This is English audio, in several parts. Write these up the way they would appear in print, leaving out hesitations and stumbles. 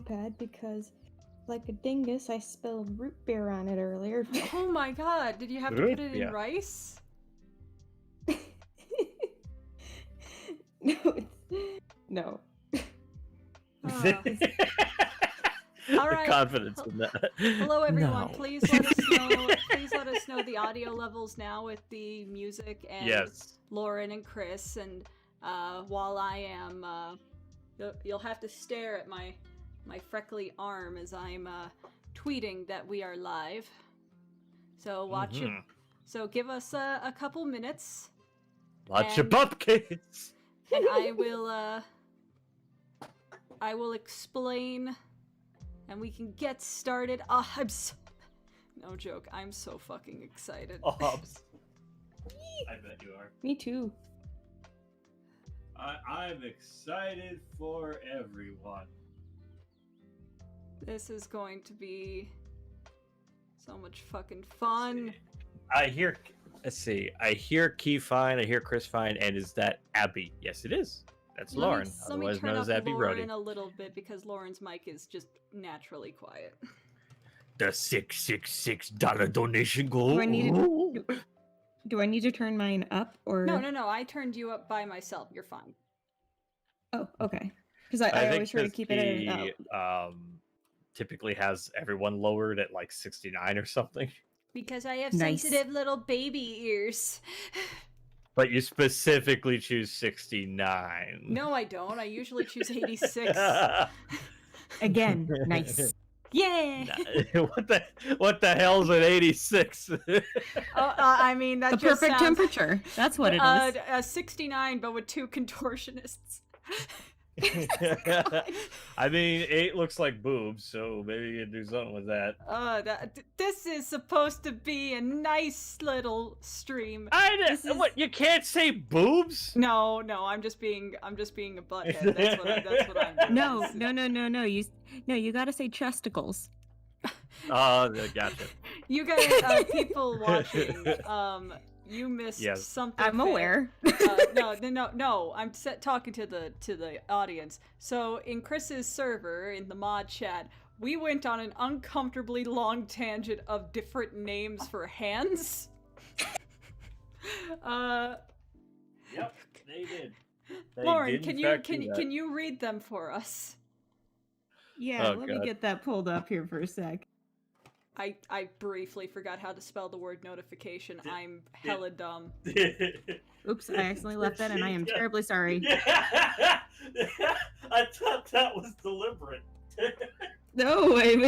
iPad because, like a dingus, I spilled root beer on it earlier. Oh my god, did you have to Root put it beer. in rice? No. Ah. The All right. confidence in that. Hello everyone, No. please let us know the audio levels now with the music and Yes. Lauren and Chris, and while I am you'll have to stare at my freckly arm as I'm tweeting that we are live. So watch it. So give us a couple minutes. Watch your And- pumpkins. And I will explain, and we can get started. Oh, no joke, I'm so fucking excited. Oh, I bet you are. Me too. I'm excited for everyone. This is going to be so much fucking fun. I hear. Let's see. I hear Key fine. I hear Chris fine. And is that Abby? Yes, it is. That's Lauren, Let me otherwise turn known up as Abby Lauren Brody. a little bit because Lauren's mic is just naturally quiet. The $666 donation goal. Do I need to- Do I need to turn mine up or? No, I turned you up by myself. You're fine. Oh, okay. Because I always try to keep it at typically has everyone lowered at like 69 or something. Because I have Nice. sensitive little baby ears. But you specifically choose 69. No, I don't. I usually choose 86. Again. Nice. Yeah. what the hell's an 86? I mean, that The just perfect sounds, temperature. That's what it is. 69, but with 2 contortionists. I mean, 8 looks like boobs, so maybe you can do something with that. This is supposed to be a nice little stream. What? You can't say boobs? No, I'm just being a butthead. That's what I'm doing. No. You gotta say chesticles. Oh, gotcha. You guys, people watching, you missed something. I'm aware. No. I'm talking to the audience. So in Chris's server in the mod chat, we went on an uncomfortably long tangent of different names for hands. Yep, they did. Lauren, can you read them for us? Yeah, Oh, let me God. get that pulled up here for a sec. I briefly forgot how to spell the word notification. I'm hella dumb. Oops, I accidentally left that, and I am terribly sorry. I thought that was deliberate. No, it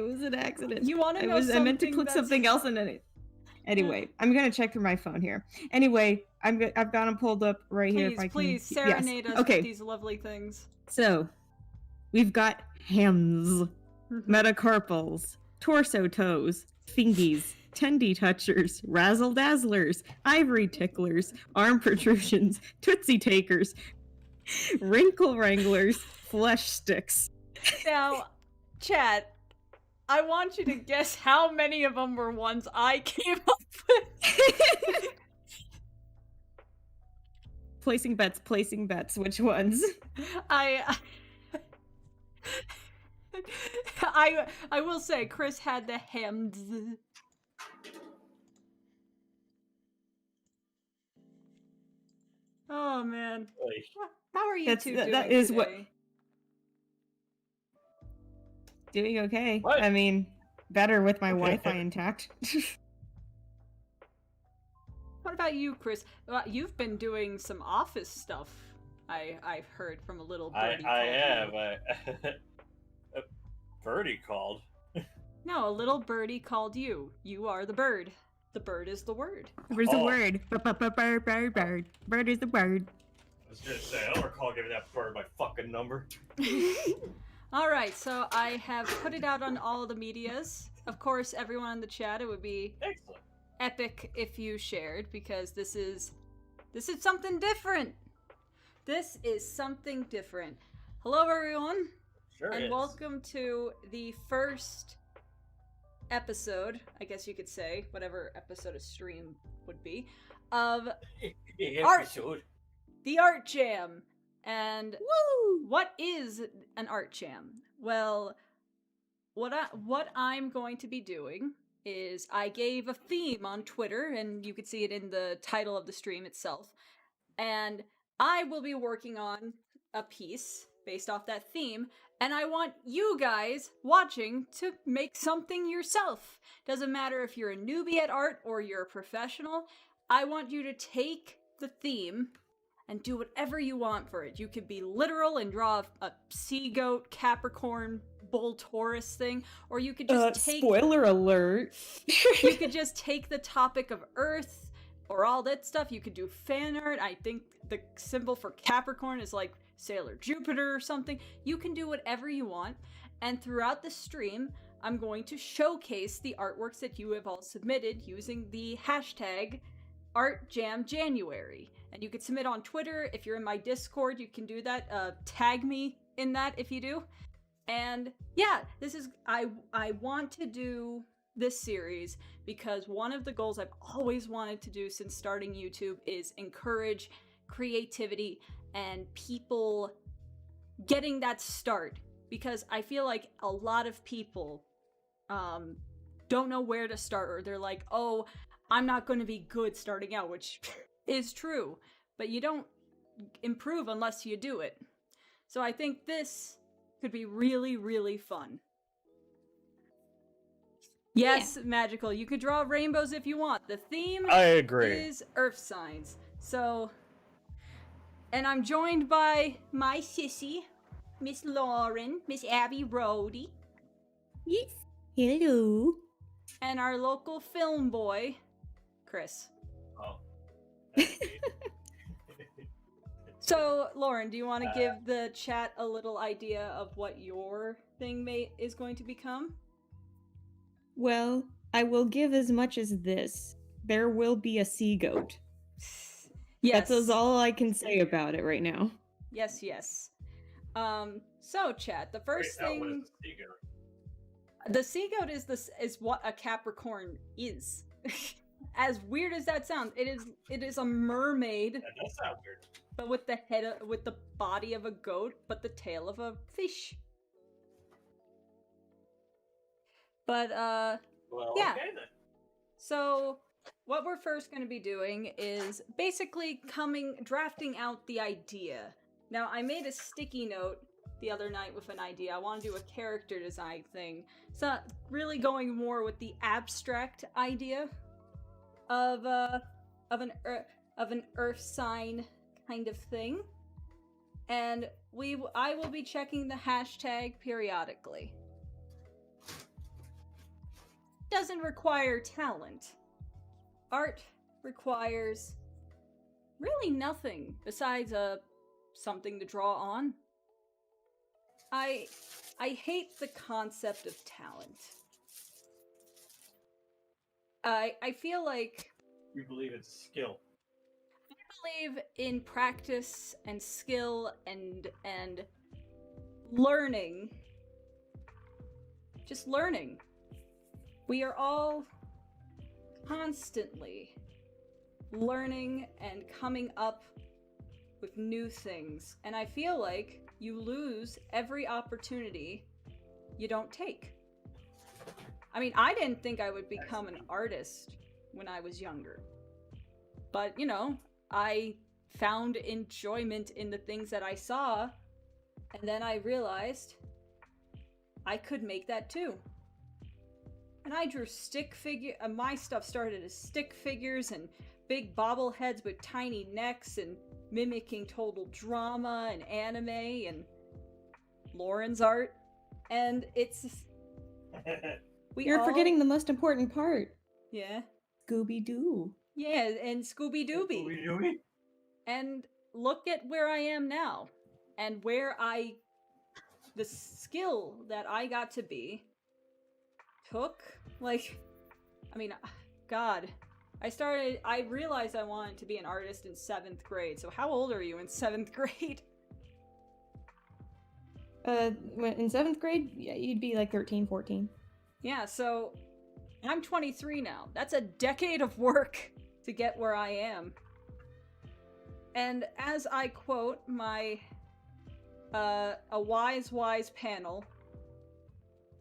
was an accident. You want to know something? I meant to click something else, and then it. Anyway, I'm gonna check through my phone here. Anyway, I've got them pulled up right here. If I Please can. serenade Yes. us Okay. with these lovely things. So, we've got hams, metacarpals, torso toes, fingies, tendy touchers, razzle dazzlers, ivory ticklers, arm protrusions, tootsie takers, wrinkle wranglers, flesh sticks. Now, chat, I want you to guess how many of them were ones I came up with. Placing bets. Which ones? I will say Chris had the hems. Oh man. How are you two doing that is today? what- Doing okay. What? I mean, better with my Wi-Fi intact. What about you, Chris? You've been doing some office stuff. I've heard from a little birdie. I called have. you. A birdie called. No, a little birdie called you. You are the bird. The bird is the word. Where's the Oh. word? Bird. Bird is the word. I was gonna say, I don't recall giving that bird my fucking number. Alright, so I have put it out on all the medias. Of course, everyone in the chat, it would be Excellent. epic if you shared, because this is something different. This is something different. Hello, everyone, Sure and is. welcome to the first episode, I guess you could say, whatever episode of stream would be, of The Art. episode. the Art Jam. And Woo! what is an art jam? Well, what I'm going to be doing is I gave a theme on Twitter, and you could see it in the title of the stream itself. And I will be working on a piece based off that theme, and I want you guys watching to make something yourself. Doesn't matter if you're a newbie at art or you're a professional. I want you to take the theme and do whatever you want for it. You could be literal and draw a sea goat, Capricorn, bull Taurus thing, or you could just take... Spoiler alert. You could just take the topic of Earth or all that stuff. You could do fan art. I think the symbol for Capricorn is like Sailor Jupiter or something. You can do whatever you want. And throughout the stream, I'm going to showcase the artworks that you have all submitted using the hashtag ArtJamJanuary. And you can submit on Twitter. If you're in my Discord, you can do that. Tag me in that if you do. And yeah, I want to do this series because one of the goals I've always wanted to do since starting YouTube is encourage creativity and people getting that start, because I feel like a lot of people don't know where to start, or they're like, oh, I'm not going to be good starting out, which is true, but you don't improve unless you do it. So I think this could be really, really fun. Yes, yeah. Magical. You could draw rainbows if you want. The theme I agree. is earth signs. So, and I'm joined by my sissy, Miss Lauren, Miss Abby Rody. Yes. Hello. And our local film boy, Chris. Oh. So, Lauren, do you want to give the chat a little idea of what your thing is going to become? Well, I will give as much as this. There will be a sea goat. Yes. That's all I can say about it right now. Yes, yes. So, chat, the first thing... The sea goat is what a Capricorn is. As weird as that sounds, it is a mermaid. That does sound weird. But with the with the body of a goat, but the tail of a fish. But Well, yeah. okay then. So what we're first going to be doing is basically drafting out the idea. Now, I made a sticky note the other night with an idea. I want to do a character design thing. So really going more with the abstract idea of an earth sign kind of thing. And I will be checking the hashtag periodically. Doesn't require talent. Art requires really nothing besides something to draw on. I hate the concept of talent. I feel like You believe it's skill. I believe in practice and skill and learning. Just learning. We are all constantly learning and coming up with new things. And I feel like you lose every opportunity you don't take. I mean, I didn't think I would become an artist when I was younger. But, you know, I found enjoyment in the things that I saw, and then I realized I could make that too. And I drew my stuff started as stick figures and big bobbleheads with tiny necks and mimicking total drama and anime and Lauren's art. And it's... You're forgetting the most important part. Yeah? Scooby-Doo. Yeah, and Scooby-Dooby. Scooby-Dooby? And look at where I am now. And the skill that I got to be took, like, I mean, God. I realized I wanted to be an artist in 7th grade. So how old are you in 7th grade? In 7th grade, yeah, you'd be like 13, 14. Yeah, so I'm 23 now. That's a decade of work to get where I am. And as I quote my a wise panel.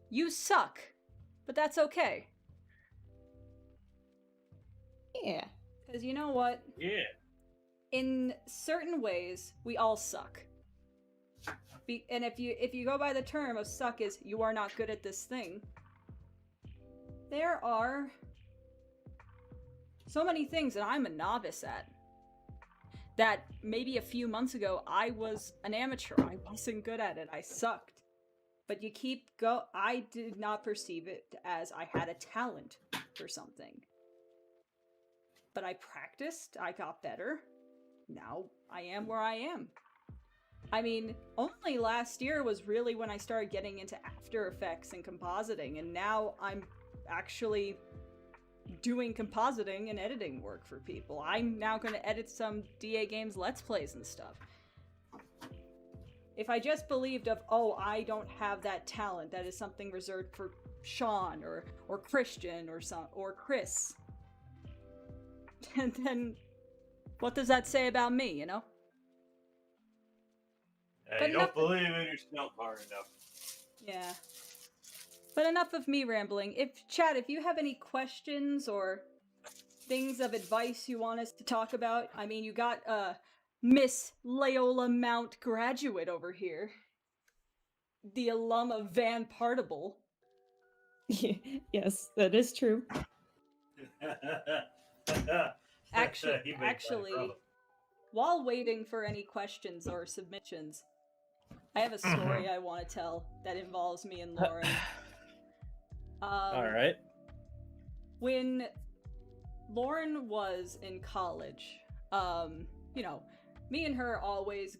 You suck, but that's okay. Yeah. Because you know what? Yeah. In certain ways, we all suck. And if you go by the term of suck is you are not good at this thing, there are so many things that I'm a novice at. That maybe a few months ago I was an amateur. I wasn't good at it. I sucked. But I did not perceive it as I had a talent for something. But I practiced, I got better. Now I am where I am. I mean, only last year was really when I started getting into After Effects and compositing, and now I'm actually doing compositing and editing work for people. I'm now going to edit some DA Games Let's Plays and stuff. If I just believed I don't have that talent, that is something reserved for Sean or Christian or Chris, and then what does that say about me, you know? But You don't believe in yourself hard enough. Yeah. But enough of me rambling. If you have any questions or things of advice you want us to talk about, I mean, you got Miss Leola Mount graduate over here, the alum of Van Partible. Yes, that is true. Actually, while waiting for any questions or submissions, I have a story I want to tell that involves me and Lauren. All right. When Lauren was in college, you know, me and her always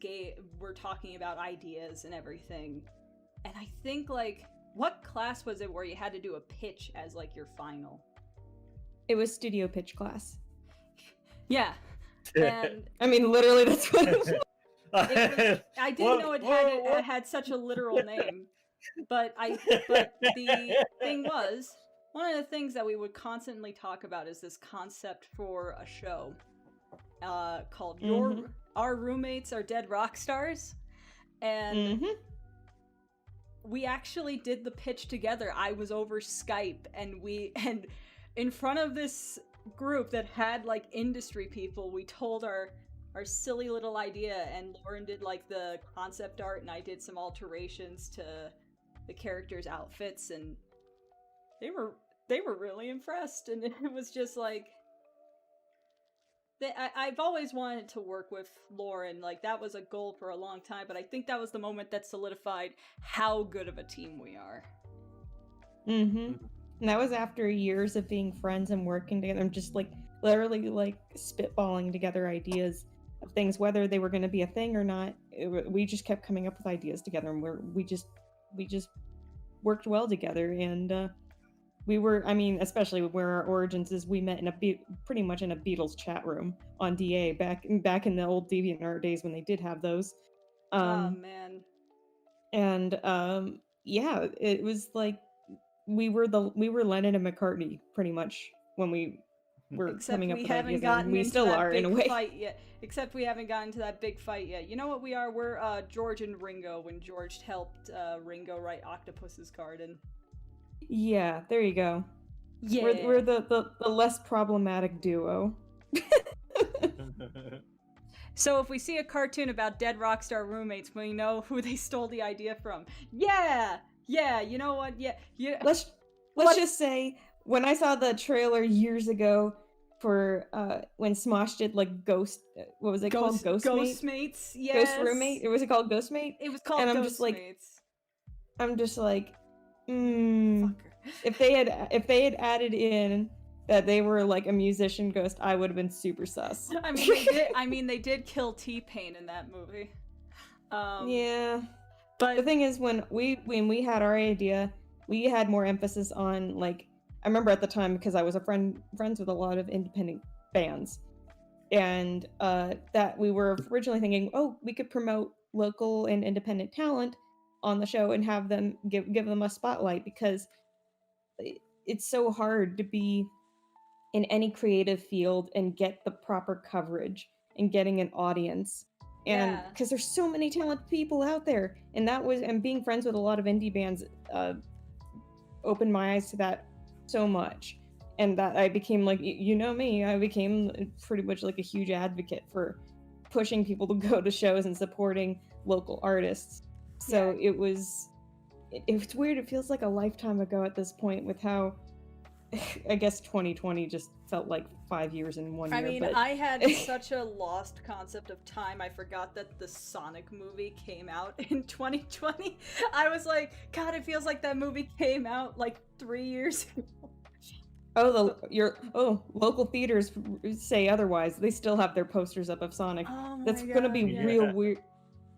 were talking about ideas and everything. And I think, like, what class was it where you had to do a pitch as, like, your final? It was studio pitch class. Yeah. And I mean, literally, that's what it was. I didn't know it had such a literal name, but the thing was, one of the things that we would constantly talk about is this concept for a show called Our Roommates Are Dead Rock Stars, and we actually did the pitch together. I was over Skype, and in front of this group that had like industry people, we told our silly little idea, and Lauren did like the concept art and I did some alterations to the characters' outfits, and they were really impressed. And it was just like I've always wanted to work with Lauren. Like, that was a goal for a long time, but I think that was the moment that solidified how good of a team we are. And that was after years of being friends and working together. I'm just like literally like spitballing together ideas of things, whether they were going to be a thing or not. We just kept coming up with ideas together, and we just worked well together. And we were, I mean, especially where our origins is, we met in pretty much in a Beatles chat room on DA back in the old DeviantArt days when they did have those. Oh man. And yeah, it was like we were Lennon and McCartney pretty much when we were coming up with ideas, and we still are in a way. Fight yet. Except we haven't gotten to that big fight yet. You know what we are? We're George and Ringo, when George helped Ringo write Octopus's Garden. Yeah, there you go. Yeah. We're the less problematic duo. So if we see a cartoon about dead rockstar roommates, we know who they stole the idea from. Yeah, you know what? Yeah. Let's just say, when I saw the trailer years ago for when Smosh did like Ghost, what was it called? Ghostmates. Yes. Ghost Roommate. Was it called Ghostmate? It was called and Ghostmates. I'm just like, if they had added in that they were like a musician ghost, I would have been super sus. I mean, they did kill T-Pain in that movie. Yeah. But the thing is, when we had our idea, we had more emphasis on, like, I remember at the time, because I was friends with a lot of independent bands, and that we were originally thinking, oh, we could promote local and independent talent on the show and have them give them a spotlight, because it's so hard to be in any creative field and get the proper coverage and getting an audience and Yeah. because there's so many talented people out there, and being friends with a lot of indie bands opened my eyes to that so much, and that I became like, you know me, I became pretty much like a huge advocate for pushing people to go to shows and supporting local artists. So it's weird. It feels like a lifetime ago at this point with how I guess 2020 just felt like 5 years in 1 year. I mean, but I had such a lost concept of time. I forgot that the Sonic movie came out in 2020. I was like, God, it feels like that movie came out like 3 years ago. Local theaters say otherwise. They still have their posters up of Sonic. Oh my That's gonna be God, yeah. real weird.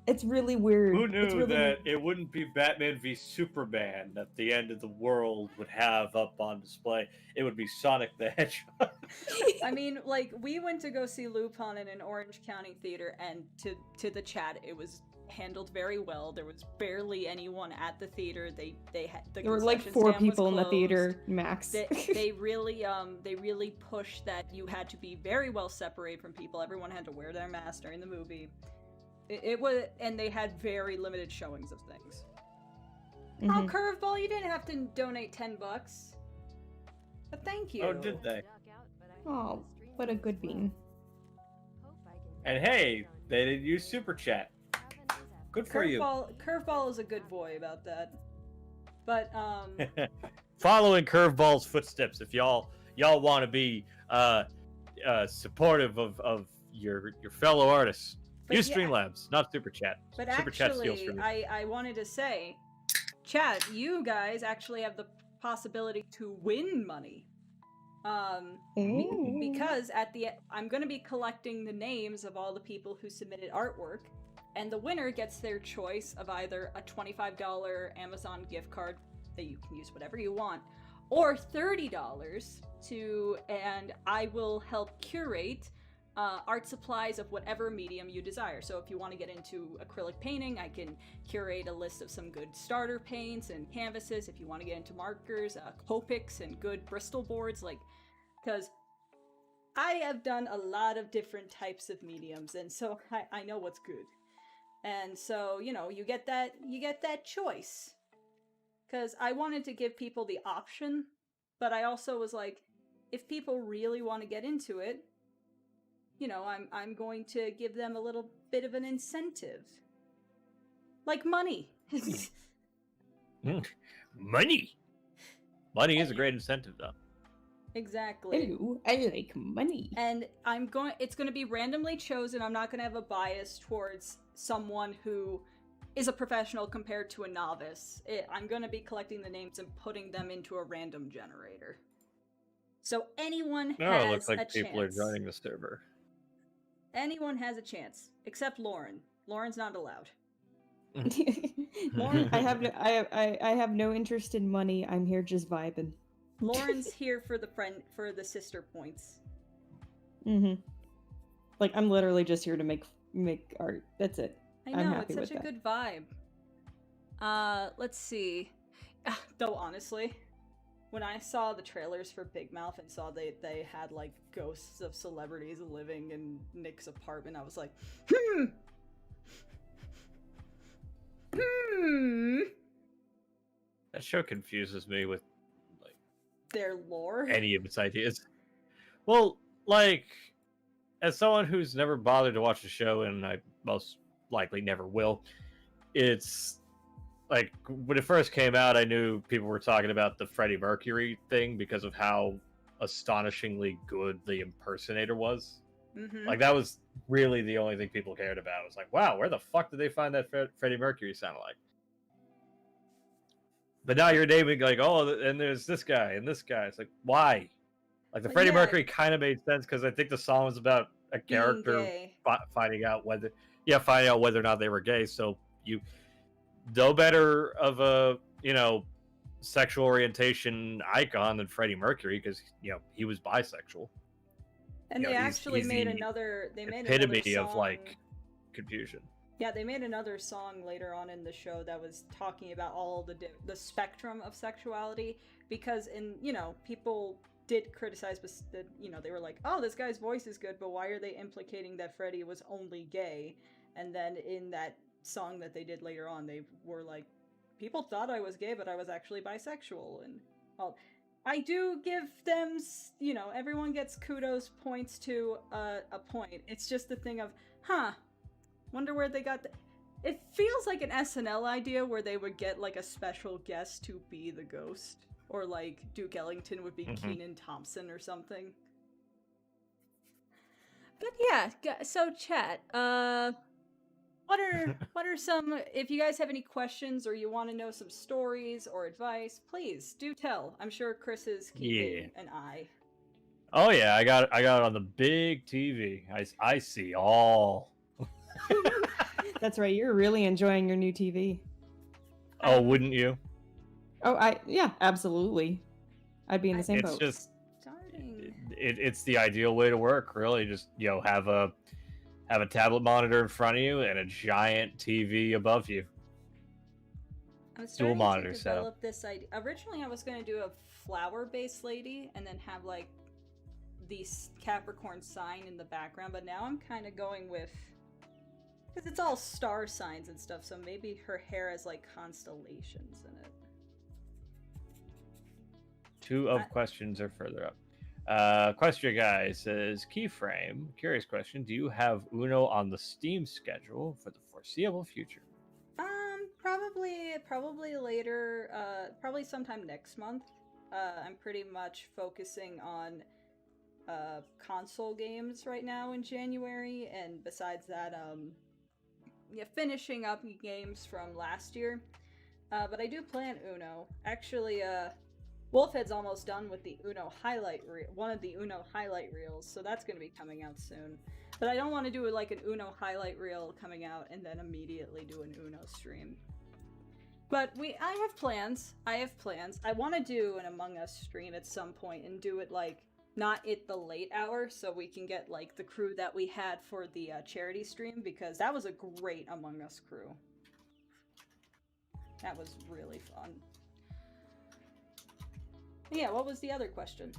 It's really weird. Who It's knew really that it wouldn't be Batman v Superman that the end of the world would have up on display? It would be Sonic the Hedgehog. I mean, like, we went to go see Lupin in an Orange County theater, and to the chat, it was handled very well. There was barely anyone at the theater. They had the There were like concession 4 stand was people in the closed. theater max. They really pushed that you had to be very well separated from people. Everyone had to wear their mask during the movie. It was, and they had very limited showings of things. Oh, Mhm. Curveball, you didn't have to donate $10. But thank you. Oh, did they? Oh, what a good bean. And hey, they didn't use Super Chat. Good for you. Curveball is a good boy about that. But Following Curveball's footsteps. If y'all want to be supportive of your fellow artists, But use yeah. Streamlabs, not Super Chat. But Super Chat steals actually, from you. I wanted to say, chat, you guys actually have the possibility to win money. Ooh. Because I'm going to be collecting the names of all the people who submitted artwork, and the winner gets their choice of either a $25 Amazon gift card that you can use whatever you want, or $30 and I will help curate art supplies of whatever medium you desire. So if you want to get into acrylic painting, I can curate a list of some good starter paints and canvases. If you want to get into markers, Copics and good Bristol boards, because I have done a lot of different types of mediums, and so I know what's good. And so, you get that choice. Because I wanted to give people the option, but I also was like, if people really want to get into it, I'm going to give them a little bit of an incentive. Like money. Money. Money is a great incentive, though. Exactly. Ooh, I like money. And it's going to be randomly chosen. I'm not going to have a bias towards someone who is a professional compared to a novice. I'm going to be collecting the names and putting them into a random generator. So anyone No, has it looks like a people chance. are joining the server. Anyone has a chance, except Lauren. Lauren's not allowed. Lauren, I have no interest in money. I'm here just vibing. Lauren's here for the sister points. Mm-hmm. Like, I'm literally just here to make art. That's it. I I'm know, happy it's such with a that. good vibe. Let's see. Though honestly, when I saw the trailers for Big Mouth and saw they had like ghosts of celebrities living in Nick's apartment, I was like, That show confuses me with their lore. any of its ideas. Well, like, as someone who's never bothered to watch the show, and I most likely never will, it's like when it first came out, I knew people were talking about the Freddie Mercury thing because of how astonishingly good the impersonator was. Mm-hmm. Like, that was really the only thing people cared about. It was like, wow, where the fuck did they find that Freddie Mercury sound like? But now you're naming, like, oh, and there's this guy and this guy. It's like, why? Like, the But Freddie yeah. Mercury kind of made sense because I think the song was about a Being character gay. finding out whether or not they were gay. So you no better of a sexual orientation icon than Freddie Mercury because he was bisexual. And you they know, actually he's made the another. They made Epitome another song. of like confusion. Yeah, they made another song later on in the show that was talking about all the spectrum of sexuality, because people did criticize, but they were like, oh, this guy's voice is good, but why are they implicating that Freddie was only gay? And then in that song that they did later on, they were like, people thought I was gay, but I was actually bisexual. And well, I do give them, you know, everyone gets kudos points to a point. It's just the thing of, wonder where they got it feels like an SNL idea where they would get like a special guest to be the ghost. Or like Duke Ellington would be Kenan Thompson or something. But yeah, so chat, what are some, if you guys have any questions or you want to know some stories or advice, please do tell. I'm sure Chris is keeping an eye. Oh yeah, I got it on the big TV. I see all. That's right. You're really enjoying your new TV. Oh, wouldn't you? Oh, yeah, absolutely. I'd be in the same boat. It's just Starting. it's the ideal way to work, really. Just, you know, have a tablet monitor in front of you and a giant TV above you. I'm starting monitor to setup. develop this idea. Originally, I was going to do a flower-based lady and then have like the Capricorn sign in the background, but now I'm kind of going with, because it's all star signs and stuff, so maybe her hair has like constellations in it. Two of questions are further up. Question guy says, Keyframe, curious question, do you have Uno on the Steam schedule for the foreseeable future? Probably later, probably sometime next month. I'm pretty much focusing on console games right now in January, and besides that, finishing up games from last year. But I do plan Uno. Actually, Wolfhead's almost done with the Uno highlight one of the Uno highlight reels, so that's going to be coming out soon. But I don't want to do like an Uno highlight reel coming out and then immediately do an Uno stream. But I have plans. I want to do an Among Us stream at some point and do it like not at the late hour, so we can get like the crew that we had for the charity stream, because that was a great Among Us crew. That was really fun. Yeah, what was the other question?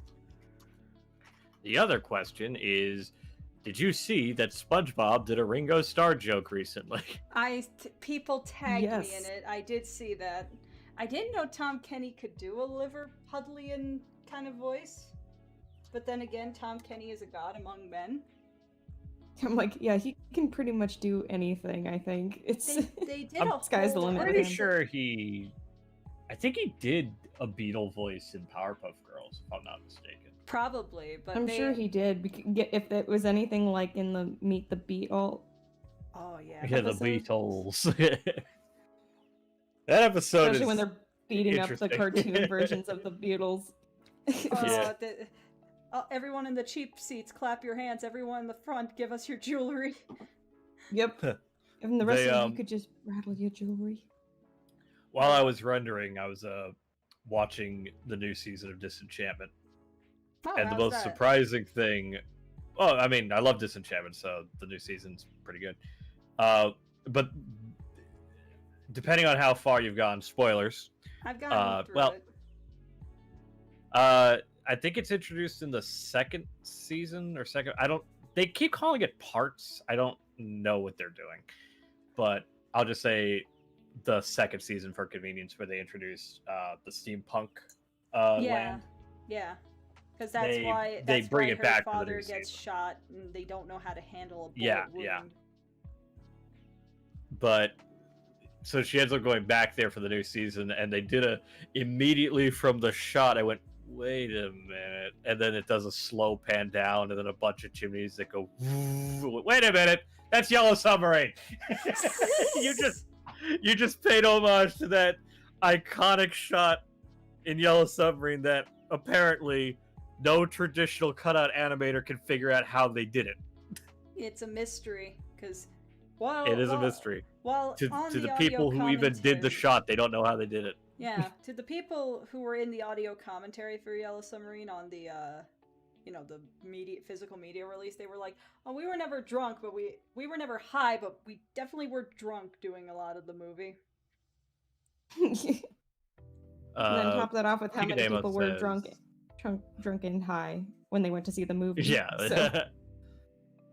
The other question is, did you see that SpongeBob did a Ringo Starr joke recently? People tagged me Yes. in it. I did see that. I didn't know Tom Kenny could do a Liverpudlian kind of voice. But then again, Tom Kenny is a god among men. I'm like, yeah, he can pretty much do anything, I think. It's They did a sky's the whole limit I'm with pretty him. sure I think he did a Beatle voice in Powerpuff Girls, if I'm not mistaken. Probably, but I'm sure he did. If it was anything like in the Meet the Beatle. Oh yeah. Yeah, the episodes. Beatles. That episode Especially is when they're beating up the interesting. cartoon versions of the Beatles. Yeah. Everyone in the cheap seats, clap your hands. Everyone in the front, give us your jewelry. Yep. And the rest They, of you could just rattle your jewelry. While I was rendering, I was watching the new season of Disenchantment. Oh, And the how's most that? surprising thing, well, I mean, I love Disenchantment, so the new season's pretty good. But depending on how far you've gone, spoilers. I've gotten through well, it. I think it's introduced in the second season or second. They keep calling it parts. I don't know what they're doing, but I'll just say the second season for convenience, where they introduced the steampunk land. Yeah. Because that's They- why they that's bring why it her back for the father new gets season. shot and they don't know how to handle a bullet Yeah, wound. yeah. But so she ends up going back there for the new season, and they did immediately from the shot. I went, wait a minute, and then it does a slow pan down, and then a bunch of chimneys that go. Wait a minute, that's Yellow Submarine. you just paid homage to that iconic shot in Yellow Submarine that apparently no traditional cutout animator can figure out how they did it. It's a mystery because It is a mystery. Well, To on the audio people who even did the commentary- shot, they don't know how they did it. Yeah, to the people who were in the audio commentary for Yellow Submarine on the, the physical media release, they were like, "Oh, we were never drunk, but we were never high, but we definitely were drunk doing a lot of the movie." And then top that off with how many Hidema people were says- drunk and high when they went to see the movie. Yeah. So,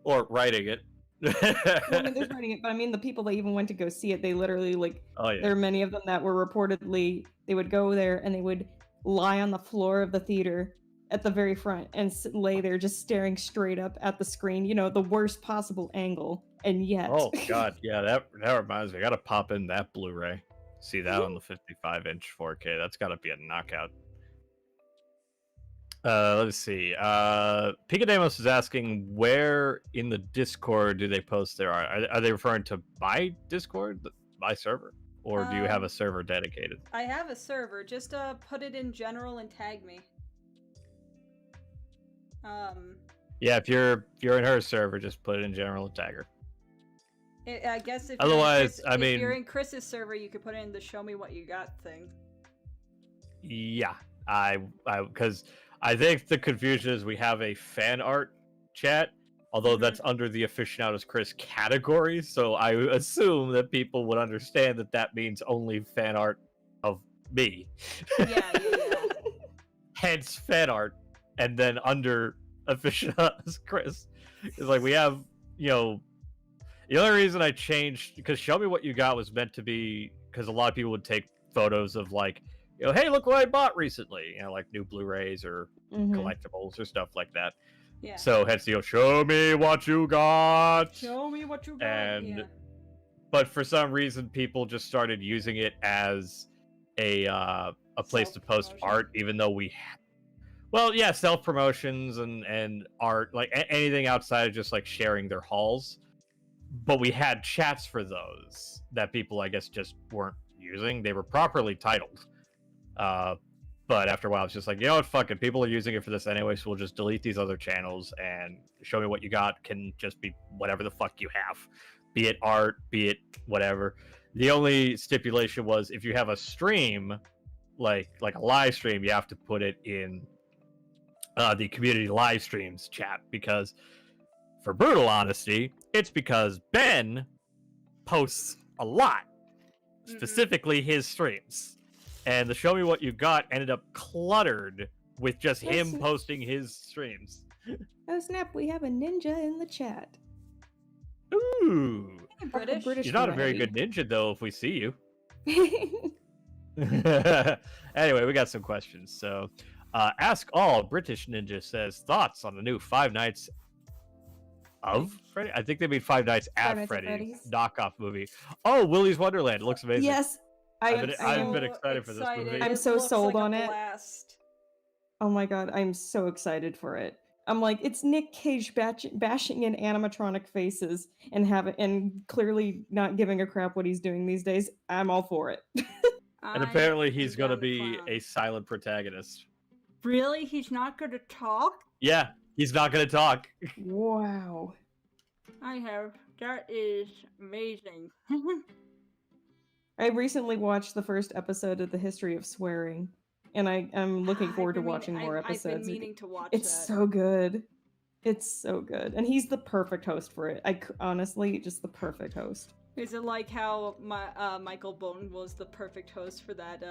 Or writing it. Well, I mean, there's writing it, but I mean, the people that even went to go see it, they literally like. Oh yeah. There are many of them that were reportedly they would go there and they would lie on the floor of the theater at the very front and lay there just staring straight up at the screen. You know, the worst possible angle, and yet. Oh god, yeah, that reminds me. I gotta pop in that Blu-ray. See that on the 55-inch 4K. That's gotta be a knockout. Let's see. Picademos is asking where in the Discord do they post their art? Are they referring to my Discord, my server, or do you have a server dedicated? I have a server. Just put it in general and tag me. Yeah, if you're in her server, just put it in general and tag her. I guess if Otherwise, if you're in Chris's server, you could put it in the "Show me what you got" thing. Yeah, because I think the confusion is we have a fan art chat, although that's under the Aficionados Chris category, so I assume that people would understand that that means only fan art of me. Yeah. Hence fan art, and then under Aficionados Chris is like we have, you know, the only reason I changed because Show Me What You Got was meant to be because a lot of people would take photos of like, you know, hey, look what I bought recently, you know, like new Blu-rays or collectibles or stuff like that. Yeah. So hence, you know, show me what you got. Show me what you got. And but for some reason, people just started using it as a place to post art, even though self promotions and art, like anything outside of just like sharing their hauls. But we had chats for those that people, I guess, just weren't using. They were properly titled. But after a while, it's just like, you know what, fuck it. People are using it for this anyway, so we'll just delete these other channels and Show Me What You Got can just be whatever the fuck you have. Be it art, be it whatever. The only stipulation was if you have a stream, like a live stream, you have to put it in the community live streams chat, because for brutal honesty, it's because Ben posts a lot, specifically his streams. And the Show Me What You Got ended up cluttered with just him posting his streams. Oh snap, we have a ninja in the chat. Ooh. British. You're not a very good ninja, though, if we see you. Anyway, we got some questions. So, Ask All British Ninja says, thoughts on the new Five Nights of Freddy? I think they mean Five Nights at Freddy's knockoff movie. Oh, Willy's Wonderland. It looks amazing. Yes. I've been excited for this movie. I'm so sold on it. Blast. Oh my god, I'm so excited for it. I'm like, it's Nick Cage bashing in animatronic faces and clearly not giving a crap what he's doing these days. I'm all for it. And apparently he's going to be a silent protagonist. Really? He's not going to talk? Yeah, he's not going to talk. Wow. That is amazing. I recently watched the first episode of The History of Swearing, and I'm looking forward to watching more episodes. I've been meaning to watch It's so good. It's so good. And he's the perfect host for it. Honestly, just the perfect host. Is it like how Michael Bolton was the perfect host for that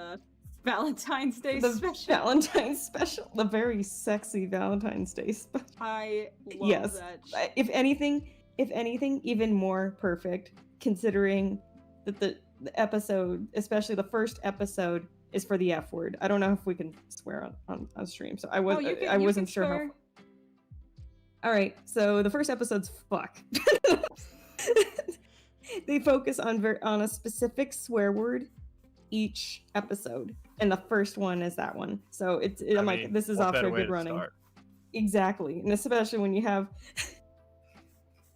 Valentine's Day special? Valentine's special. The very sexy Valentine's Day special. I love that. If anything, even more perfect, considering that the episode, especially the first episode, is for the F word. I don't know if we can swear on stream, so I wasn't sure how. All right, so the first episode's fuck. They focus on a specific swear word each episode, and the first one is that one. So I'm like, this is off to a good running. Exactly, and especially when you have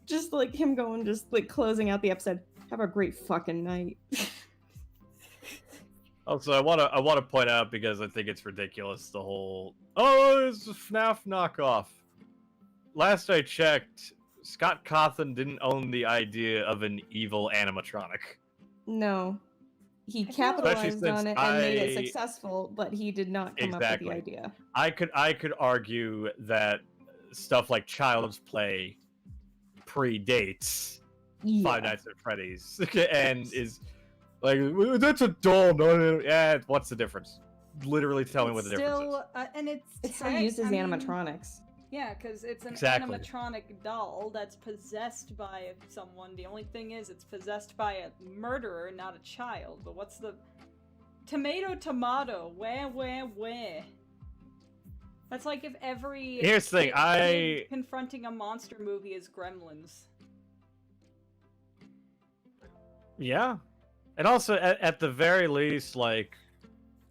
just like him going, just like closing out the episode. Have a great fucking night. Also, I want to point out, because I think it's ridiculous, the whole it's a FNAF knockoff. Last I checked, Scott Cawthon didn't own the idea of an evil animatronic. No. He capitalized on it and made it successful, but he did not come up with the idea. I could argue that stuff like Child's Play predates Five Nights at Freddy's and is like, that's a doll. No. Yeah, what's the difference? Literally tell me what the difference is. And it's still used as animatronics. Yeah, because it's an Exactly. animatronic doll that's possessed by someone. The only thing is, it's possessed by a murderer, not a child. But what's the... Tomato, where? That's like if every Here's the thing, kid confronting a monster movie is Gremlins. Yeah. And also, at the very least, like,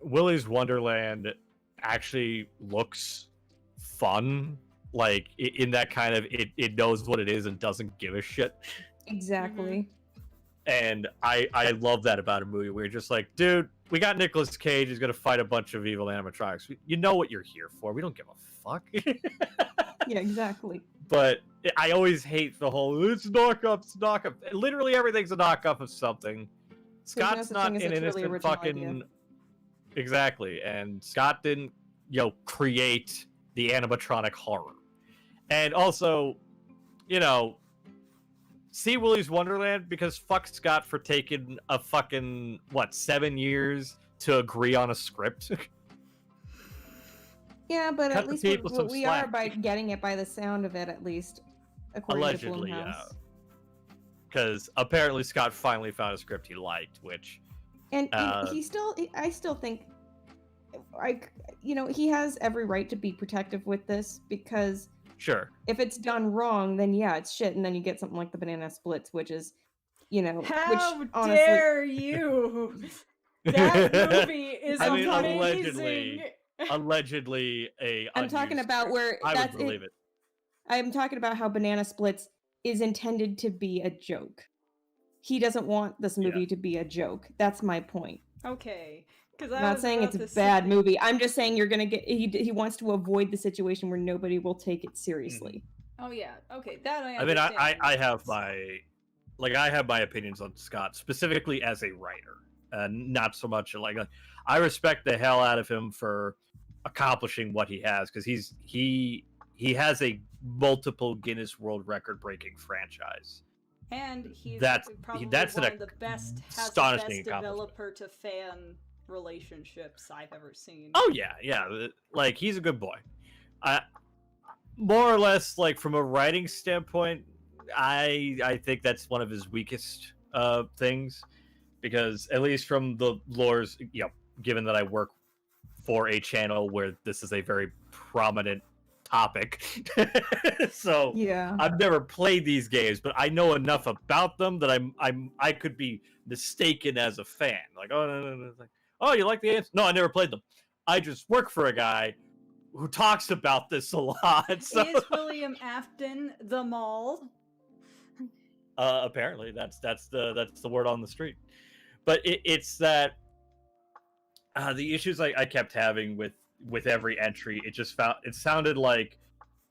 Willy's Wonderland actually looks fun. Like, in that kind of, it knows what it is and doesn't give a shit. Exactly. And I love that about a movie where you're just like, dude, we got Nicolas Cage, he's gonna fight a bunch of evil animatronics. You know what you're here for. We don't give a fuck. Yeah, exactly. But I always hate the whole, it's knockoff, it's knockoff. Literally everything's a knockoff of something. Scott's such not thing as an a truly innocent original fucking... idea. Exactly. And Scott didn't, create the animatronic horror. And also, see Willy's Wonderland, because fuck Scott for taking a fucking, 7 years to agree on a script. Yeah, but Cut at the least people some we are slack. by getting it by the sound of it, at least, according Allegedly, to yeah. Blumhouse. Because apparently Scott finally found a script he liked, which... And I still think, he has every right to be protective with this, because Sure. if it's done wrong, then yeah, it's shit, and then you get something like the Banana Splits, which is, How which honestly, dare you? That movie is I mean, amazing. allegedly a... I'm talking unused about script. where I that's would believe it. I'm talking about how Banana Splits is intended to be a joke. He doesn't want this movie to be a joke. That's my point. Okay, because I'm not saying it's a bad movie. I'm just saying you're gonna get. He wants to avoid the situation where nobody will take it seriously. Oh yeah, okay, that I I mean, understand. I have my opinions on Scott, specifically as a writer, and not so much I respect the hell out of him for accomplishing what he has, because he has a multiple Guinness World Record breaking franchise. And he's probably that's one an of the best, has the astonishing best accomplishment. developer to fan relationships I've ever seen. Oh yeah, like he's a good boy. More or less, like from a writing standpoint, I think that's one of his weakest things, because at least from the lore's, given that I work for a channel where this is a very prominent topic, so Yeah. I've never played these games, but I know enough about them that I could be mistaken as a fan. Like, oh no, like, oh, you like the games? No, I never played them. I just work for a guy who talks about this a lot. So Is William Afton the mall? apparently that's the word on the street. But it's that the issues I kept having with every entry, it sounded like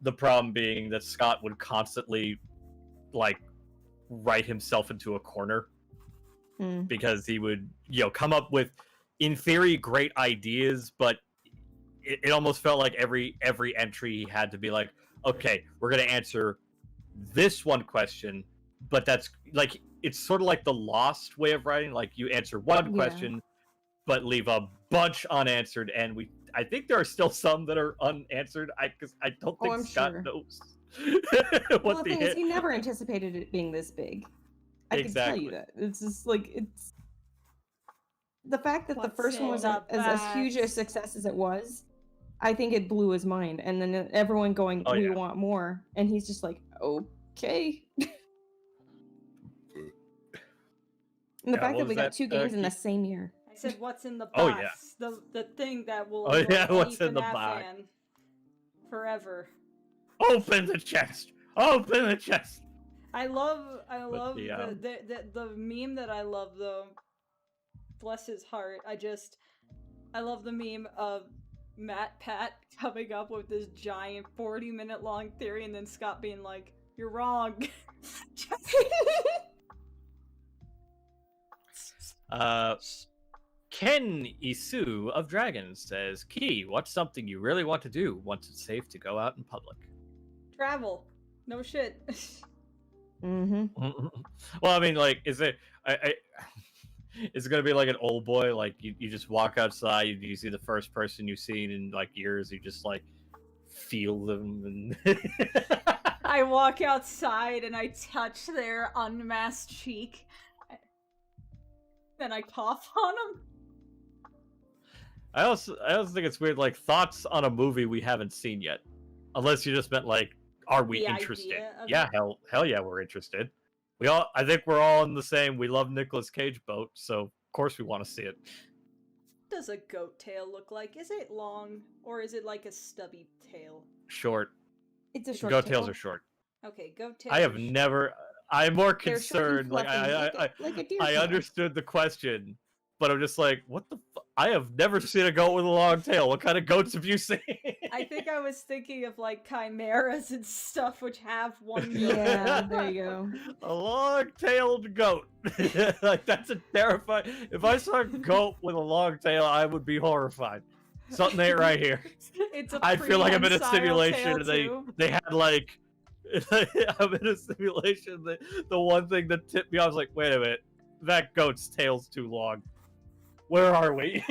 the problem being that Scott would constantly write himself into a corner, because he would come up with, in theory, great ideas, but it almost felt like every entry he had to be like, okay, we're gonna answer this one question, but that's like, it's sort of like the Lost way of writing, like you answer one question but leave a bunch unanswered, and I think there are still some that are unanswered. Because I don't think Scott knows Well, the thing is, he never anticipated it being this big. I can tell you that. It's just like, it's the fact that the first one was as huge a success as it was. I think it blew his mind, and then everyone going, "We want more," and he's just like, "Okay." And the fact that we got two games in the same year. I said, "What's in the box?" Oh, yeah. The thing that will. Oh yeah, what's Ethan in the box? Afan forever. Open the chest. Open the chest. I love the, the meme that I love though. Bless his heart. I love the meme of Matt Pat coming up with this giant 40-minute long theory, and then Scott being like, "You're wrong." Ken Isu of Dragons says, Key, what's something you really want to do once it's safe to go out in public? Travel. No shit. Mm-hmm. Well, I mean, like, is it gonna be like an old boy, like you just walk outside, you see the first person you've seen in like years, you just like feel them and I walk outside and I touch their unmasked cheek. Then I cough on them. I also think it's weird, like, thoughts on a movie we haven't seen yet. Unless you just meant, like, are we The interested? idea of Yeah, it. hell yeah, we're interested. I think we're all in the same, we love Nicolas Cage boat, so of course we want to see it. What does a goat tail look like? Is it long or is it like a stubby tail? Short. It's a short Goat tail. tails are short. Okay, goat tail. I have is short. never. I'm more They're short concerned. and Like fluffy, like a deer I tail. understood the question, but I'm just like, what the? I have never seen a goat with a long tail. What kind of goats have you seen? I think I was thinking of like chimeras and stuff which have one goat. Yeah, there you go. A long-tailed goat. Like, that's a terrifying. If I saw a goat with a long tail, I would be horrified. Something ain't right here. It's a I feel like I'm in a prehensile simulation. tail, And too. they had like. I'm in a simulation. The one thing that tipped me off was like, wait a minute, that goat's tail's too long. Where are we?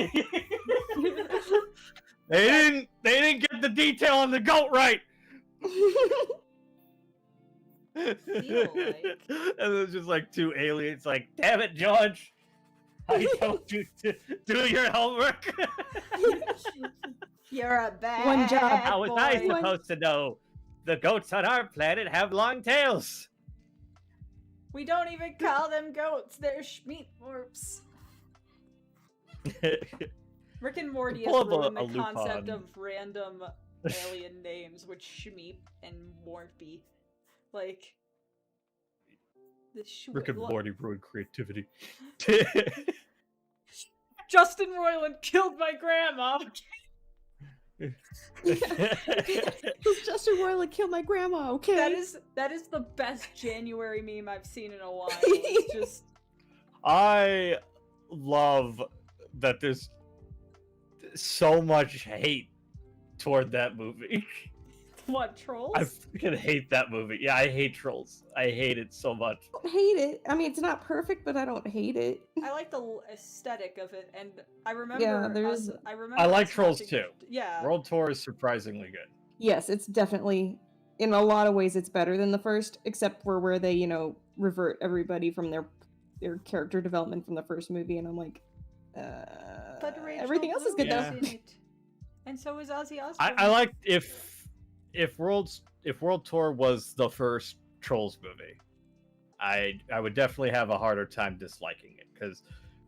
They didn't get the detail on the goat right. like. And it's just like two aliens, like, damn it, George. I told you to do your homework. You're a bad One job. How was I boy. supposed to know? The goats on our planet have long tails. We don't even call them goats. They're Schmeatmorps. Rick and Morty has Pull up ruined a the concept Lupin. of random alien names with Schmeep and Morpy. Like the Rick and Morty ruined creativity. Justin Roiland killed my grandma. Because Justin Roiland killed my grandma, okay? That is the best January meme I've seen in a while. It's just I love that there's so much hate toward that movie. what trolls? I freaking hate that movie. Yeah, I hate Trolls. I hate it so much. I don't hate it. I mean, it's not perfect, but I don't hate it. I like the aesthetic of it, and I remember. Yeah, there's- I remember. I like us Trolls watching- too. Yeah. World Tour is surprisingly good. Yes, it's definitely, in a lot of ways, it's better than the first, except for where they, revert everybody from their character development from the first movie, and I'm like, But Rachel everything else is Bloom good Yeah. though. is in it. And so is Ozzy Osbourne. I like if World Tour was the first Trolls movie, I would definitely have a harder time disliking it, because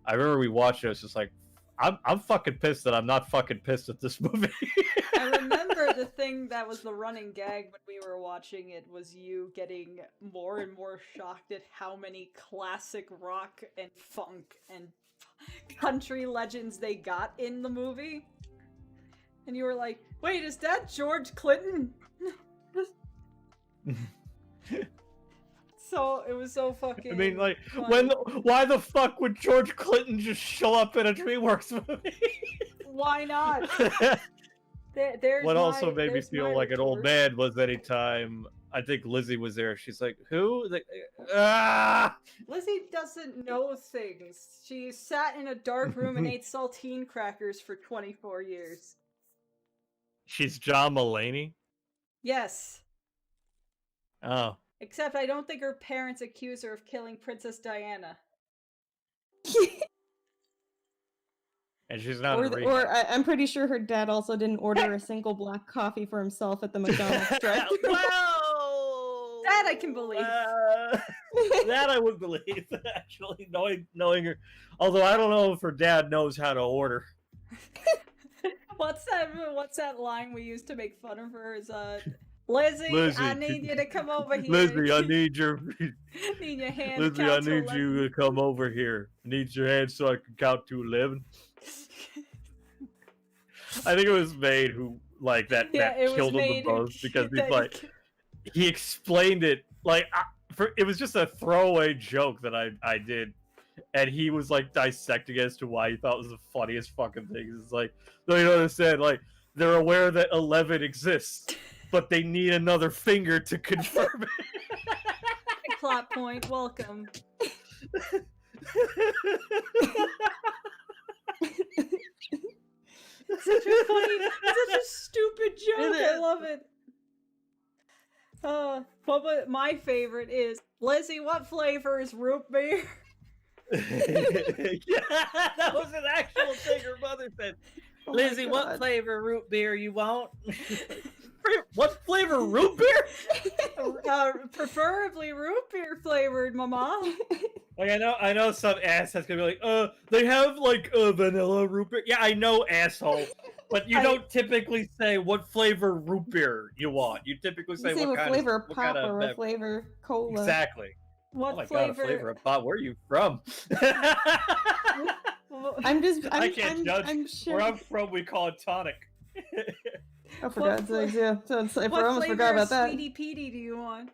I remember we watched it. I was just like, I'm fucking pissed that I'm not fucking pissed at this movie. I remember the thing that was the running gag when we were watching it was you getting more and more shocked at how many classic rock and funk and country legends they got in the movie. And you were like, wait, is that George Clinton? So it was so fucking. I mean, like, funny. why the fuck would George Clinton just show up in a DreamWorks movie? Why not? There's What also made me there's feel my like an old retort. man was anytime I think Lizzie was there. She's like, "Who?" Like, ah! Lizzie doesn't know things. She sat in a dark room and ate saltine crackers for 24 years. She's John Mulaney. Yes. Oh, Except I don't think her parents accuse her of killing Princess Diana. and she's not. or in the- rehab. or I'm pretty sure her dad also didn't order a single black coffee for himself at the McDonald's drive-thru. Well, That I can believe. that I would believe. Actually, knowing her, although I don't know if her dad knows how to order. What's that line we used to make fun of her? Is Lizzie, Lizzie, I need you to come over here. Lizzie, I need your. need your hand. Lizzie, I count to need 11. you to come over here. I need your hand so I can count to 11. I think it was Made who that Yeah, it was killed him the Made who- most because that he's like he explained it it was just a throwaway joke that I did, and he was like dissecting as to why he thought it was the funniest fucking thing. It's like, no, you don't understand. Like, they're aware that 11 exists, but they need another finger to confirm it. plot point. Welcome. such a funny, such a stupid joke. I love it. But my favorite is Lizzie. What flavor is root beer? Yeah, that was an actual thing her mother said. Oh my Lizzie, what God. flavor root beer you want? What flavor root beer? Preferably root beer flavored, mama. Like I know some ass that's gonna be like, they have like vanilla root beer. Yeah, I know, asshole. But you don't typically say what flavor root beer you want. You typically say, You say what kind flavor of, of what pop kind of or what bev- flavor cola. Exactly. What Oh my flavor? god, a flavor of pop. Where are you from? I'm just. I can't judge. I'm sure. Where I'm from, we call it tonic. Oh, for What God's sakes, yeah. So I What almost flavor forgot of about that. Sweetie Petey do you want?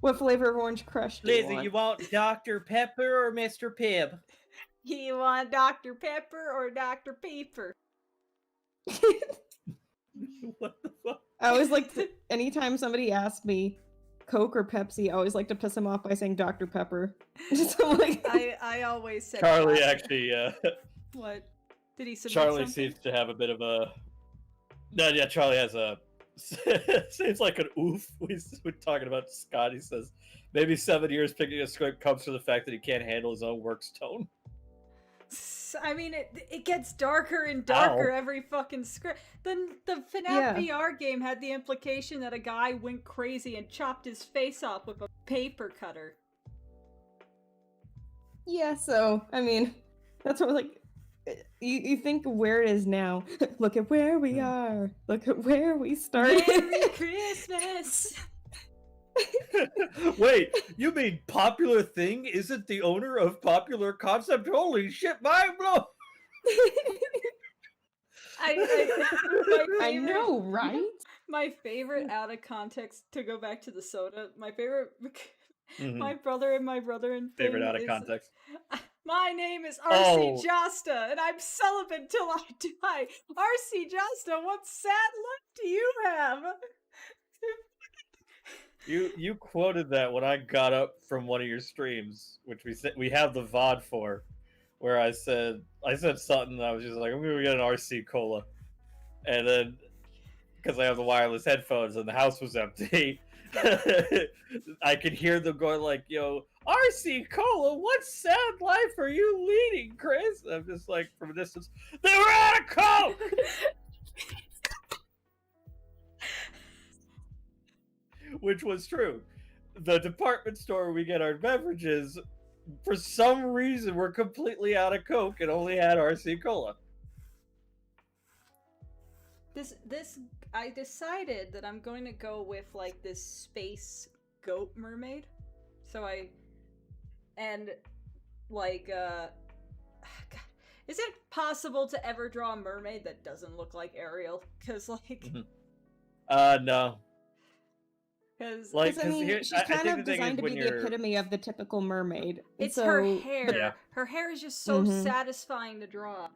What flavor of Orange Crush do Lizzie, you want? want Dr. Pepper or Mr. Pibb? You want Dr. Pepper or Dr. Pepper? What the fuck? I always like to, anytime somebody asks me Coke or Pepsi, I always like to piss them off by saying Dr. Pepper. So I'm like, I always said Charlie Dr. actually, What? Did he submit Charlie something? seems to have a bit of a. No, yeah, Charlie has a. Seems like an oof. We're talking about Scott. He says maybe 7 years picking a script comes from the fact that he can't handle his own work's tone. I mean, it gets darker and darker Ow. every fucking script. The FNAF Yeah. VR game had the implication that a guy went crazy and chopped his face off with a paper cutter. yeah, so, I mean, that's what, like, you think where it is now. Look at where we are. Look at where we started. Merry Christmas! Wait, you mean Popular Thing isn't the owner of Popular Concept? Holy shit, mind blown! my I favorite- know, right? My favorite out of context, to go back to the soda, my favorite, Mhm. my brother and Favorite thing out of is, context. My name is RC Oh. Josta, and I'm celibate till I die. RC Josta, what sad luck do you have? You quoted that when I got up from one of your streams, which we have the VOD for, where I said something. I was just like, I'm gonna get an RC cola, and then because I have the wireless headphones and the house was empty, I could hear them going like, "Yo, RC cola, what sad life are you leading, Chris?" I'm just like from a distance, they were out of Coke. Which was true. The department store where we get our beverages, for some reason, were completely out of Coke and only had RC Cola. This I decided that I'm going to go with like this space goat mermaid. So God, is it possible to ever draw a mermaid that doesn't look like Ariel? Because like, No. because Like, 'Cause, I mean, she's I kind think of the thing is designed to when be the you're- epitome of the typical mermaid. And it's her so- hair. Yeah. Her hair is just so Mhm. satisfying to draw.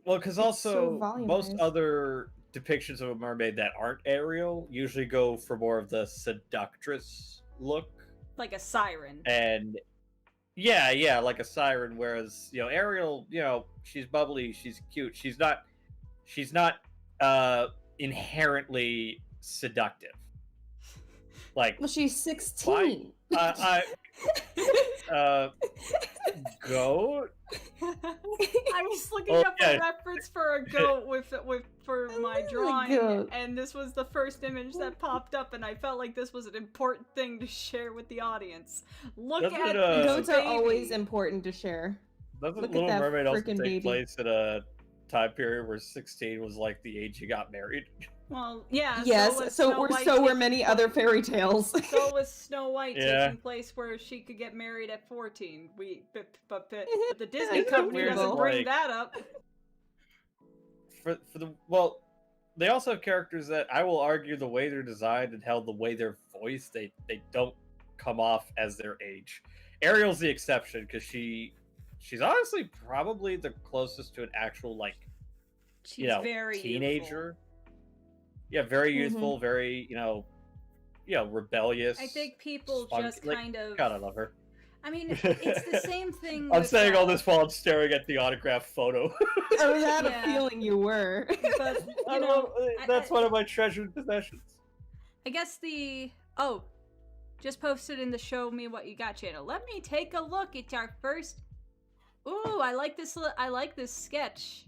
Well, because It's so also most volumized. other depictions of a mermaid that aren't Ariel usually go for more of the seductress look. Like a siren. And yeah, like a siren. Whereas Ariel, she's bubbly, she's cute, she's not inherently seductive. Like Well, she's 16. goat. I was looking Oh, up yeah. a reference for a goat for my drawing, goat. and this was the first image that popped up, and I felt like this was an important thing to share with the audience. Look Doesn't at it, this Goats are baby. always important to share. Doesn't Look at Little that Mermaid also frickin' take baby. place at a time period where 16 was like the age you got married? Well, yeah. Yes, was so Snow were White so were taking- many other fairy tales. So was Snow White Yeah. taking place where she could get married at 14. But the Disney It's company weird doesn't that, bring like- that up. Well, they also have characters that I will argue the way they're designed and how the way they're voiced, they don't come off as their age. Ariel's the exception because she's honestly probably the closest to an actual She's very teenager. Yeah, very Mhm. youthful, very rebellious. I think people spunky- just like, kind of. God, I love her. I mean, it's the same thing. I'm with, saying all this while I'm staring at the autographed photo. I had Yeah. a feeling you were. But I you don't know, know, that's one of my treasured possessions. I guess just posted in the Show Me What You Got channel. Let me take a look. It's our first. Ooh, I like this. I like this sketch.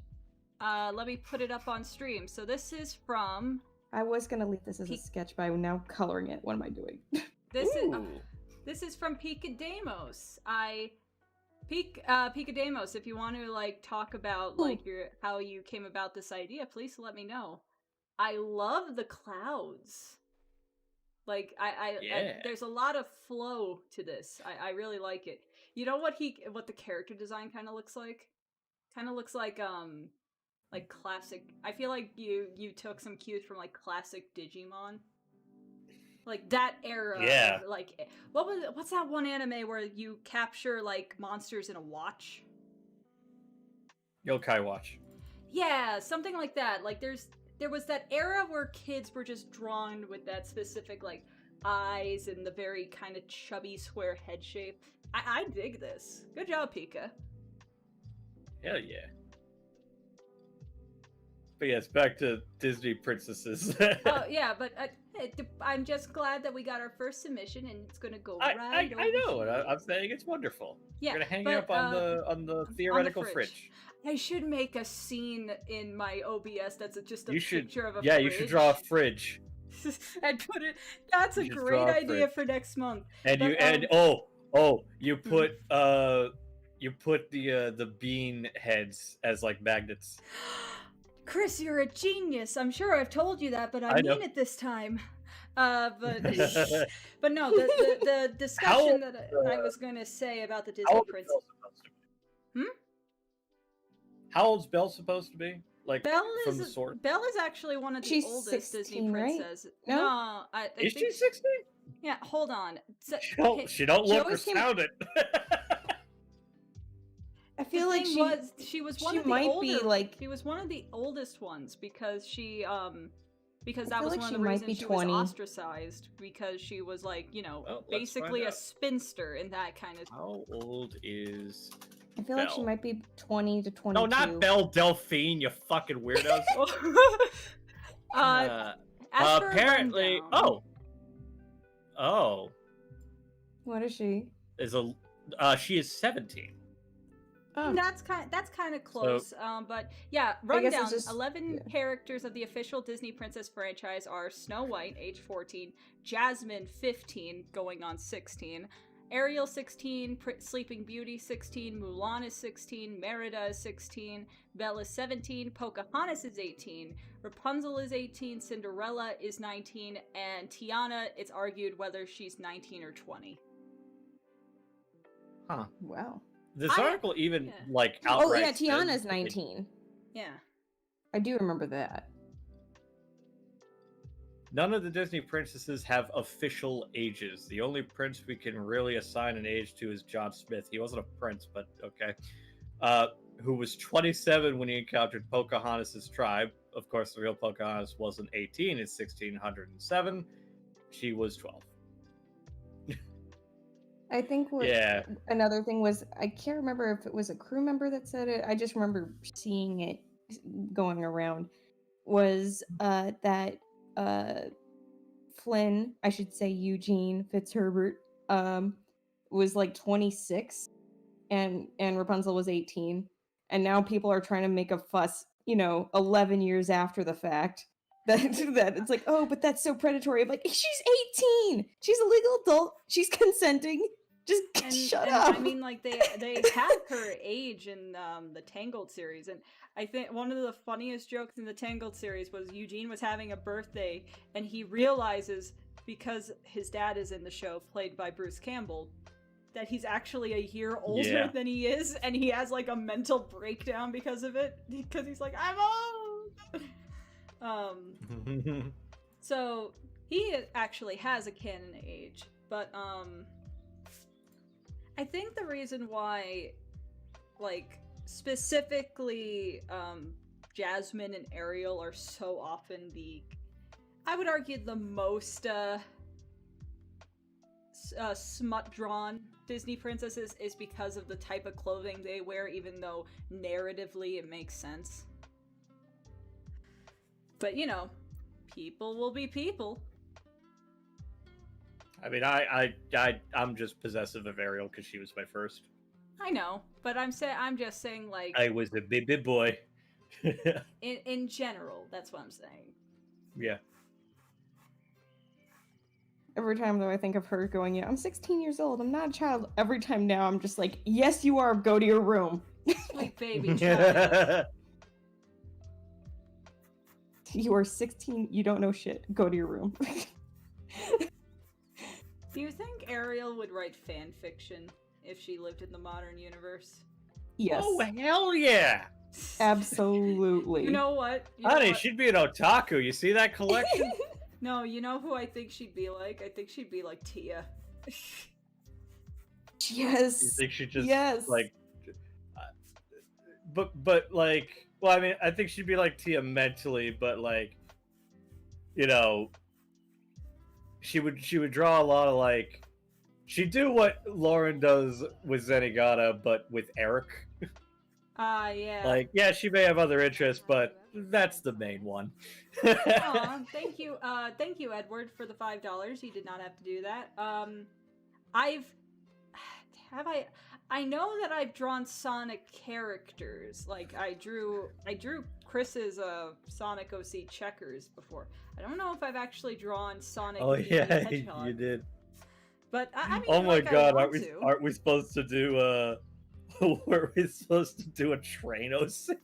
Let me put it up on stream. So this is from. I was gonna leave this as a Pe- sketch, but I'm now coloring it. What am I doing? This is from Pika Demos. Pika Demos, if you want to like talk about like how you came about this idea, please let me know. I love the clouds. Like I there's a lot of flow to this. I really like it. You know what the character design kind of looks like? Kind of looks like classic. I feel like you took some cues from like classic Digimon. Like that era. Yeah. Like what's that one anime where you capture like monsters in a watch? Yokai Watch. Yeah, something like that. Like there was that era where kids were just drawn with that specific like eyes and the very kind of chubby square head shape. I dig this. Good job, Pika. Hell yeah. But yes, back to Disney princesses. Oh yeah, but I'm just glad that we got our first submission and it's gonna go right I know, and I'm saying it's wonderful. Yeah, We're gonna hang but, it up on the theoretical fridge. I should make a scene in my OBS that's just a picture of a Yeah, fridge. you should draw a fridge. And put it. That's a You should great draw a idea fridge. for next month. And But, you put the bean heads as like magnets. Chris, you're a genius. I'm sure I've told you that, but I know. mean it this time. But no, the discussion that I was gonna say about the Disney princess. How old's Belle supposed to be? Like Belle from the sword? Belle is actually one of the She's oldest 16, Disney right? princesses. No? No, I Is think she 16? Yeah, hold on. So, She don't look or always came- sound it. I feel like she was one she of the might older, be, like- she was one of the oldest ones because she because I that feel was like one she of the might reasons be she 20. was ostracized because she was like, you know, Well, let's basically find a out. spinster in that kind of How old is I feel like she Belle? might be 20 to 22. No, not Belle Delphine, you fucking weirdos. as per Apparently rundown- Oh. What is she? She is 17. Oh, That's kind of close. But yeah, I guess it's rundown. just- 11 yeah. characters of the official Disney Princess franchise are Snow White, age 14, Jasmine, 15, going on 16, Ariel, 16, Sleeping Beauty, 16, Mulan is 16, Merida is 16, Belle is 17, Pocahontas is 18, Rapunzel is 18, Cinderella is 19, and Tiana, it's argued whether she's 19 or 20. Huh. wow. This I- article even yeah. like Oh outright yeah, says Tiana's that 19. Yeah. I do remember that. None of the Disney princesses have official ages. The only prince we can really assign an age to is John Smith. He wasn't a prince, but okay. Who was 27 when he encountered Pocahontas' tribe. Of course, the real Pocahontas wasn't 18 in 1607. She was 12. I think Yeah. another thing was, I can't remember if it was a crew member that said it. I just remember seeing it going around. Was that Flynn, I should say Eugene Fitzherbert, was like 26, and Rapunzel was 18, and now people are trying to make a fuss, 11 years after the fact. That it's like, oh, but that's so predatory. I'm like, she's 18. She's a legal adult. She's consenting. Just shut up. I mean, like they had her age in the Tangled series, and I think one of the funniest jokes in the Tangled series was Eugene was having a birthday, and he realizes because his dad is in the show, played by Bruce Campbell, that he's actually a year older Yeah. than he is, and he has like a mental breakdown because of it, because he's like, I'm old. So he actually has a canon age, but I think the reason why, like, specifically Jasmine and Ariel are so often I would argue the most smut drawn Disney princesses is because of the type of clothing they wear, even though narratively it makes sense. But you know, people will be people. I mean, I'm just possessive of Ariel because she was my first. I know, but I'm just saying, like, I was a baby boy. in general, that's what I'm saying. Yeah. Every time though I think of her going, yeah, I'm 16 years old, I'm not a child. Every time now I'm just like, yes you are, go to your room. Sweet baby child. You are 16, you don't know shit, go to your room. Do you think Ariel would write fan fiction if she lived in the modern universe? Yes. Oh hell yeah! Absolutely. You know what? You know Honey, what? she'd be an otaku. You see that collection? No, you know who I think she'd be like? I think she'd be like Tia. Yes. You think she just Yes. like, but like, well, I mean, I think she'd be like Tia mentally, but like, you know, she would draw a lot of like, she'd do what Lauren does with Zenigata, but with Eric. Yeah. Like, yeah, she may have other interests, but that's the main one. Aw, thank you, Edward, for the $5. You did not have to do that. I know that I've drawn Sonic characters. Like I drew Chris's Sonic OC Checkers before. I don't know if I've actually drawn Sonic. Oh the yeah, Hedgehog. you did. But I mean, Oh my like, god, I aren't want we to. aren't we supposed to do were we supposed to do a train OC?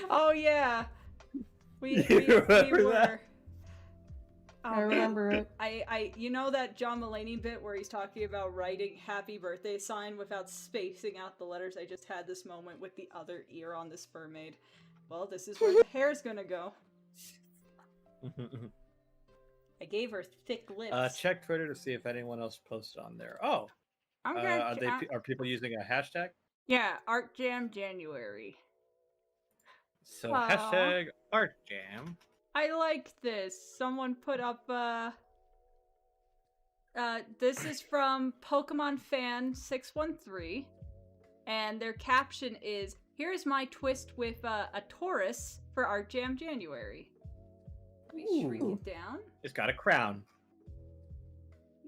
Oh yeah, we You were. remember that? Oh, I man. remember it. You know that John Mulaney bit where he's talking about writing "Happy Birthday" sign without spacing out the letters? I just had this moment with the other ear on this mermaid. Well, this is where the hair's gonna go. I gave her thick lips. Check Twitter to see if anyone else posted on there. Oh, I'm gonna. are people using a hashtag? Yeah, Art Jam January. So Aw. hashtag ArtJam. I like this. Someone put up. This is from Pokemon Fan 613, and their caption is, "Here's my twist with a Taurus for Art Jam January." Let me shrink Ooh. it down. It's got a crown.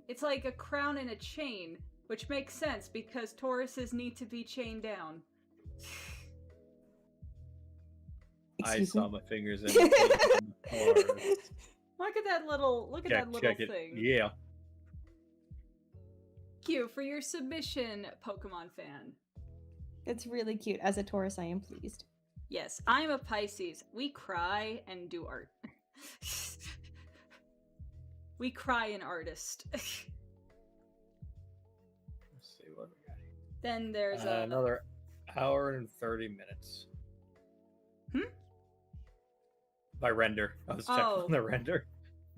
It's like a crown and a chain, which makes sense because Tauruses need to be chained down. Excuse I saw me? my fingers in the Taurus. Look at that little. check it. Thing. Yeah. Thank you for your submission, Pokemon Fan. It's really cute. As a Taurus, I am pleased. Yes, I'm a Pisces. We cry and do art. We cry an artist. Let's see what we got here. Then there's Another hour and 30 minutes. Hmm? My render. I was checking Oh. on the render.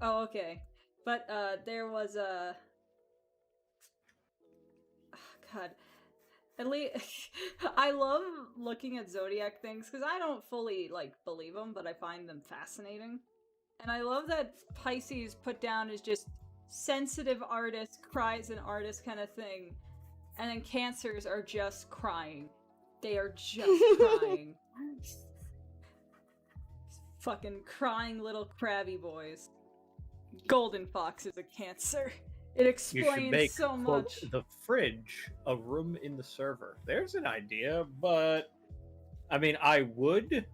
Oh, okay. But there was a. Oh, God, at least I love looking at zodiac things because I don't fully like believe them, but I find them fascinating. And I love that Pisces put down as just sensitive artist, cries an artist kind of thing, and then Cancers are just crying. They are just crying. Fucking crying little crabby boys. Golden Fox is a Cancer. It You should explains make so quote, much. the fridge a room in the server. There's an idea, but I mean, I would.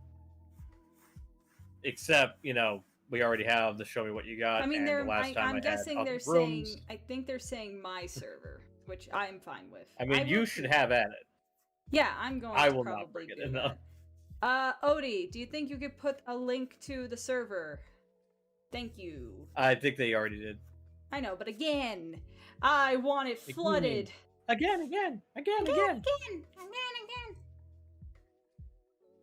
Except, you know, we already have the show me what you got. I mean, and they're. the last time I'm I guessing had they're other rooms. saying. I think they're saying my server, which I'm fine with. I mean, you will should do have that. at it. Yeah, I'm going. I to will not probably bring it do enough. that. Odie, do you think you could put a link to the server? Thank you. I think they already did. I know, but again, I want it Again. flooded. Again. Again.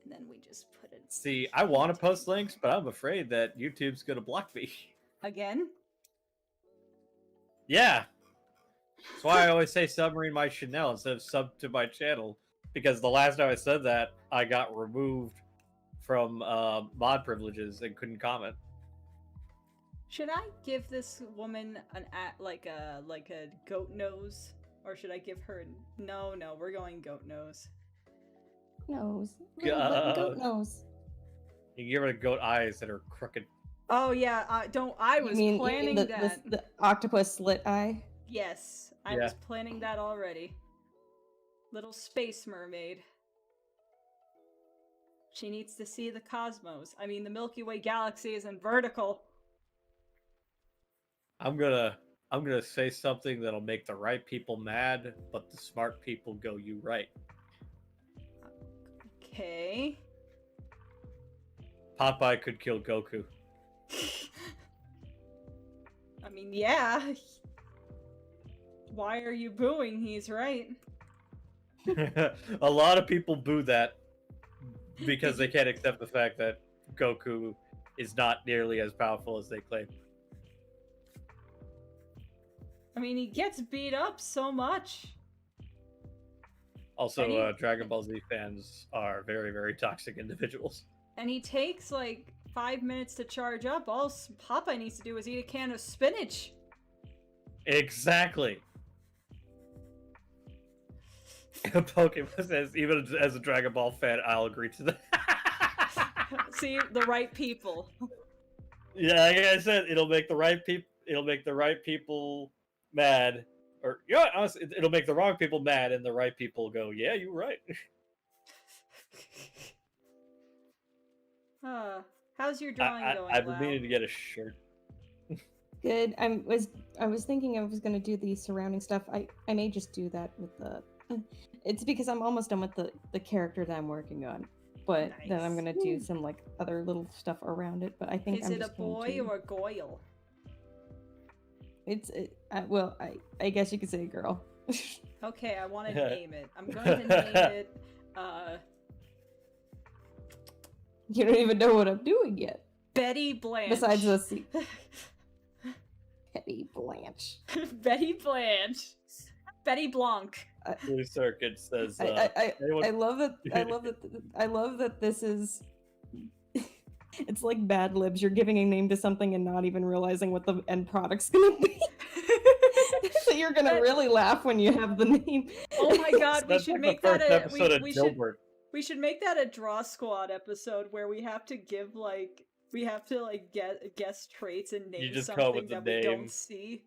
And then we just put it See, I want to post links, but I'm afraid that YouTube's gonna block me. again. Yeah. That's why I always say submarine my Chanel instead of sub to my channel. Because the last time I said that, I got removed from mod privileges and couldn't comment. Should I give this woman like a goat nose, or should I give her? No, we're going goat nose. Nose. Little button goat nose. You can give her goat eyes that are crooked. Oh yeah, I was planning that. The octopus slit eye. Yes, I was planning that already. Little space mermaid. She needs to see the cosmos. I mean, the Milky Way galaxy isn't vertical. I'm gonna say something that'll make the right people mad, but the smart people go, "You right." Okay. Popeye could kill Goku. I mean, yeah. Why are you booing? He's right. A lot of people boo that because they can't accept the fact that Goku is not nearly as powerful as they claim. I mean, he gets beat up so much. Also, Dragon Ball Z fans are very, very toxic individuals. And he takes like 5 minutes to charge up. All Popeye needs to do is eat a can of spinach. Exactly. Pokemon says, even as a Dragon Ball fan, I'll agree to that. See, the right people. Yeah, like I said, it'll make the right people. It'll make the right people mad, or honestly, it'll make the wrong people mad, and the right people go, "Yeah, you're right." How's your drawing going? I've been meaning to get a shirt. Good. I was thinking I was gonna do the surrounding stuff. I may just do that with the. It's because I'm almost done with the character that I'm working on, but then I'm gonna do some like other little stuff around it. But I think is it a boy or a goyle? Well, I guess you could say a girl. Okay, I want to name it. I'm going to name it. You don't even know what I'm doing yet. Betty Blanche. Besides the Betty Blanche. Betty Blanche. Betty Blanc. Blue Circuit says. I love it. I love that this is. It's like Bad Libs. You're giving a name to something and not even realizing what the end product's gonna be. So you're gonna really laugh when you have the name. Oh my god, we should make that a we should make that a Draw Squad episode where we have to give get guess traits and name something that we don't see.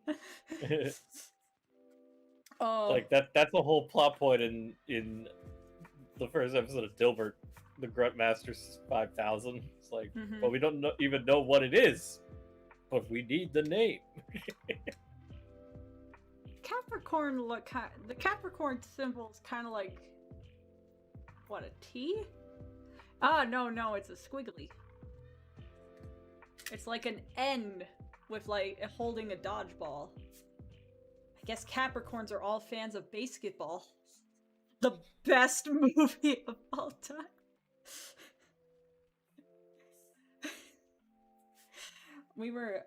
Oh, like that's a whole plot point in the first episode of Dilbert, the Grunt Masters 5000. It's like, well, we don't even know what it is, but we need the name. Capricorn the Capricorn symbol is kind of like what, a T? Ah, no, it's a squiggly. It's like an N with like holding a dodgeball. I guess Capricorns are all fans of basketball. The best movie of all time.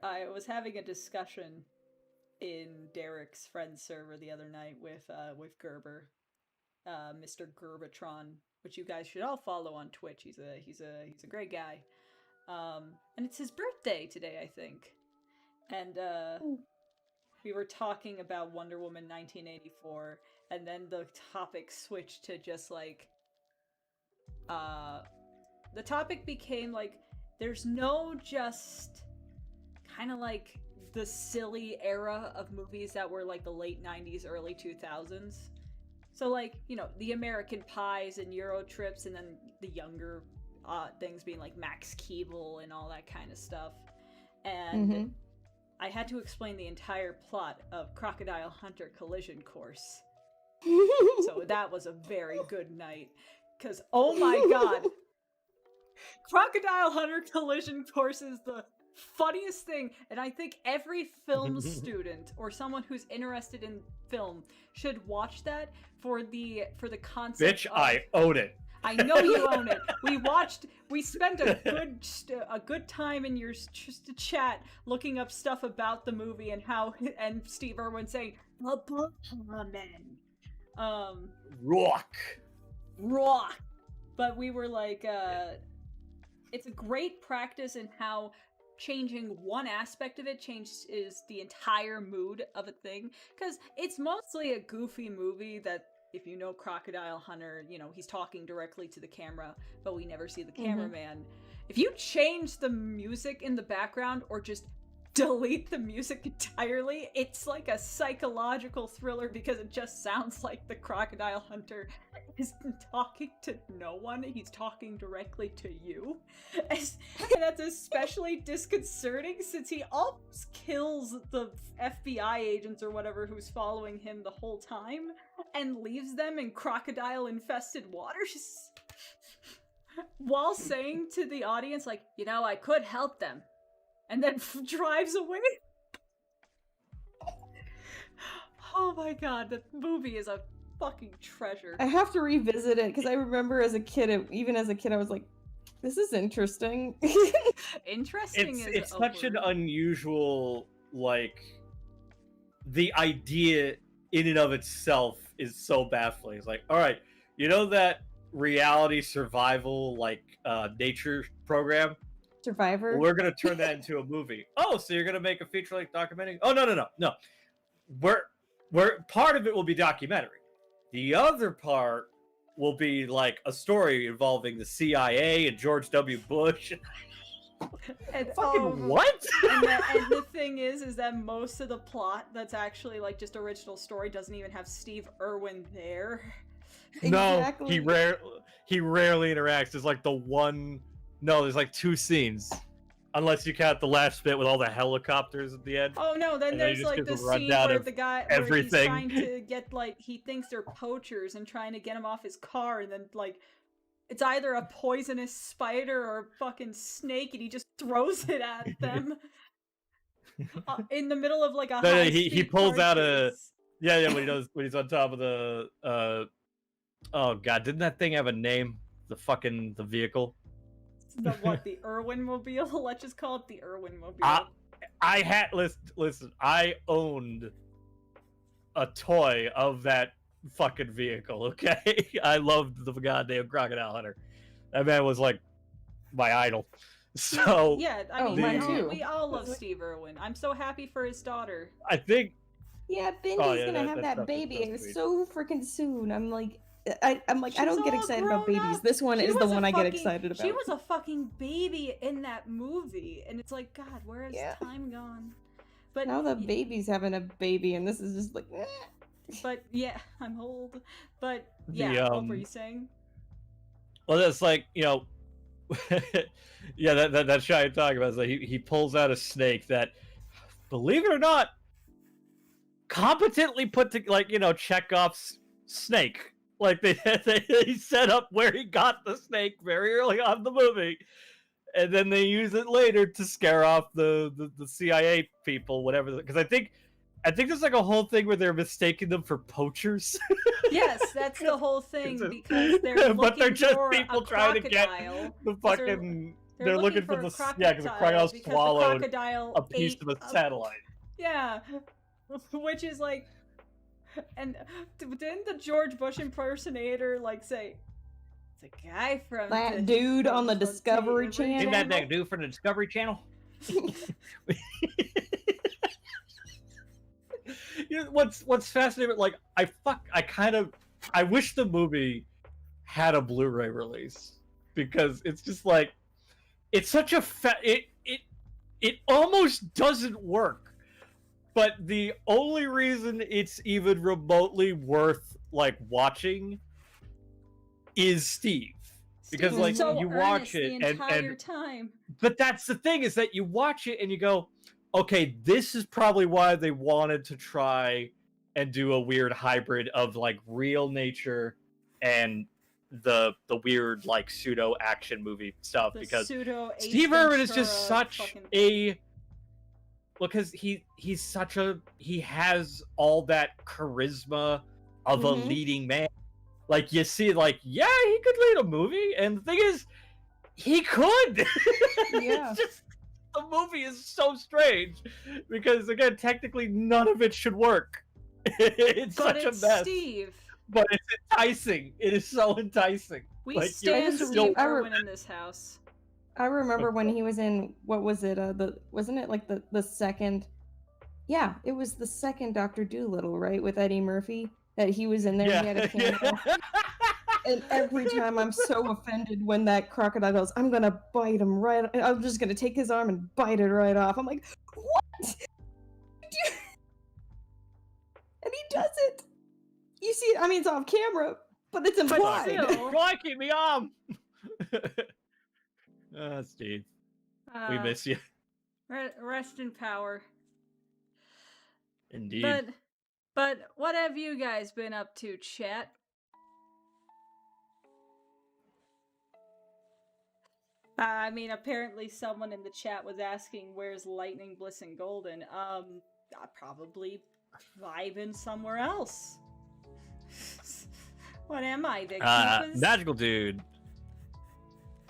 I was having a discussion in Derek's friend's server the other night with Gerber, Mr. Gerbatron, which you guys should all follow on Twitch. He's a great guy, and it's his birthday today, I think, and we were talking about Wonder Woman 1984, and then the topic switched to just like, the topic became like, there's no just kind of like the silly era of movies that were like the late 90s, early 2000s. So like, you know, the American Pies and Euro Trips, and then the younger things being like Max Keeble and all that kind of stuff. And I had to explain the entire plot of Crocodile Hunter Collision Course. So that was a very good night. Because, oh my god, Crocodile Hunter Collision Course is the funniest thing, and I think every film student or someone who's interested in film should watch that for the concept. Bitch, I own it. I know you own it. We spent a good time in your just to chat looking up stuff about the movie and and Steve Irwin saying the Batman. Rock. But we were like, it's a great practice in how changing one aspect of it changes the entire mood of a thing. Because it's mostly a goofy movie that, if you know Crocodile Hunter, you know, he's talking directly to the camera, but we never see the cameraman. If you change the music in the background or just delete the music entirely, it's like a psychological thriller because it just sounds like the Crocodile Hunter is talking to no one. He's talking directly to you. And that's especially disconcerting since he almost kills the FBI agents or whatever who's following him the whole time and leaves them in crocodile-infested waters while saying to the audience, like, you know, I could help them. And then drives away. Oh my god, that movie is a fucking treasure. I have to revisit it because I remember as a kid, even as a kid, I was like, "This is interesting." Interesting It's such an unusual, like, the idea in and of itself is so baffling. It's like, all right, you know that reality survival, like, nature program? Survivor. We're gonna turn that into a movie. Oh, so you're gonna make a feature-length documentary? Oh, no. We're part of it will be documentary. The other part will be like a story involving the CIA and George W. Bush. And, Fucking what? and the thing is that most of the plot that's actually like just original story doesn't even have Steve Irwin there. Exactly. No, he rarely interacts. There's like the one. No, there's like 2 scenes, unless you count the last bit with all the helicopters at the end. Oh no, then And then there's he just like gives the a scene rundown where of the guy everything. where he's trying to get, like, he thinks they're poachers and trying to get him off his car, and then like it's either a poisonous spider or a fucking snake, and he just throws it at them in the middle of like a No, high he pulls out a yeah when he's on top of the oh god, didn't that thing have a name? The vehicle. The Irwin Mobile? Let's just call it the Irwin Mobile. I had listen. I owned a toy of that fucking vehicle. Okay, I loved the goddamn Crocodile Hunter. That man was like my idol. So yeah, I mean, mine too. we all love Steve Irwin. I'm so happy for his daughter. I think Yeah, Bendy's gonna have that baby so freaking soon. I'm like, I'm like, I She's don't get all excited about grown babies. up. This one She is the was a one I get fucking- excited about. She was a fucking baby in that movie, and it's like, God, where has Yeah. time gone? But Now the baby's having a baby, and this is just like, eh. But yeah, I'm old. But yeah, what were you saying? well, that's like, you know, yeah, that shot you're talking about is like he pulls out a snake that, believe it or not, competently put to, like, you know, Chekhov's snake. Like they set up where he got the snake very early on in the movie, and then they use it later to scare off the CIA people, whatever. Because I think there's like a whole thing where they're mistaking them for poachers. Yes, that's the whole thing, because they're but they're looking just for people a trying to get crocodile. the fucking. They're looking for a the crocodile because the crocodile because the swallowed crocodile a piece ate of a satellite. Yeah, which is like, and didn't the George Bush impersonator like say, "It's a guy from That the dude on the Discovery Channel." Channel? Isn't that dude from the Discovery Channel? You know, what's fascinating? Like I wish the movie had a Blu-ray release, because it's just like it's such a it almost doesn't work. But the only reason it's even remotely worth like watching is Steve. Because Steve like was so you watch earnest it the entire and time. but that's the thing, is that you watch it and you go, okay, this is probably why they wanted to try and do a weird hybrid of like real nature and the weird like pseudo action movie stuff, The because pseudo Ace Steve Irwin is Ventura just such fucking- a because he has all that charisma of a Mhm. leading man. Like you see, like, yeah, he could lead a movie, and the thing is, he could. Yeah. It's just the movie is so strange because again, technically, none of it should work. It's But such it's a mess, Steve. but it's enticing. It is so enticing. We Like, stand just- Steve I Irwin in this house. I remember when he was in what was it? Wasn't it like the second? Yeah, it was the second Doctor Doolittle, right, with Eddie Murphy. That he was in there. He had a cameo. yeah. And every time I'm so offended when that crocodile goes, I'm gonna bite him right. I'm just gonna take his arm and bite it right off. I'm like, what? And he does it. You see, I mean, it's off camera, but it's implied. still. Why keep me on? Steve, we Uh, miss you. Rest in power. Indeed. But what have you guys been up to, chat? I mean, apparently someone in the chat was asking, "Where's Lightning, Bliss, and Golden?" Probably vibing somewhere else. What am I, the Keepas? Magical Dude.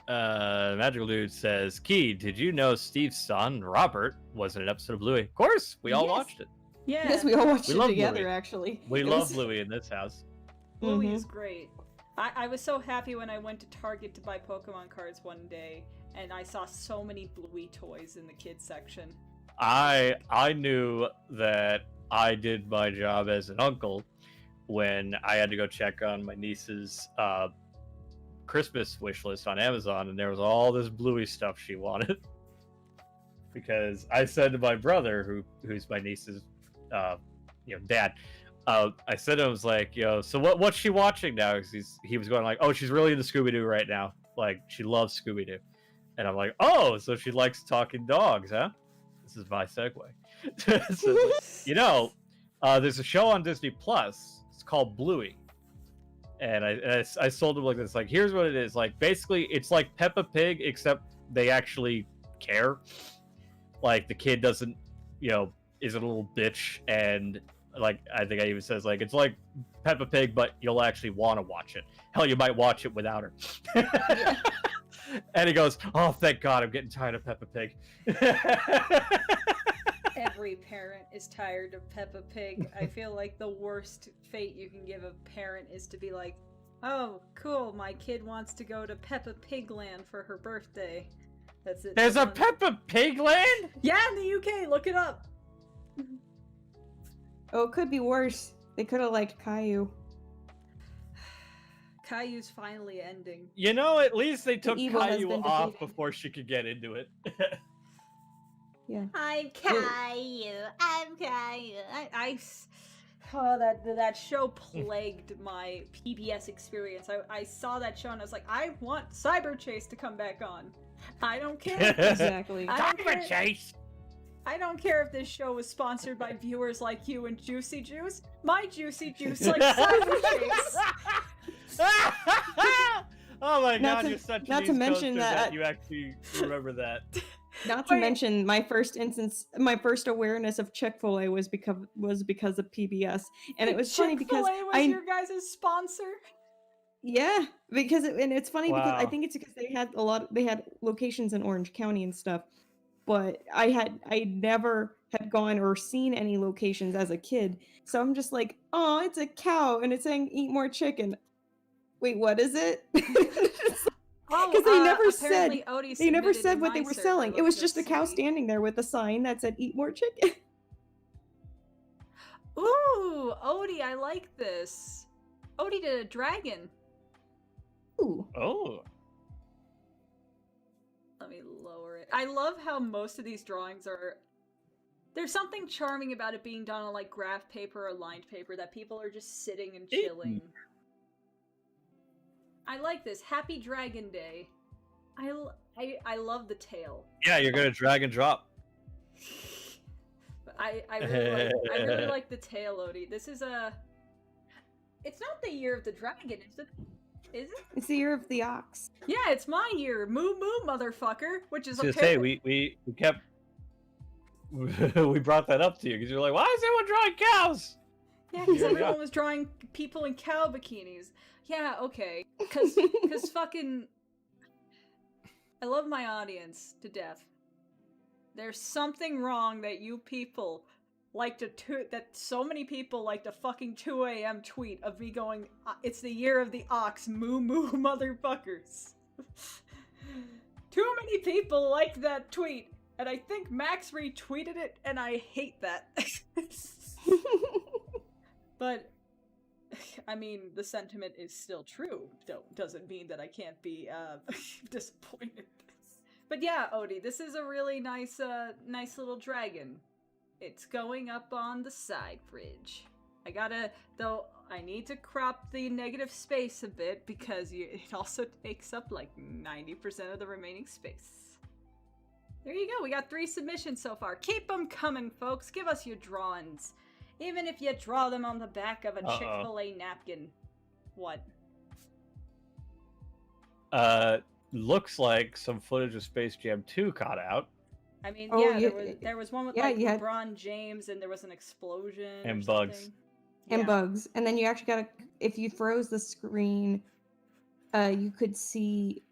Magical Dude says, Key, did you know Steve's son, Robert, was in an episode of Bluey? Of course, we all Yes. watched it. Yeah, Yes, we all watched We it love together, Bluey. actually. We It love was- Bluey in this house. Bluey Mhm. is great. I was so happy when I went to Target to buy Pokemon cards one day, and I saw so many Bluey toys in the kids section. I knew that I did my job as an uncle when I had to go check on my niece's Christmas wish list on Amazon, and there was all this Bluey stuff she wanted. Because I said to my brother, who's my niece's dad, I said to him, I was like, so what's she watching now? 'Cause he was going like, oh, she's really into Scooby-Doo right now. Like, she loves Scooby-Doo. And I'm like, oh, so she likes talking dogs, huh? This is my segue. So, there's a show on Disney Plus. It's called Bluey. And I sold him like this. Like, here's what it is. Like, basically, it's like Peppa Pig, except they actually care. Like, the kid doesn't, is a little bitch. And, like, I think I even says, like, it's like Peppa Pig, but you'll actually want to watch it. Hell, you might watch it without her. And he goes, oh, thank God, I'm getting tired of Peppa Pig. Every parent is tired of Peppa Pig. I feel like the worst fate you can give a parent is to be like, oh, cool, my kid wants to go to Peppa Pig Land for her birthday. That's it. There's a Peppa. Peppa Pig Land? Yeah, in the UK, look it up. Oh, it could be worse. They could have liked Caillou. Caillou's finally ending. At least they took evil has Caillou been off defeated. before she could get into it. Yeah. I'm Caillou. I'm Caillou. Oh, that show plagued my PBS experience. I saw that show and I was like, I want Cyber Chase to come back on. I don't care. Exactly. I don't care. Chase! I don't care if this show was sponsored by viewers like you and Juicy Juice. My Juicy Juice likes Cyber Chase. Oh my Not God, to- you're such not an to East mention Coaster that- you actually remember that. Not to Wait. mention, my first awareness of Chick-fil-A was because of PBS, and it was funny because Chick-fil-A was your guys' sponsor. yeah, because it's funny because I Wow. think it's because they had locations in Orange County and stuff, but I never had gone or seen any locations as a kid, so I'm just like, oh, it's a cow and it's saying eat more chicken. Wait, what is it? Oh, 'Cause they never apparently said- Odie They never submitted said in what my they were server. selling. It Let's was go just a cow see. standing there with a sign that said eat more chicken. Ooh, Odie, I like this. Odie did a dragon. Ooh. Oh. Let me lower it. I love how most of these drawings are. There's something charming about it being done on like graph paper or lined paper that people are just sitting and chilling. I like this. Happy Dragon Day. I love the tail. Yeah, you're gonna drag and drop. But I really like the tail, Odie. This is a. It's not the year of the dragon, is it? Is it? It's the year of the ox. Yeah, it's my year. Moo moo, motherfucker. Which is I was a gonna say we kept we brought that up to you because you're like, why is everyone drawing cows? Yeah, because Yeah. everyone was drawing people in cow bikinis. Yeah, okay. Because fucking. I love my audience to death. There's something wrong that you people like that so many people like to fucking 2 a.m. tweet of me going, it's the year of the ox, moo moo motherfuckers. Too many people liked that tweet, and I think Max retweeted it, and I hate that. But, I mean, the sentiment is still true. Doesn't mean that I can't be disappointed. But yeah, Odie, this is a really nice little dragon. It's going up on the side bridge. I need to crop the negative space a bit because it also takes up like 90% of the remaining space. There you go, we got 3 submissions so far. Keep them coming, folks. Give us your drawings. Even if you draw them on the back of a Chick-fil-A napkin. What? Looks like some footage of Space Jam 2 caught out. I mean, Oh, yeah, yeah, there was one with yeah, like you had- LeBron James, and there was an explosion And or bugs. something. and Yeah. bugs. And then you actually gotta, if you froze the screen, you could see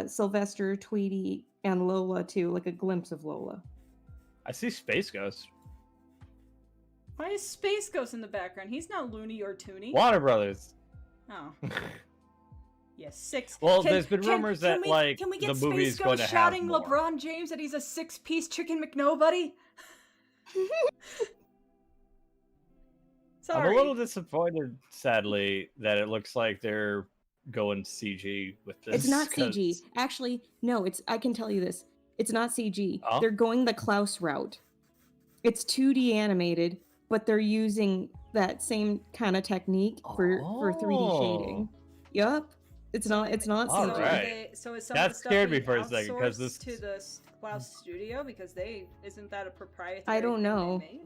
Sylvester, Tweety, and Lola too, like a glimpse of Lola. I see Space Ghost. Why is Space Ghost in the background? He's not Looney or Toony. Warner Brothers. Oh. Yes, 6. Well, there's been rumors that, can we, like, can we get the Space movie's Ghost going to have shouting more. LeBron James that he's a 6-piece chicken McNobody? Sorry. I'm a little disappointed, sadly, that it looks like they're going CG with this. It's not 'cause- CG. Actually, no, I can tell you this. It's not CG. Oh? They're going the Klaus route. It's 2D animated, but they're using that same kind of technique for 3D shading. Yup. It's not All CG. right. So is some That of the stuff scared me being for a second, 'cause outsourced this- to the Klaus studio because isn't that a proprietary? I don't thing they know. made?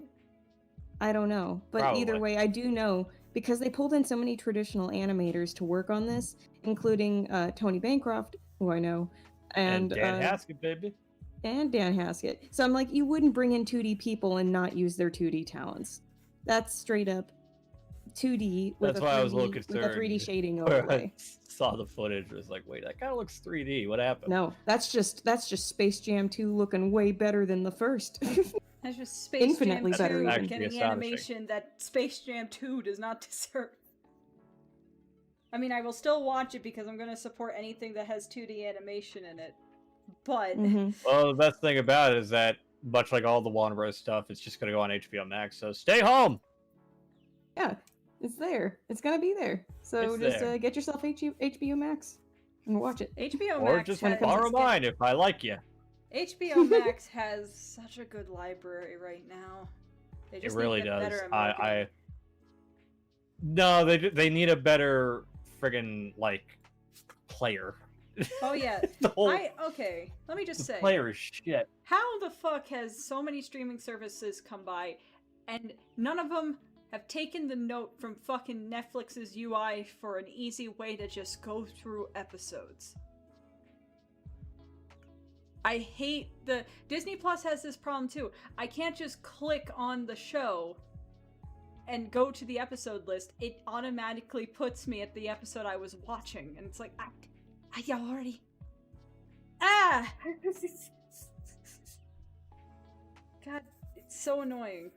I don't know. But either Probably. way, I do know because they pulled in so many traditional animators to work on this, including Tony Bancroft, who I know, And and Dan Haskett, baby. and Dan Haskett. So I'm like, you wouldn't bring in 2D people and not use their 2D talents. That's straight up 2D with That's a why I was a 3D, little with a 3D concerned shading Where I overlay. saw the footage, it was like, wait, that kind of looks 3D. What happened? No, that's just Space Jam 2 looking way better than the first. That's just Space Infinitely Jam better 2 even. getting Actually animation that Space Jam 2 does not deserve. I mean, I will still watch it because I'm going to support anything that has 2D animation in it. But Mhm. Well, the best thing about it is that, much like all the Warner Bros. Stuff, it's just going to go on HBO Max, so stay home! Yeah, it's there. It's gonna be there. So It's just there. get yourself HBO Max and watch it. HBO Or Max just when it comes to borrow mine if I like you. HBO Max has such a good library right now. They It just really need to get does. better at I marketing. No, they need a better friggin' like player. Oh yeah. The whole Okay, let me just the say. player is shit. How the fuck has so many streaming services come by and none of them have taken the note from fucking Netflix's UI for an easy way to just go through episodes? I hate the Disney Plus has this problem too. I can't just click on the show and go to the episode list. It automatically puts me at the episode I was watching, and it's like I already God, it's so annoying.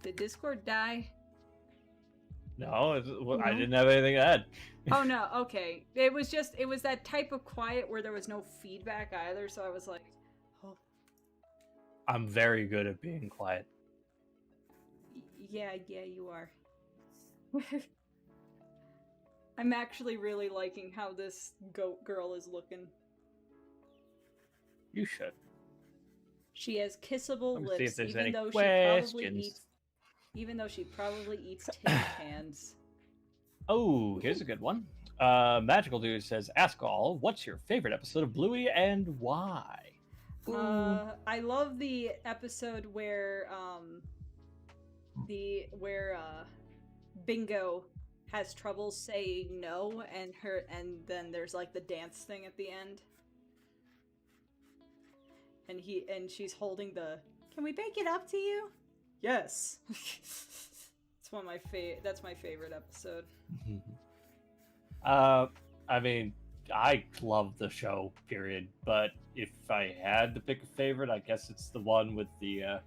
Did Discord die? No, I No. didn't have anything to add. Oh no, okay. It was that type of quiet where there was no feedback either, so I was like, oh, I'm very good at being quiet. yeah, you are. I'm actually really liking how this goat girl is looking. You should. She has kissable Let me see lips, if there's even any though she probably questions. eats tin cans. Oh, here's a good one. Magical Dude says, "Ask all, what's your favorite episode of Bluey and why?" I love the episode where Bingo has trouble saying no, and then there's like the dance thing at the end, and she's holding the. Can we bake it up to you? Yes. It's one of my That's my favorite episode. I mean, I love the show, period. But if I had to pick a favorite, I guess it's the one with the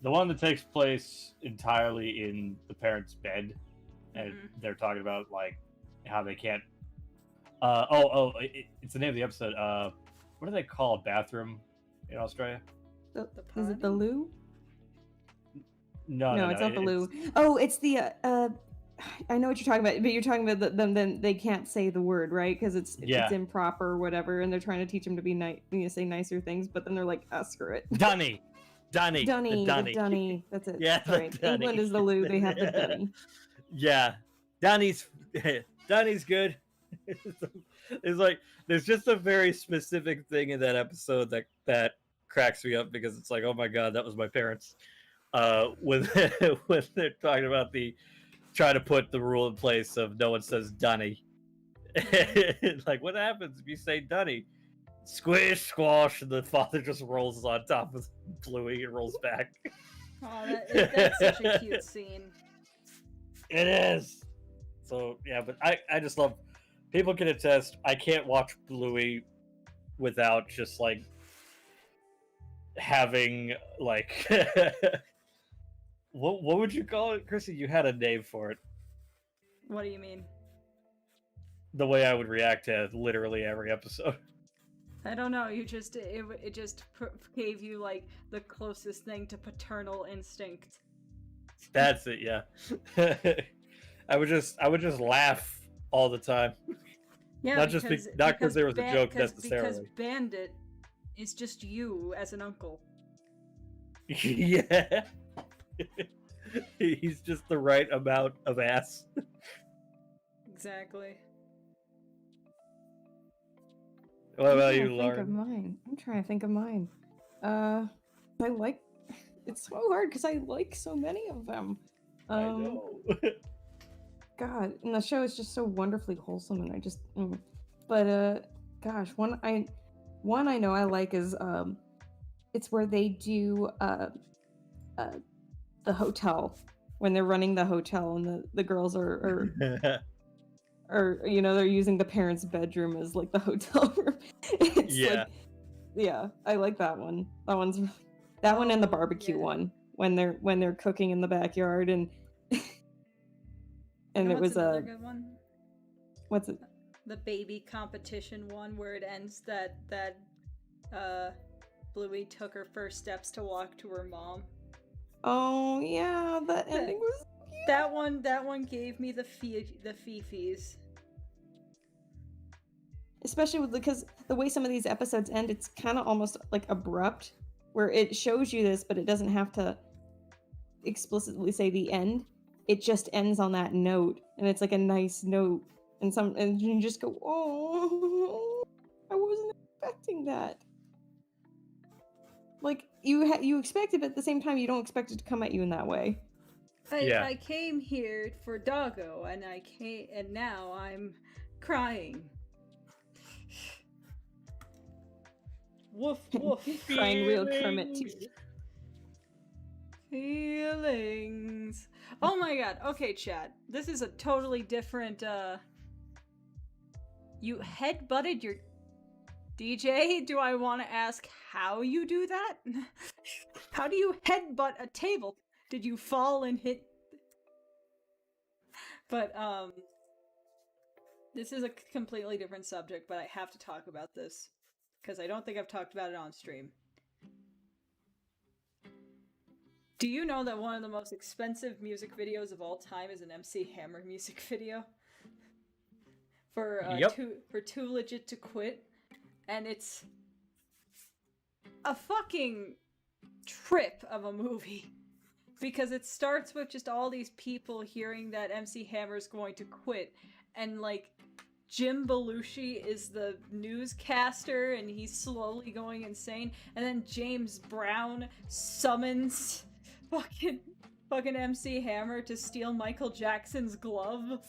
the one that takes place entirely in the parents' bed, and Mhm. they're talking about like how they can't. It's the name of the episode. What do they call a bathroom in Australia? Is it the potty? loo? No, No, it's not the loo. Oh, it's the I know what you're talking about, but you're talking about them. Then they can't say the word, right? Because it's improper or whatever, and they're trying to teach them to be nice, say nicer things. But then they're like, screw it. Dunny. Dunny, the Dunny. That's it. Yeah, That's right. Dunny. England is the loo. They have the Dunny. Yeah, Dunny's good. It's like there's just a very specific thing in that episode that cracks me up because it's like, oh my god, that was my parents. When when they're talking about trying to put the rule in place of no one says Dunny. Like, what happens if you say Dunny? Squish, squash, and the father just rolls on top of Bluey and rolls back. Oh, that's such a cute scene. It is. So yeah, but I just love. People can attest. I can't watch Bluey without just like having like what would you call it, Chrissy? You had a name for it. What do you mean? The way I would react to literally every episode. I don't know. You just it just gave you like the closest thing to paternal instinct. That's it. Yeah. I would just laugh all the time. Yeah, not because there was a joke necessarily. Because Bandit is just you as an uncle. Yeah. He's just the right amount of ass. Exactly. What about you, I'm trying to think of Lauren? mine. I'm trying to think of mine. I like. It's so hard because I like so many of them. I know. God, and the show is just so wonderfully wholesome, and I just. But gosh, one I know I like is it's where they do the hotel when they're running the hotel, and the girls are they're using the parents' bedroom as like the hotel room. It's Yeah. Yeah, I like that one. That one and the barbecue Yeah. one when they're cooking in the backyard and and it what's was another good one? what's it? The baby competition one where it ends that Bluey took her first steps to walk to her mom. Oh yeah, that ending was That one gave me the fifis. especially because the way some of these episodes end, it's kind of almost like abrupt, where it shows you this, but it doesn't have to explicitly say the end. It just ends on that note, and it's like a nice note, and you just go, oh, I wasn't expecting that. Like you expect it, but at the same time, you don't expect it to come at you in that way. I came here for Doggo, and now I'm crying. Woof woof. Crying real Kermit too. Feelings. Oh my god. Okay, chat. This is a totally different you headbutted your DJ? Do I want to ask how you do that? How do you headbutt a table? Did you fall and hit? But this is a completely different subject, but I have to talk about this because I don't think I've talked about it on stream. Do you know that one of the most expensive music videos of all time is an MC Hammer music video? For Yep. Too Legit to Quit, and it's a fucking trip of a movie because it starts with just all these people hearing that MC Hammer's going to quit, and like Jim Belushi is the newscaster and he's slowly going insane, and then James Brown summons fucking MC Hammer to steal Michael Jackson's glove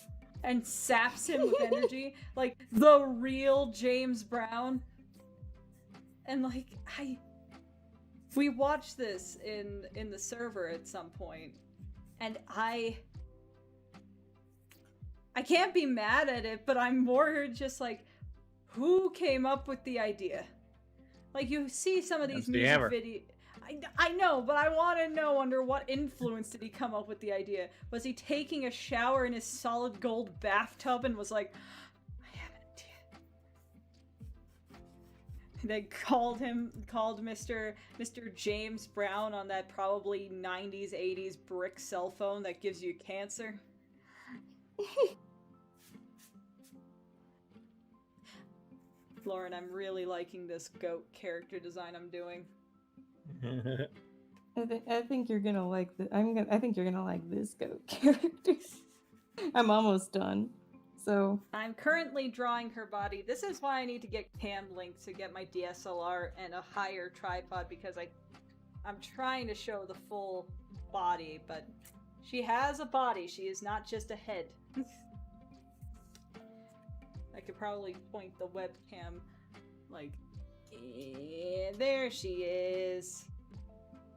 and saps him with energy, like the real James Brown. And like we watched this in the server at some point, and I can't be mad at it, but I'm more just like, who came up with the idea? Like, you see some of these MC music Hammer. videos. I know, but I want to know under what influence did he come up with the idea? Was he taking a shower in his solid gold bathtub and was like, I have an idea. And they called Mr. James Brown on that probably 90s, 80s brick cell phone that gives you cancer. Lauren, I'm really liking this goat character design I'm doing. I think you're gonna like I think you're gonna like this goat character. I'm almost done. So I'm currently drawing her body. This is why I need to get cam links to get my DSLR and a higher tripod because I'm trying to show the full body, but she has a body. She is not just a head. I could probably point the webcam like, there she is.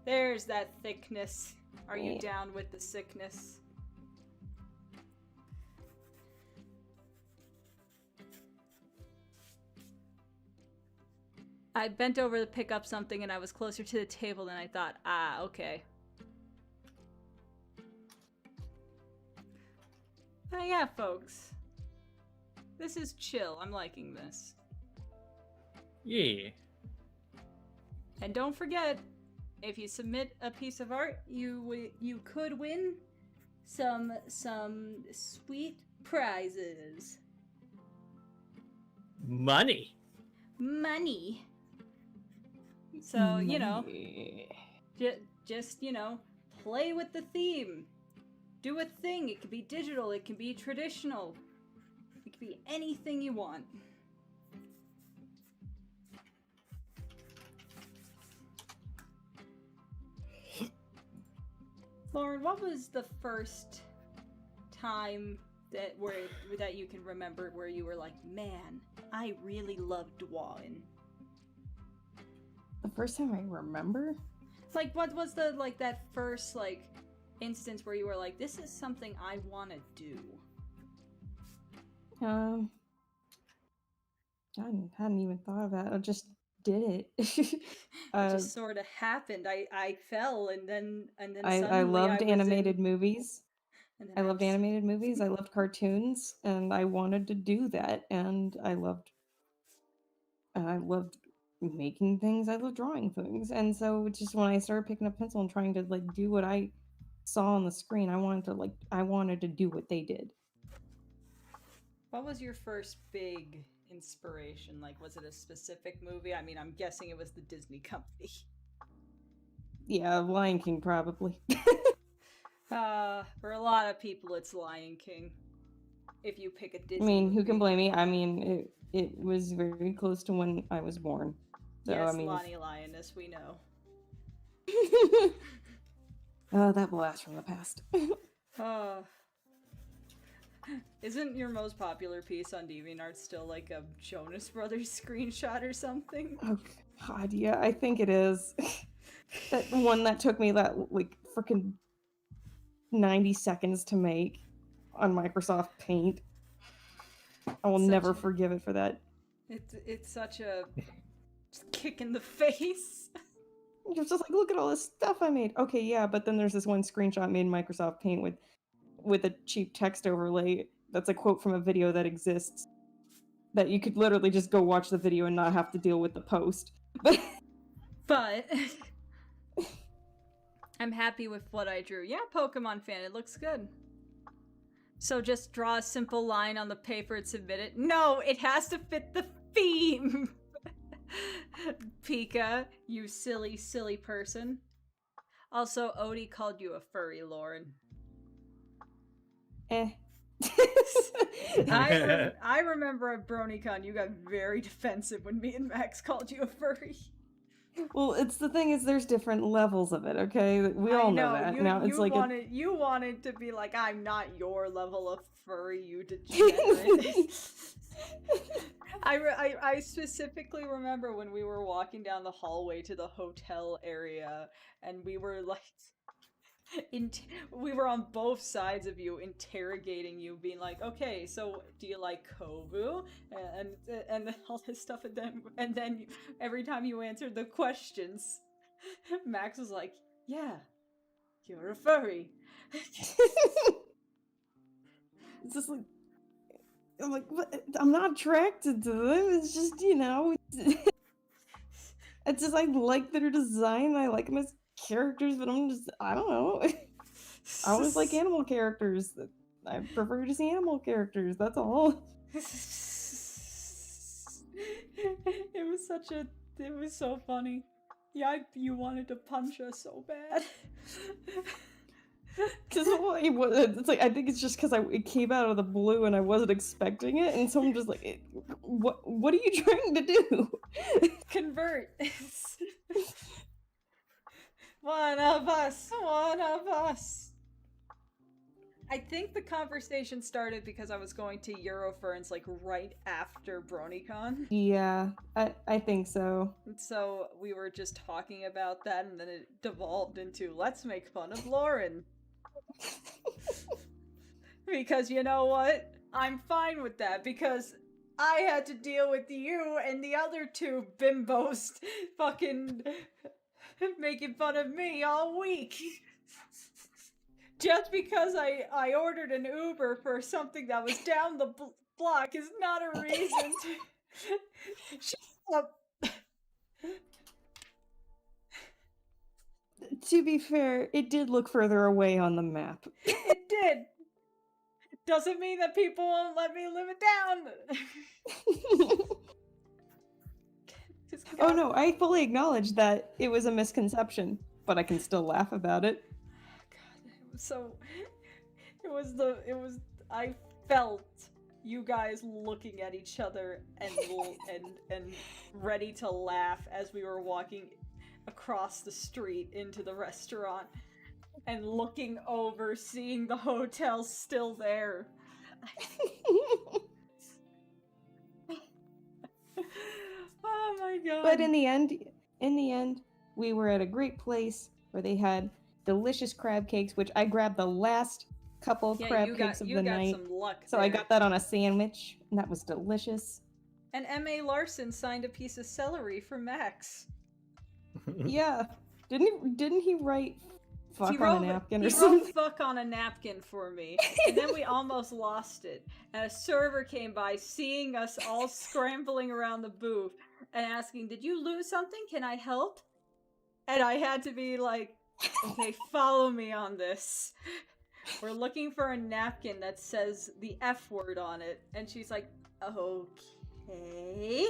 There's that thickness. Are you down with the sickness? I bent over to pick up something and I was closer to the table than I thought. Ah, okay. But yeah, folks. This is chill. I'm liking this. Yeah. And don't forget, if you submit a piece of art, you could win some sweet prizes. Money. Money. So, you know, just, you know, play with the theme. Do a thing. It can be digital, it can be traditional. It can be anything you want. Lauren, what was the first time that you can remember where you were like, man, I really love drawing? the first time I remember, Like, what was the that first instance where you were like, this is something I want to do? I hadn't even thought of that. I just did it. It just sort of happened. I fell and then I suddenly loved was animated in, movies. and then I loved was- animated movies. I loved cartoons, and I wanted to do that. And I loved making things. I loved drawing things. And so, just when I started picking up pencil and trying to do what I saw on the screen, I wanted to do what they did. What was your first big inspiration? Like, was it a specific movie? I mean, I'm guessing it was the Disney company. Yeah, Lion King probably. For a lot of people, it's Lion King. If you pick a Disney I mean, who movie. can blame me? I mean, it was very close to when I was born. So Yes, I mean, Lonnie Lioness, we know. oh, that blast from the past. Isn't your most popular piece on DeviantArt still like a Jonas Brothers screenshot or something? Oh God, yeah, I think it is. That one that took me freaking 90 seconds to make on Microsoft Paint. I will never forgive it for that. It's such a kick in the face. You're just like, look at all this stuff I made. Okay, yeah, but then there's this one screenshot made in Microsoft Paint with a cheap text overlay. That's a quote from a video that exists. That you could literally just go watch the video and not have to deal with the post. But I'm happy with what I drew. Yeah, Pokemon fan, it looks good. So just draw a simple line on the paper and submit it? No, it has to fit the theme! Pika, you silly, silly person. Also, Odie called you a furry, Lauren. Eh. I remember at BronyCon you got very defensive when me and Max called you a furry. Well, it's the thing is there's different levels of it, okay? We all know that. Now it's like you wanted to be like, I'm not your level of furry, you degenerate. I specifically remember when we were walking down the hallway to the hotel area, and we were like, we were on both sides of you, interrogating you, being like, okay, so do you like Kovu and all this stuff, and then every time you answered the questions, Max was like, yeah, you're a furry. It's just like, I'm like, what? I'm not attracted to them. It's just, you know, it's just I like their design. I like them as characters, but I don't know. I always like animal characters. I prefer to see animal characters. That's all. It was so funny. Yeah, you wanted to punch us so bad. Because it's like I think it's just because it came out of the blue and I wasn't expecting it, and so I'm just like, what are you trying to do? Convert. One of us. One of us. I think the conversation started because I was going to Euroferns like right after BronyCon. Yeah, I think so. And so we were just talking about that, and then it devolved into let's make fun of Lauren. Because you know what? I'm fine with that because I had to deal with you and the other two bimbos fucking making fun of me all week. Just because I ordered an Uber for something that was down the block is not a reason to... Shut up. To be fair, it did look further away on the map. It did. Doesn't mean that people won't let me live it down. Oh no, I fully acknowledge that it was a misconception, but I can still laugh about it. So I felt you guys looking at each other and ready to laugh as we were walking across the street into the restaurant and looking over, seeing the hotel still there. Oh my god. But in the end, we were at a great place where they had delicious crab cakes, which I grabbed the last couple crab cakes of the night. Some luck so there. I got that on a sandwich, and that was delicious. And M.A. Larson signed a piece of celery for Max. Yeah. Didn't he write fuck on a napkin or he something? wrote fuck on a napkin for me, and then we almost lost it. And a server came by, seeing us all scrambling around the booth, and asking, "Did you lose something? Can I help?" And I had to be like, "Okay, follow me on this. We're looking for a napkin that says the F word on it." And she's like, "Okay."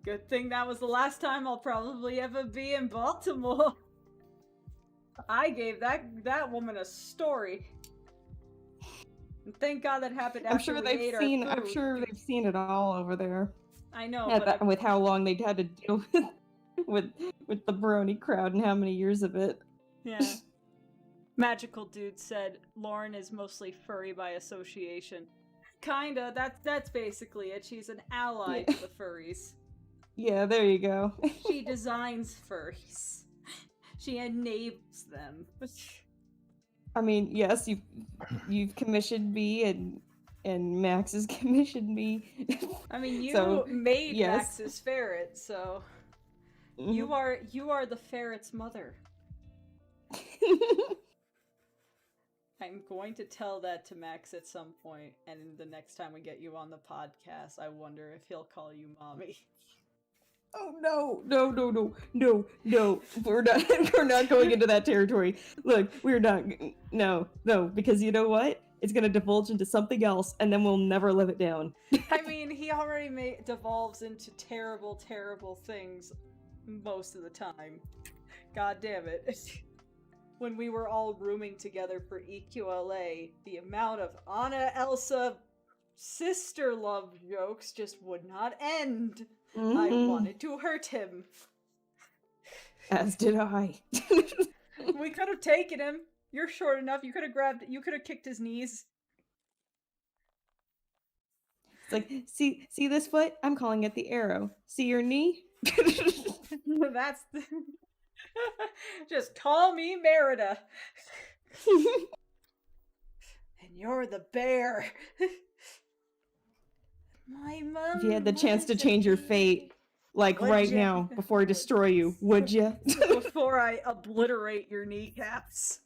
Good thing that was the last time I'll probably ever be in Baltimore. I gave that woman a story. And thank God that happened after we ate our food. I'm sure they've seen it all over there. I know, with how long they'd had to deal with the brony crowd and how many years of it. Yeah. Magical Dude said Lauren is mostly furry by association. Kinda. That's basically it. She's an ally to the furries. Yeah, there you go. She designs furries. She enables them. I mean, yes, you've commissioned me and Max has commissioned me. I mean, you so, made yes. Max's ferret, so you are the ferret's mother. I'm going to tell that to Max at some point, and the next time we get you on the podcast, I wonder if he'll call you mommy. Oh no! We're not going into that territory. Look, we're not. No, because you know what? It's gonna divulge into something else, and then we'll never live it down. I mean, he already devolves into terrible, terrible things most of the time. God damn it. When we were all rooming together for EQLA, the amount of Anna Elsa sister love jokes just would not end. Mm-hmm. I wanted to hurt him. As did I. We could have taken him. You're short enough. You could have kicked his knees. It's like, see this foot? I'm calling it the arrow. See your knee? That's just call me Merida. And you're the bear. My mom. If you had the chance to change your fate, Like Would right ya? now, before I destroy you, would you? Before I obliterate your kneecaps.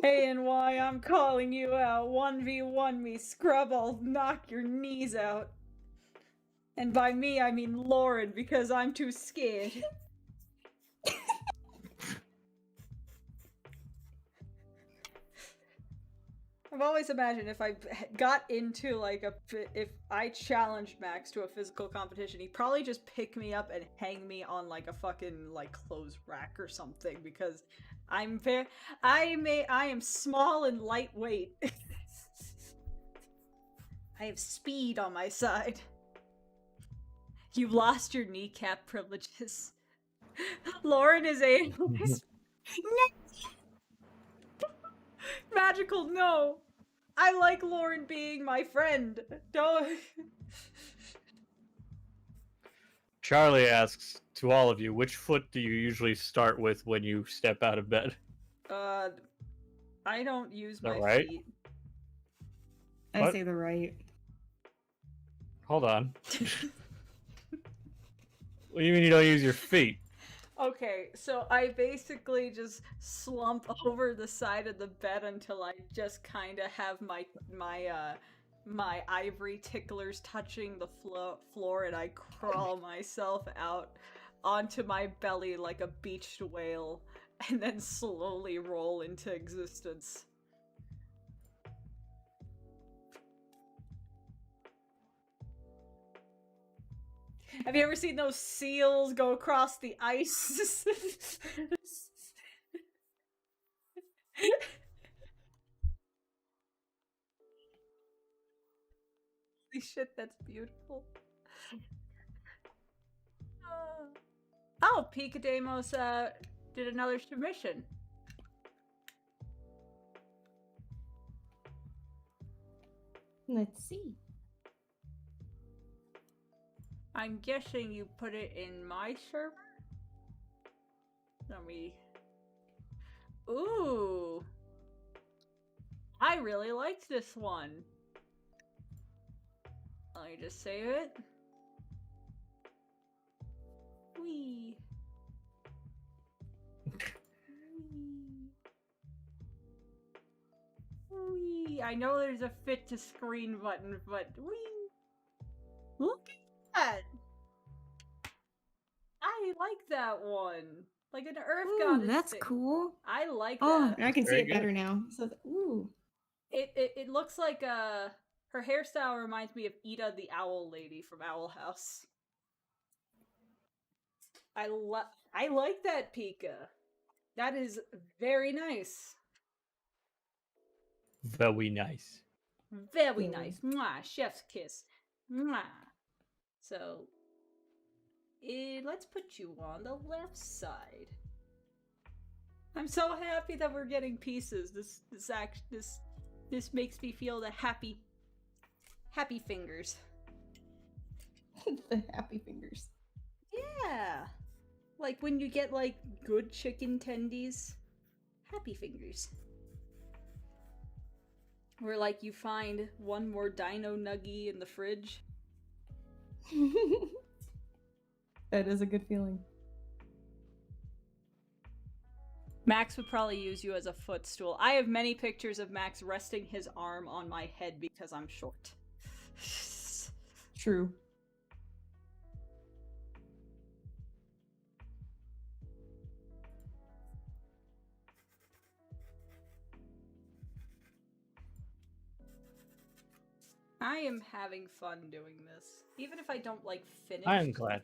Hey, and why I'm calling you out. 1v1 me, scrub, I'll knock your knees out. And by me, I mean Lauren, because I'm too scared. I've always imagined if I got into like if I challenged Max to a physical competition, he'd probably just pick me up and hang me on like a fucking like clothes rack or something because I am small and lightweight. I have speed on my side. You lost your kneecap privileges. Lauren is a magical no. I like Lauren being my friend. Don't. Charlie asks to all of you, which foot do you usually start with when you step out of bed? I don't use my Alright. feet. I What? say the right. Hold on. What do you mean you don't use your feet? Okay, so I basically just slump over the side of the bed until I just kind of have my ivory ticklers touching the floor, and I crawl myself out onto my belly like a beached whale, and then slowly roll into existence. Have you ever seen those seals go across the ice? Holy shit, that's beautiful. Oh, Picademos did another submission. Let's see. I'm guessing you put it in my server? Let me... Ooh! I really liked this one. Let me just save it. Wee. Wee. I know there's a fit to screen button, but wee. Look at that! I like that one. Like an Earth Ooh, Goddess that's thing. cool. I like Oh, that. I can see Very it good. better now. So, ooh. It looks like her hairstyle reminds me of Ida the Owl Lady from Owl House. I like that Pika. That is very nice. Very nice. Very Yeah. nice. Mwah, chef's kiss. Mwah. So, let's put you on the left side. I'm so happy that we're getting pieces. This makes me feel the happy fingers. The happy fingers. Yeah. Like when you get like good chicken tendies. Happy fingers. Or like you find one more dino nuggie in the fridge. That is a good feeling. Max would probably use you as a footstool. I have many pictures of Max resting his arm on my head because I'm short. True. I am having fun doing this. Even if I don't like finish. I am glad.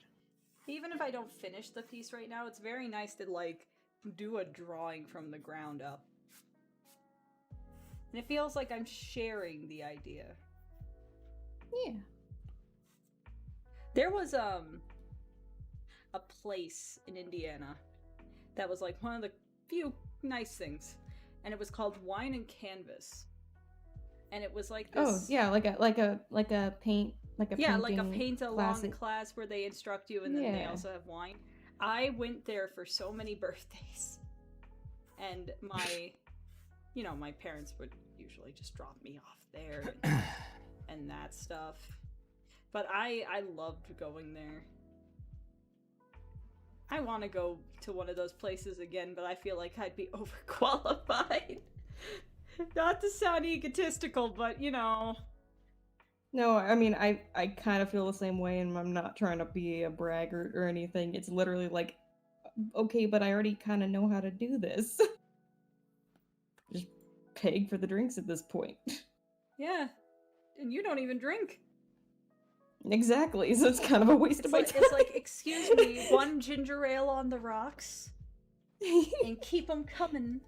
Even if I don't finish the piece right now, it's very nice to like do a drawing from the ground up. And it feels like I'm sharing the idea. Yeah. There was a place in Indiana that was like one of the few nice things, and it was called Wine and Canvas. And it was like this. Oh, yeah, like a paint, like a Yeah, like a painting paint along class. class where they instruct you, and then they Yeah. also have wine. I went there for so many birthdays, and my, my parents would usually just drop me off there and that stuff. But I loved going there. I want to go to one of those places again, but I feel like I'd be overqualified. Not to sound egotistical, but you know. No, I mean, I kind of feel the same way, and I'm not trying to be a braggart or anything. It's literally like, okay, but I already kind of know how to do this. Just paying for the drinks at this point. Yeah, and you don't even drink. Exactly, so it's kind of a waste of my time. It's like, excuse me, one ginger ale on the rocks, and keep 'em coming.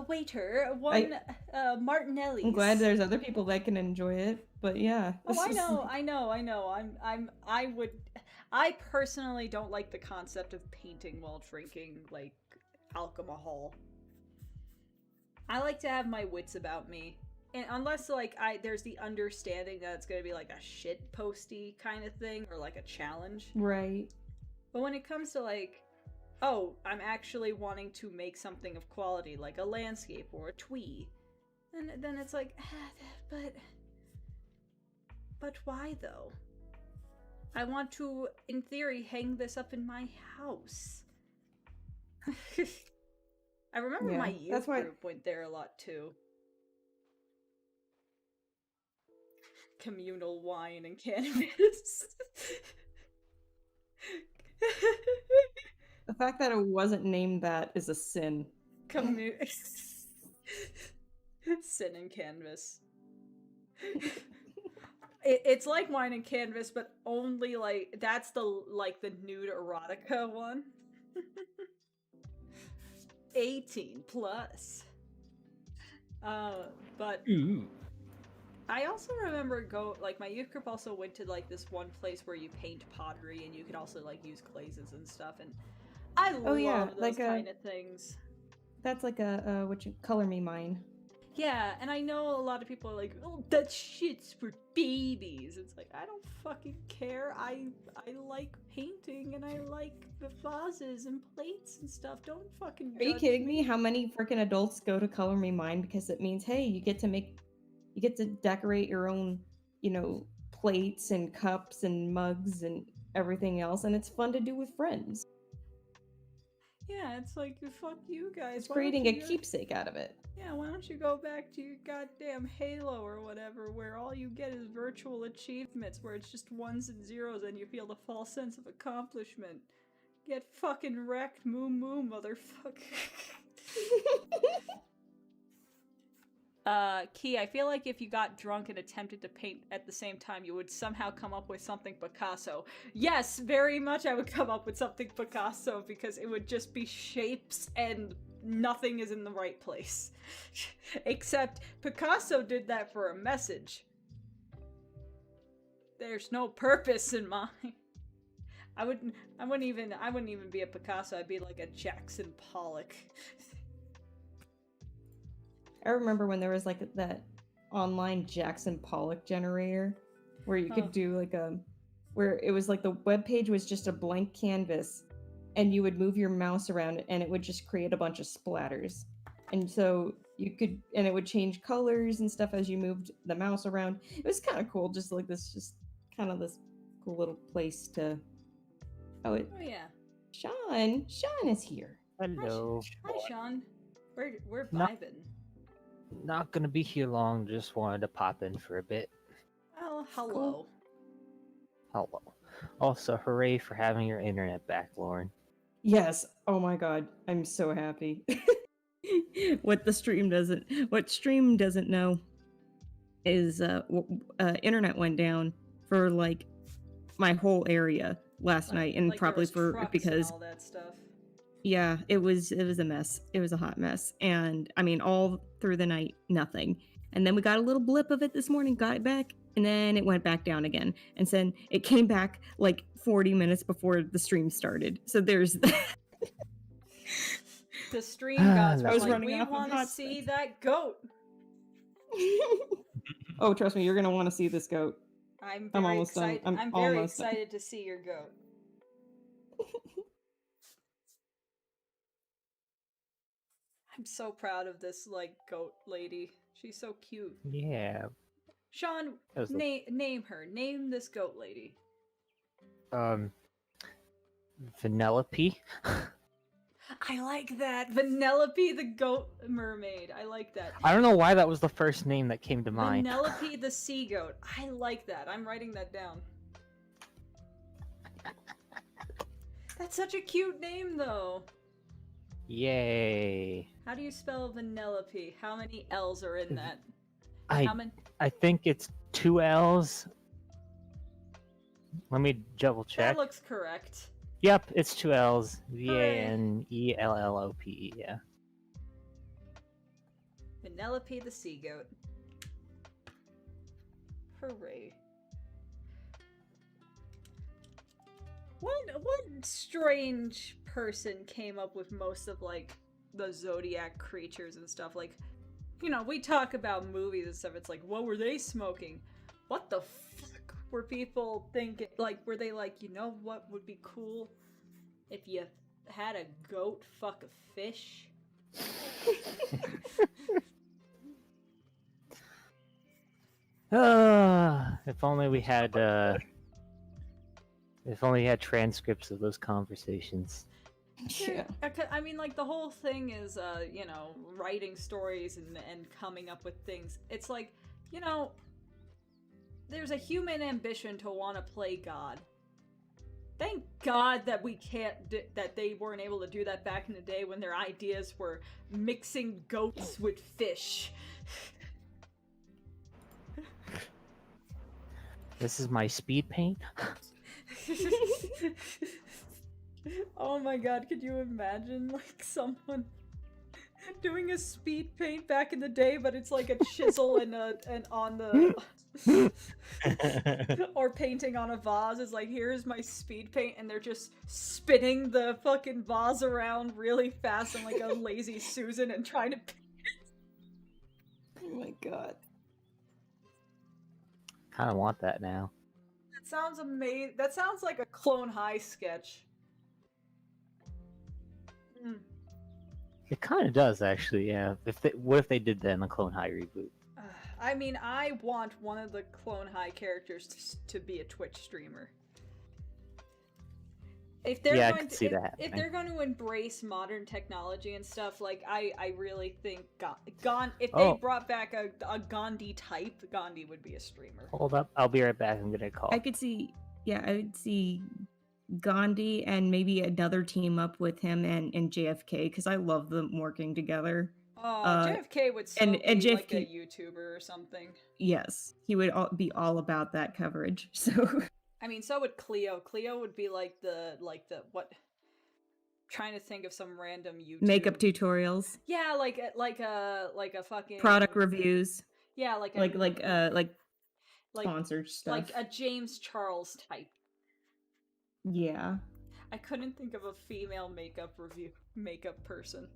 Waiter, one Martinelli's. I'm glad there's other people that can enjoy it, but yeah. Oh, I know. I personally don't like the concept of painting while drinking, like, alcohol. I like to have my wits about me. And unless, like, there's the understanding that it's gonna be, like, a shit posty kind of thing, or, like, a challenge. Right. But when it comes to, like, oh, I'm actually wanting to make something of quality, like a landscape or a twee, and then it's like, but why though? I want to, in theory, hang this up in my house. I remember my youth group went there a lot too. Communal wine and cannabis. The fact that it wasn't named that is a sin. Sin and canvas. It's like wine and canvas, but only like that's the nude erotica one. 18 plus. But Ooh. I also remember my youth group also went to like this one place where you paint pottery and you could also like use glazes and stuff, and I love those kind of things. That's like a Color Me Mine. Yeah, and I know a lot of people are like, oh, that shit's for babies. It's like, I don't fucking care. I like painting and I like the vases and plates and stuff. Don't fucking Are you kidding me? How many freaking adults go to Color Me Mine because it means, hey, you get to decorate your own, plates and cups and mugs and everything else, and it's fun to do with friends. Yeah, it's like, fuck you guys. It's creating a keepsake out of it. Yeah, why don't you go back to your goddamn Halo or whatever, where all you get is virtual achievements, where it's just ones and zeros and you feel the false sense of accomplishment. Get fucking wrecked, moo moo, motherfucker. Key, I feel like if you got drunk and attempted to paint at the same time, you would somehow come up with something Picasso. Yes, very much I would come up with something Picasso, because it would just be shapes and nothing is in the right place. Except Picasso did that for a message. There's no purpose in mine. I wouldn't even be a Picasso, I'd be like a Jackson Pollock. I remember when there was like that online Jackson Pollock generator where you could do where it was like the web page was just a blank canvas and you would move your mouse around and it would just create a bunch of splatters. And so it would change colors and stuff as you moved the mouse around. It was kind of cool, just kind of this cool little place to. Oh yeah. Sean is here. Hello. Hi, Sean. We're vibing. Not gonna be here long, just wanted to pop in for a bit. Oh, hello. Cool. Hello. Also, hooray for having your internet back, Lauren. Yes. Oh my god. I'm so happy. What Stream doesn't know is internet went down for like my whole area last night, and probably because all that stuff. Yeah, it was a mess. It was a hot mess. And I mean, all through the night, nothing. And then we got a little blip of it this morning, got it back, and then it went back down again. And then it came back like 40 minutes before the stream started. So there's that. The stream gods I was like, running we off of want to hot see that goat. Oh, trust me, you're going to want to see this goat. I'm very almost excited. done. I'm very excited to see your goat. I'm so proud of this, like, goat lady. She's so cute. Yeah. Sean, name her. Name this goat lady. Vanellope. I like that. Vanellope the goat mermaid. I like that. I don't know why that was the first name that came to mind. Vanellope the sea goat. I like that. I'm writing that down. That's such a cute name, though. Yay. How do you spell Vanellope? How many L's are in that? I How many? I think it's 2 L's. Let me double check. That looks correct. Yep, it's 2 L's. Hooray. Vanellope, yeah. Vanellope the sea goat. Hooray. What strange person came up with most of, like, the Zodiac creatures and stuff? Like, you know, we talk about movies and stuff, it's like, what were they smoking? What the fuck were people thinking? Like, were they like, you know what would be cool? If you had a goat fuck a fish? If only we had if only we had transcripts of those conversations. Yeah. I mean, like, the whole thing is, you know, writing stories and coming up with things. It's like, you know, there's a human ambition to want to play God. Thank God that we can't, that they weren't able to do that back in the day when their ideas were mixing goats with fish. This is my speed paint. Oh my god, could you imagine, like, someone doing a speed paint back in the day, but it's like a chisel and on the or painting on a vase is like, here's my speed paint, and they're just spinning the fucking vase around really fast and like a lazy Susan and trying to paint it. Oh my god. Kind of want that now. That sounds amazing. That sounds like a Clone High sketch. It kind of does, actually. Yeah. What if they did that in the Clone High reboot? I mean, I want one of the Clone High characters to be a Twitch streamer. If they're Yeah, I going could to, see if, that if happening. they're going to embrace modern technology and stuff, like, I really think if they Oh. brought back a Gandhi type, Gandhi would be a streamer. Hold up. I'll be right back. I'm gonna call. I could see, yeah, I would see Gandhi and maybe another team up with him and JFK, because I love them working together. JFK would so and be like a JFK YouTuber or something. Yes, he would be all about that coverage. So I mean, so would Cleo. Cleo would be like the what? Trying to think of some random YouTube makeup tutorials, Yeah, like a fucking product reviews, Yeah, like sponsored stuff. like a James Charles type. Yeah. I couldn't think of a female makeup person.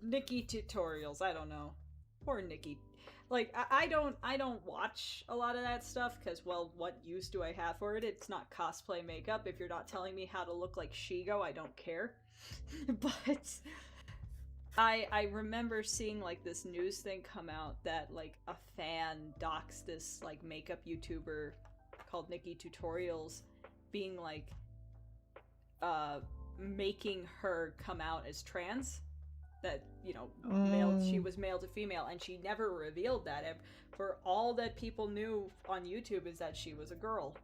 Nikki tutorials, I don't know. Poor Nikki. Like, I don't watch a lot of that stuff because, well, what use do I have for it? It's not cosplay makeup. If you're not telling me how to look like Shigo, I don't care. But I remember seeing, like, this news thing come out that, like, a fan doxed this, like, makeup YouTuber called Nikki Tutorials being, like, making her come out as trans. That, you know, she was male to female, and she never revealed that. For all that people knew on YouTube is that she was a girl.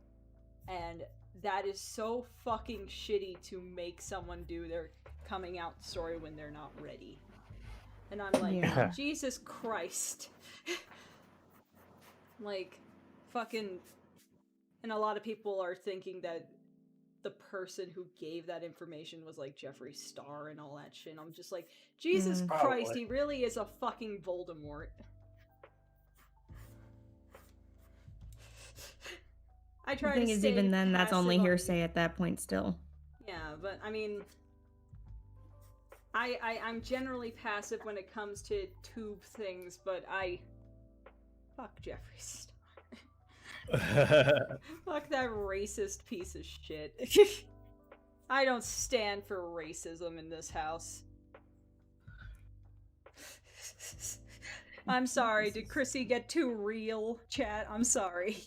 And that is so fucking shitty to make someone do their coming out story when they're not ready. And I'm like, Yeah. Jesus Christ. Like, fucking... And a lot of people are thinking that the person who gave that information was like Jeffree Star and all that shit. I'm just like, Jesus Christ, Probably. he really is a fucking Voldemort. I The try thing to is, stay even then, that's only passive on- hearsay at that point still. Yeah, but I mean, I'm generally passive when it comes to tube things, but fuck Jeffree Star. Fuck that racist piece of shit. I don't stand for racism in this house. I'm sorry, did Chrissy get too real, chat? I'm sorry.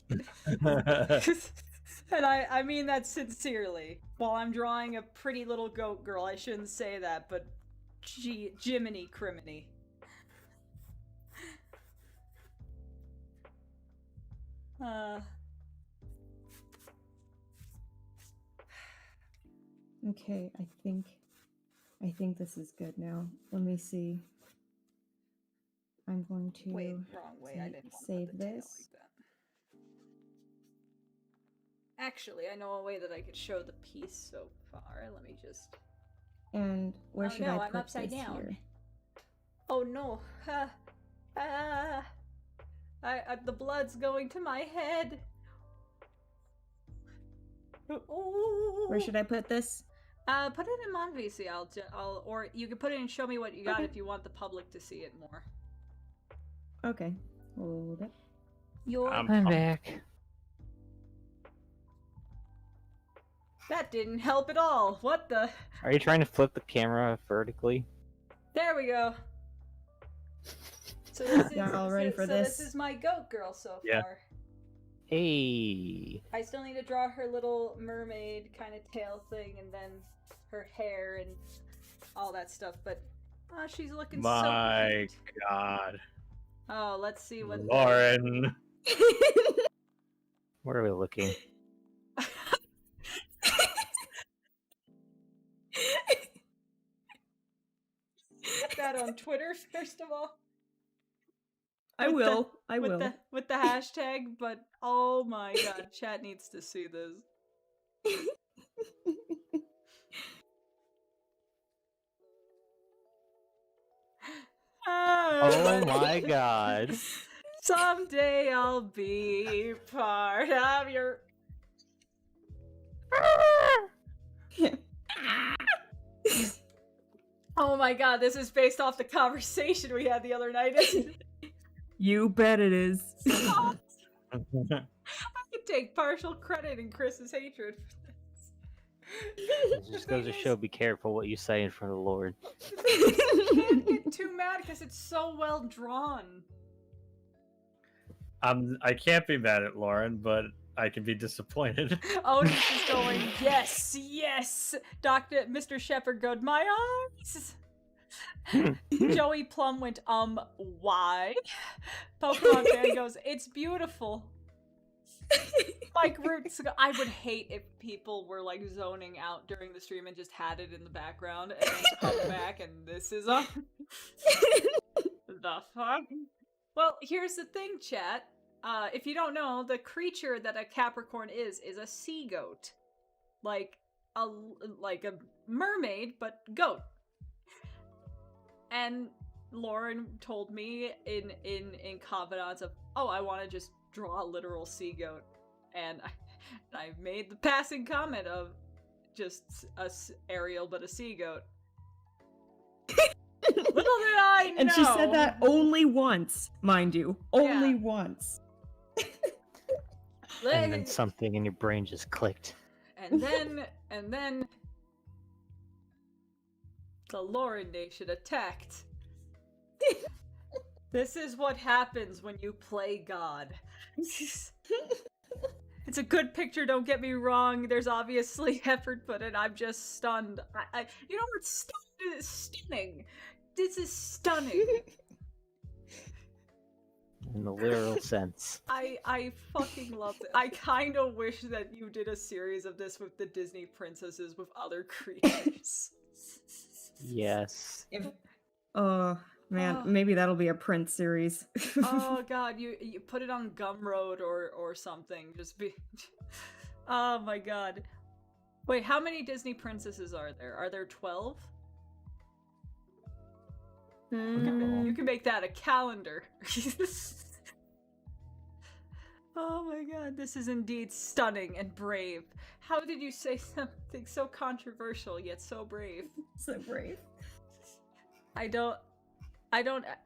And I mean that sincerely. While I'm drawing a pretty little goat girl, I shouldn't say that, but Jiminy criminy. Okay, I think this is good now. Let me see. I'm going to Wait, wrong way. I didn't want to save put the tail this. like that. Actually, I know a way that I could show the piece so far. Let me just. And where Oh, should no, I I'm put upside this down. here? Oh no! The blood's going to my head. Where should I put this? Put it in Monvisi. Or you can put it and show me what you got if you want the public to see it more. Okay, hold up. I'm back. That didn't help at all. What the? Are you trying to flip the camera vertically? There we go. So this is, Y'all all ready for this this? is my goat girl so Yeah. far. Hey. I still need to draw her little mermaid kind of tail thing, and then her hair and all that stuff. But she's looking so My cute. God, Oh, let's see what. Lauren. Where are we looking? Put that on Twitter first of all. I With the- will. I with will. with the hashtag. But oh my god, chat needs to see this. Oh my god. Someday I'll be part of your. Oh my god, this is based off the conversation we had the other night, isn't it? You bet it is. I could take partial credit in Chris's hatred for this. It just goes to show, be careful what you say in front of the Lord. I can't get too mad because it's so well drawn. I can't be mad at Lauren, but I can be disappointed. Otis is going, yes, yes. Mr. Shepherd goes, my eyes. Joey Plum went, why? Pokemon fan goes, it's beautiful. Mike Roots, I would hate if people were like zoning out during the stream and just had it in the background and then come back and this is on. The fuck? Well, here's the thing, chat. If you don't know, the creature that a Capricorn is a sea goat. Like a mermaid, but goat. And Lauren told me in confidence of, oh, I want to just draw a literal sea goat. And I made the passing comment of just Ariel, but a sea goat. Little did I know. And she said that only once, mind you. Only Yeah. once. And then something in your brain just clicked. And then the Lauren Nation attacked. This is what happens when you play God. It's a good picture, don't get me wrong. There's obviously effort put in. I'm just stunned. You know what's stunned is stunning. This is stunning. In the literal sense. I fucking loved it. I kind of wish that you did a series of this with the Disney princesses with other creatures. Yes. Oh man, maybe that'll be a Prince series. Oh god, you put it on Gumroad or something. Just be. Oh my god. Wait, how many Disney princesses are there? Are there 12? You can make that a calendar. Oh my god, this is indeed stunning and brave. How did you say something so controversial yet so brave? So brave. I don't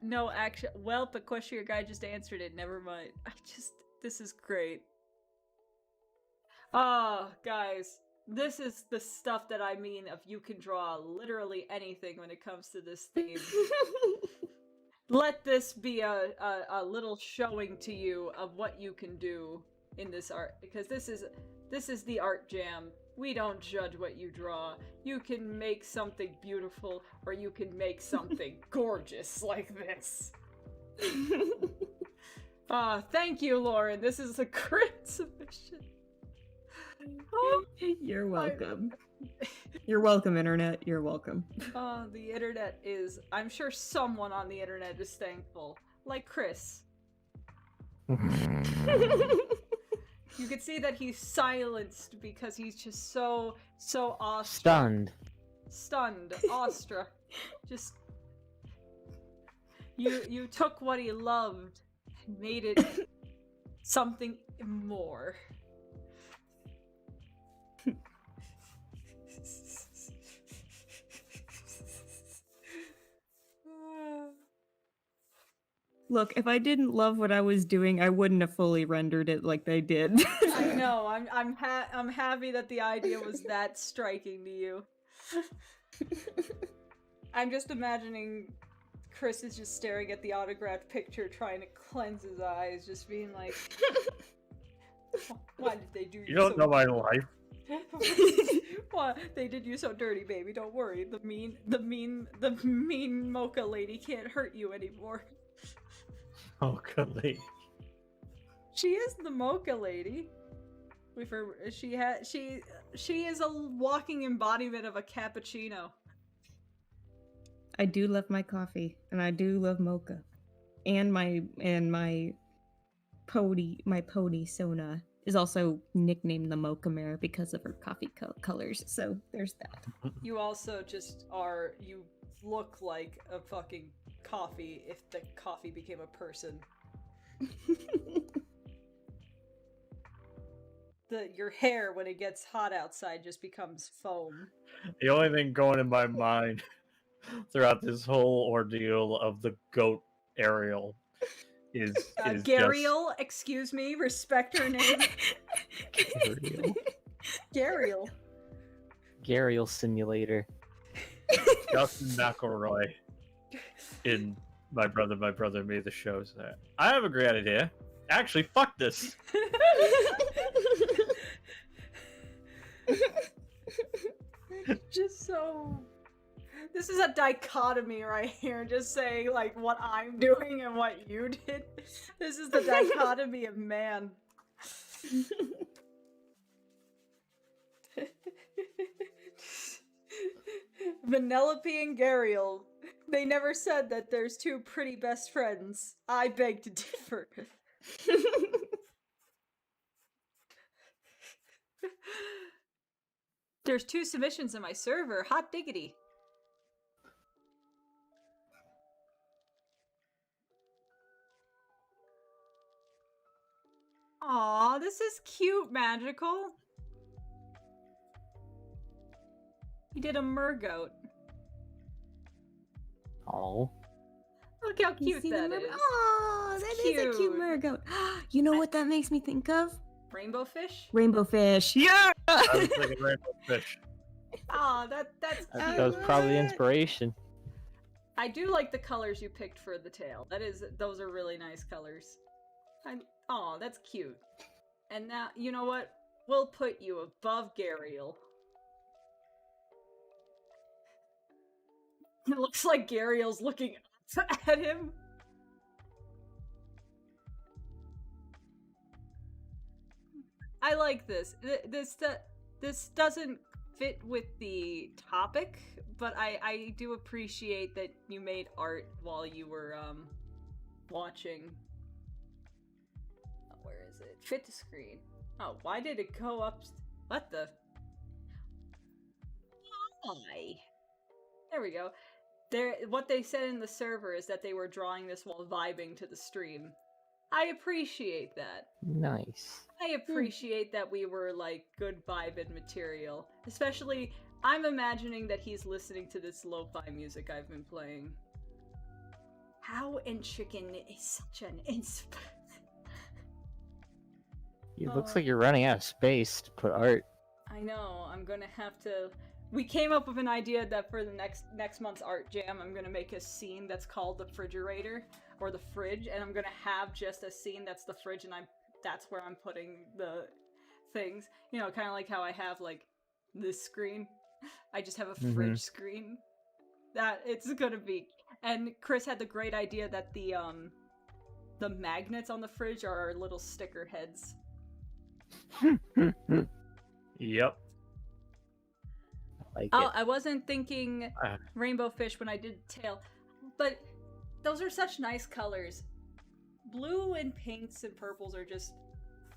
know actually. Well, the question your guy just answered it. Never mind. This is great. Oh, guys, this is the stuff that I mean of you can draw literally anything when it comes to this theme. Let this be a little showing to you of what you can do in this art, because this This is the art jam. We don't judge what you draw. You can make something beautiful, or you can make something gorgeous like this. Thank you, Lauren. This is a great submission. You're welcome. You're welcome, internet. You're welcome. The internet is... I'm sure someone on the internet is thankful. Like Chris. You can see that he's silenced because he's just so awestruck. Stunned, awestruck. Just... You took what he loved and made it something more. Look, if I didn't love what I was doing, I wouldn't have fully rendered it like they did. I know. I'm happy that the idea was that striking to you. I'm just imagining Chris is just staring at the autographed picture, trying to cleanse his eyes, just being like, "Why did they do you? You don't know my life." Why they did you so dirty, baby? Don't worry. The mean mocha lady can't hurt you anymore. Mocha lady. She is the mocha lady. She is a walking embodiment of a cappuccino. I do love my coffee, and I do love mocha, and my pony Sona is also nicknamed the Mocha Mare because of her coffee colors. So there's that. You also just are. You look like a fucking coffee if the coffee became a person. Your hair when it gets hot outside just becomes foam. The only thing going in my mind throughout this whole ordeal of the goat Ariel is Gariel, excuse me, respect her name. Gariel. Gariel Simulator. Justin McElroy in My Brother, Me, the show's that. I have a great idea. Actually, fuck this. Just so... This is a dichotomy right here, just saying, like, what I'm doing and what you did. This is the dichotomy of man. Vanellope and Gariel. They never said that there's two pretty best friends. I beg to differ. There's 2 submissions in my server. Hot diggity. Aw, this is cute, Magical. He did a mergoat. Oh. Look how cute that is. Oh, that is a cute mergoat. You know what that makes me think of? Rainbow fish? Rainbow fish. Yeah! I was thinking rainbow fish. Aw, that's cute. That was probably the inspiration. I do like the colors you picked for the tail. Those are really nice colors. Aw, that's cute. And now, you know what? We'll put you above Gariel. It looks like Gariel's looking up at him. I like this. This doesn't fit with the topic, but I do appreciate that you made art while you were watching. Where is it? Fit to screen. Oh, why did it go up? What the? Why? There we go. What they said in the server is that they were drawing this while vibing to the stream. I appreciate that. Nice. I appreciate that we were, like, good vibing material. Especially, I'm imagining that he's listening to this lo-fi music I've been playing. How and chicken is such an insp. It looks like you're running out of space to put art. I know, I'm gonna have to... We came up with an idea that for the next month's art jam, I'm gonna make a scene that's called the refrigerator, or the fridge, and I'm gonna have just a scene that's the fridge, and that's where I'm putting the things. You know, kind of like how I have like this screen. I just have a Mhm. fridge screen. That it's gonna be. And Chris had the great idea that the magnets on the fridge are our little sticker heads. Yep. Like Oh, it. I wasn't thinking Ah. rainbow fish when I did tail, but those are such nice colors. Blue and pinks and purples are just.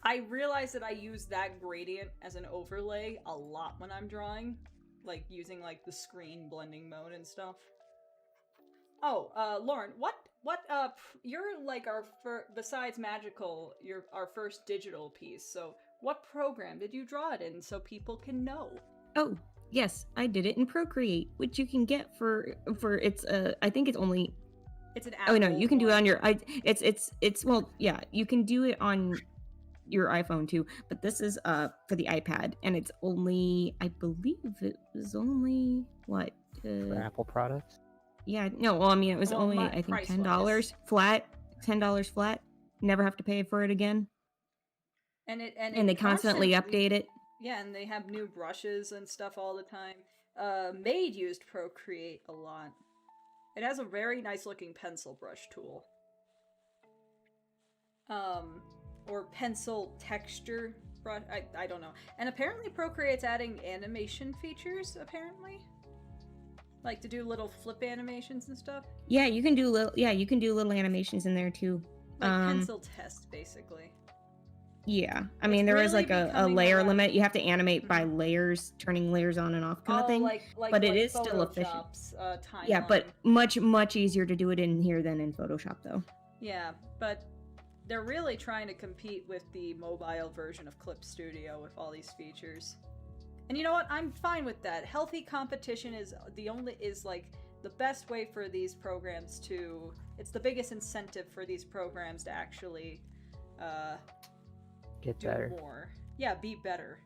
I realize that I use that gradient as an overlay a lot when I'm drawing, like using like the screen blending mode and stuff. Oh, Lauren, you're like besides magical, you're our first digital piece. So, what program did you draw it in so people can know? Oh, yes, I did it in Procreate, which you can get for it's I think it's only. It's an Oh no, Apple you can do it one. on your it's well, yeah, you can do it on your iPhone too, but this is for the iPad, and it's only, I believe it was only what For Apple products. yeah, no, well, I mean, it was Well, only, my I think, price $10 flat. $10 flat. Never have to pay for it again. And And they constantly update it. Yeah, and they have new brushes and stuff all the time. Made used Procreate a lot. It has a very nice looking pencil brush tool. Or pencil texture brush. I don't know. And apparently Procreate's adding animation features, apparently. Like to do little flip animations and stuff. Yeah, you can do little animations in there too. Like pencil test, basically. Yeah, I It's mean, there is really like a becoming layer a lot- limit. You have to animate by layers, turning layers on and off kind of thing. But it is still efficient. Photoshop's, Yeah, but timeline. much easier to do it in here than in Photoshop, though. Yeah, but they're really trying to compete with the mobile version of Clip Studio with all these features. And you know what? I'm fine with that. Healthy competition is like the best way for these programs to. It's the biggest incentive for these programs to actually Get do better. more. Yeah, be better.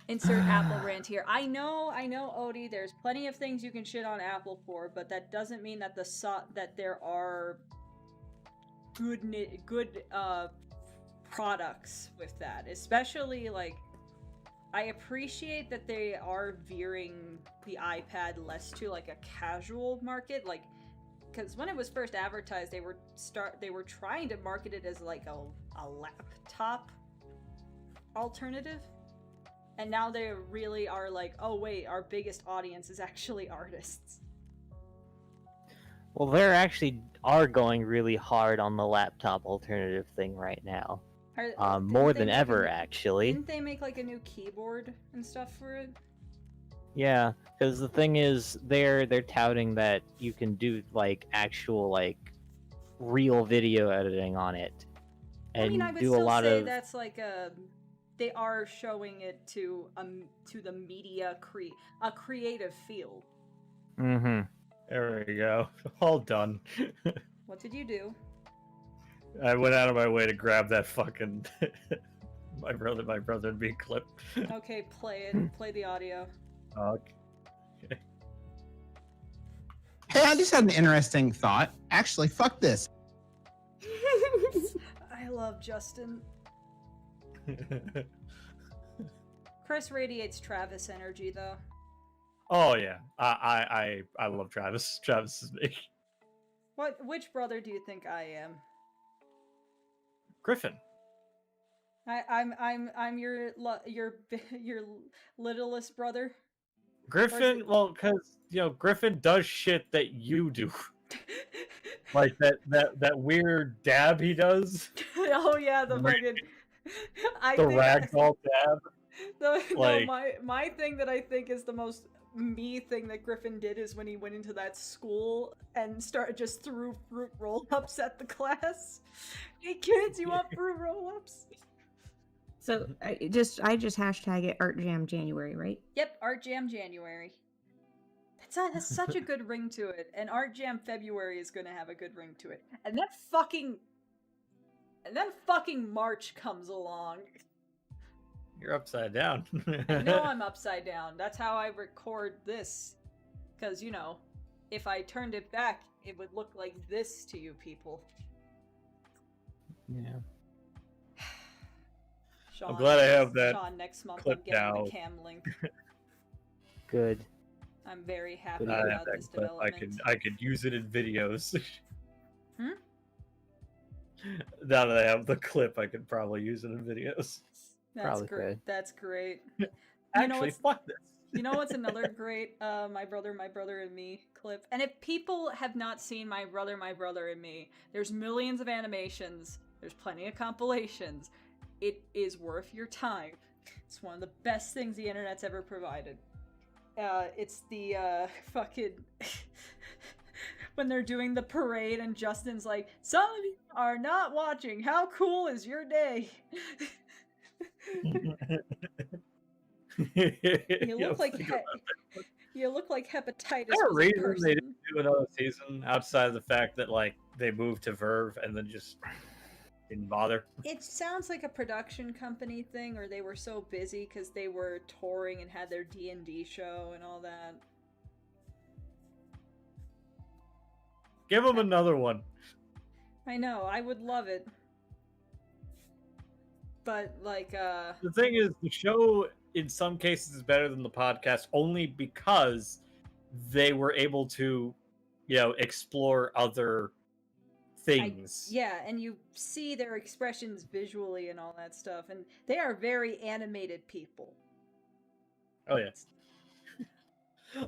Insert Apple rant here. I know, Odie. There's plenty of things you can shit on Apple for, but that doesn't mean that that there are good products with that. Especially like, I appreciate that they are veering the iPad less to like a casual market, like. Because when it was first advertised, they were trying to market it as like a laptop alternative, and now they really are like, oh wait, our biggest audience is actually artists. Well, they're actually are going really hard on the laptop alternative thing right now. More than ever, actually. Didn't they make like a new keyboard and stuff for it? Yeah, because the thing is, they're touting that you can do like actual like real video editing on it, and I mean, I would do a still lot say of. that's like they are showing it to the media a creative field. Mm-hmm. There we go. All done. What did you do? I went out of my way to grab that fucking my brother being clipped. Okay, play it. Play the audio. Okay. Hey, I just had an interesting thought. Actually, fuck this. I love Justin. Chris radiates Travis energy, though. Oh yeah, I love Travis. Travis is me. Which brother do you think I am? Griffin. I'm your littlest brother. Griffin, well, because Griffin does shit that you do, like that weird dab he does, Oh yeah, the fucking. the ragdoll dab. No, my thing that I think is the most me thing that Griffin did is when he went into that school and just threw fruit roll-ups at the class. Hey kids, you want fruit roll-ups? So I just hashtag it Art Jam January, right? Yep, Art Jam January. That's such a good ring to it, and Art Jam February is gonna have a good ring to it. And then fucking March comes along. You're upside down. I know I'm upside down. That's how I record this. Because, if I turned it back, it would look like this to you people. Yeah. Sean, glad I have that Sean, next month clip I'm getting now. the cam link. Good. I'm very happy Good. I have about that this clip. development. I could use it in videos. Hmm? Now that I have the clip, I could probably use it in videos. That's Probably great. could. That's great. You know Actually, what's fuck this. You know what's another great my brother and me clip? And if people have not seen my brother and me, there's millions of animations, there's plenty of compilations. It is worth your time. It's one of the best things the internet's ever provided. It's the fucking when they're doing the parade and Justin's like, "Some of you are not watching. How cool is your day?" You look like you look like hepatitis. Is there a was a reason person. they didn't do another season outside of the fact that like they moved to Verve and then just didn't bother? It sounds like a production company thing, or they were so busy because they were touring and had their D&D show and all that. Give them another one. I know, I would love it. But, like, The thing is, the show in some cases is better than the podcast only because they were able to, you know, explore other things. yeah, and you see their expressions visually and all that stuff, and they are very animated people. Oh, yes.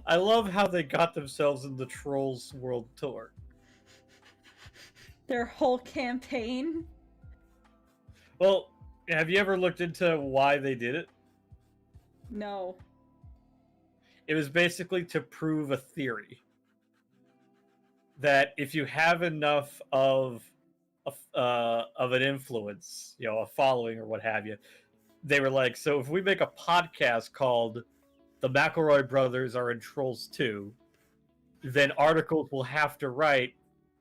I love how they got themselves in the Trolls World Tour. Their whole campaign. Well, have you ever looked into why they did it? No. It was basically to prove a theory that if you have enough of an influence, you know, a following or what have you, they were like, so if we make a podcast called "The McElroy Brothers Are in Trolls 2," then articles will have to write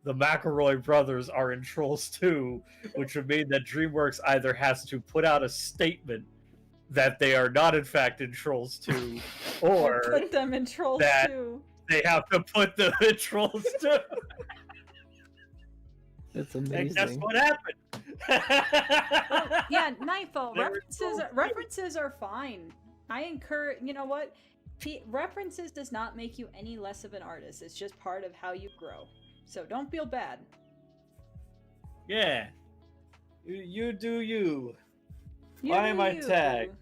"The McElroy Brothers Are in Trolls 2," which would mean that DreamWorks either has to put out a statement that they are not in fact in Trolls 2, or Put them in Trolls that- too. they have to put them in Trolls 2. It's And amazing. guess what happened? Yeah, Nightfall. They were Trolls too. References are fine. I encourage. You know what? References does not make you any less of an artist. It's just part of how you grow. So don't feel bad. Yeah. You do you. You Why am do I you. tagged?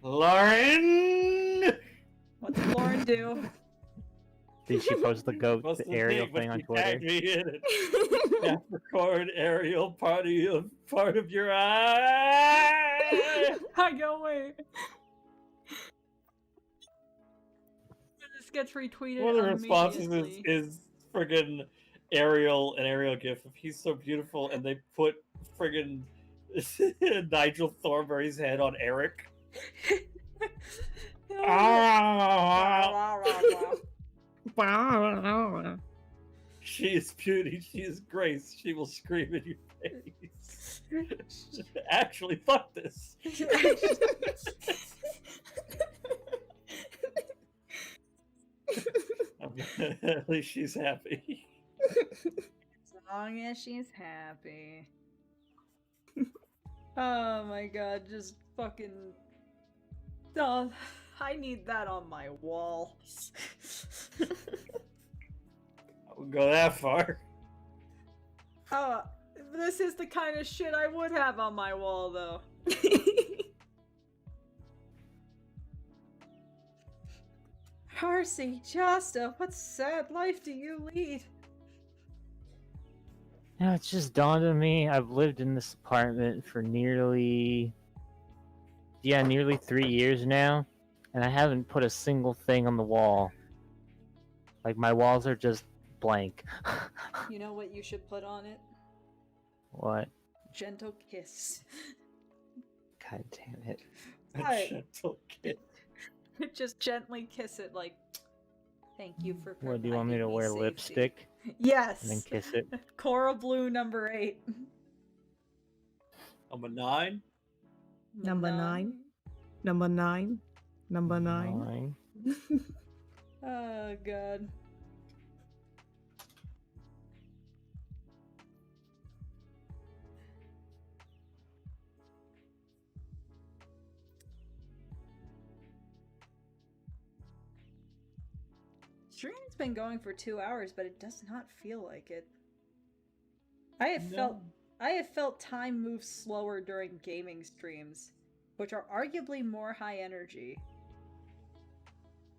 Lauren! What did Lauren do? Did she post the goat What's the Ariel but thing on she Twitter? tagged me in it. Capricorn, Ariel, part of your eye. I go away. This gets retweeted. One of the responses immediately. is friggin' Ariel, an Ariel gif of "He's so beautiful," and they put friggin' Nigel Thornberry's head on Eric. She is beauty, she is grace, she will scream in your face. Actually, fuck this. At least she's happy. As long as she's happy. Oh my god, just fucking. Oh, I need that on my wall. I wouldn't go that far. Oh, this is the kind of shit I would have on my wall, though. Darcy, Josta, what sad life do you lead? No, it's just dawned on me. I've lived in this apartment for nearly 3 years now, and I haven't put a single thing on the wall. Like, my walls are just blank. You know what you should put on it? What? Gentle kiss. God damn it. A What? gentle kiss. Just gently kiss it, like, thank you for What, do you want me to providing wear safety." lipstick Yes. and then kiss it? Cora Blue number 8. I'm a 9. Number 9. Number 9. Number 9. Fine. Oh god. stream's been going for 2 hours, but it does not feel like it. I have felt time move slower during gaming streams, which are arguably more high energy.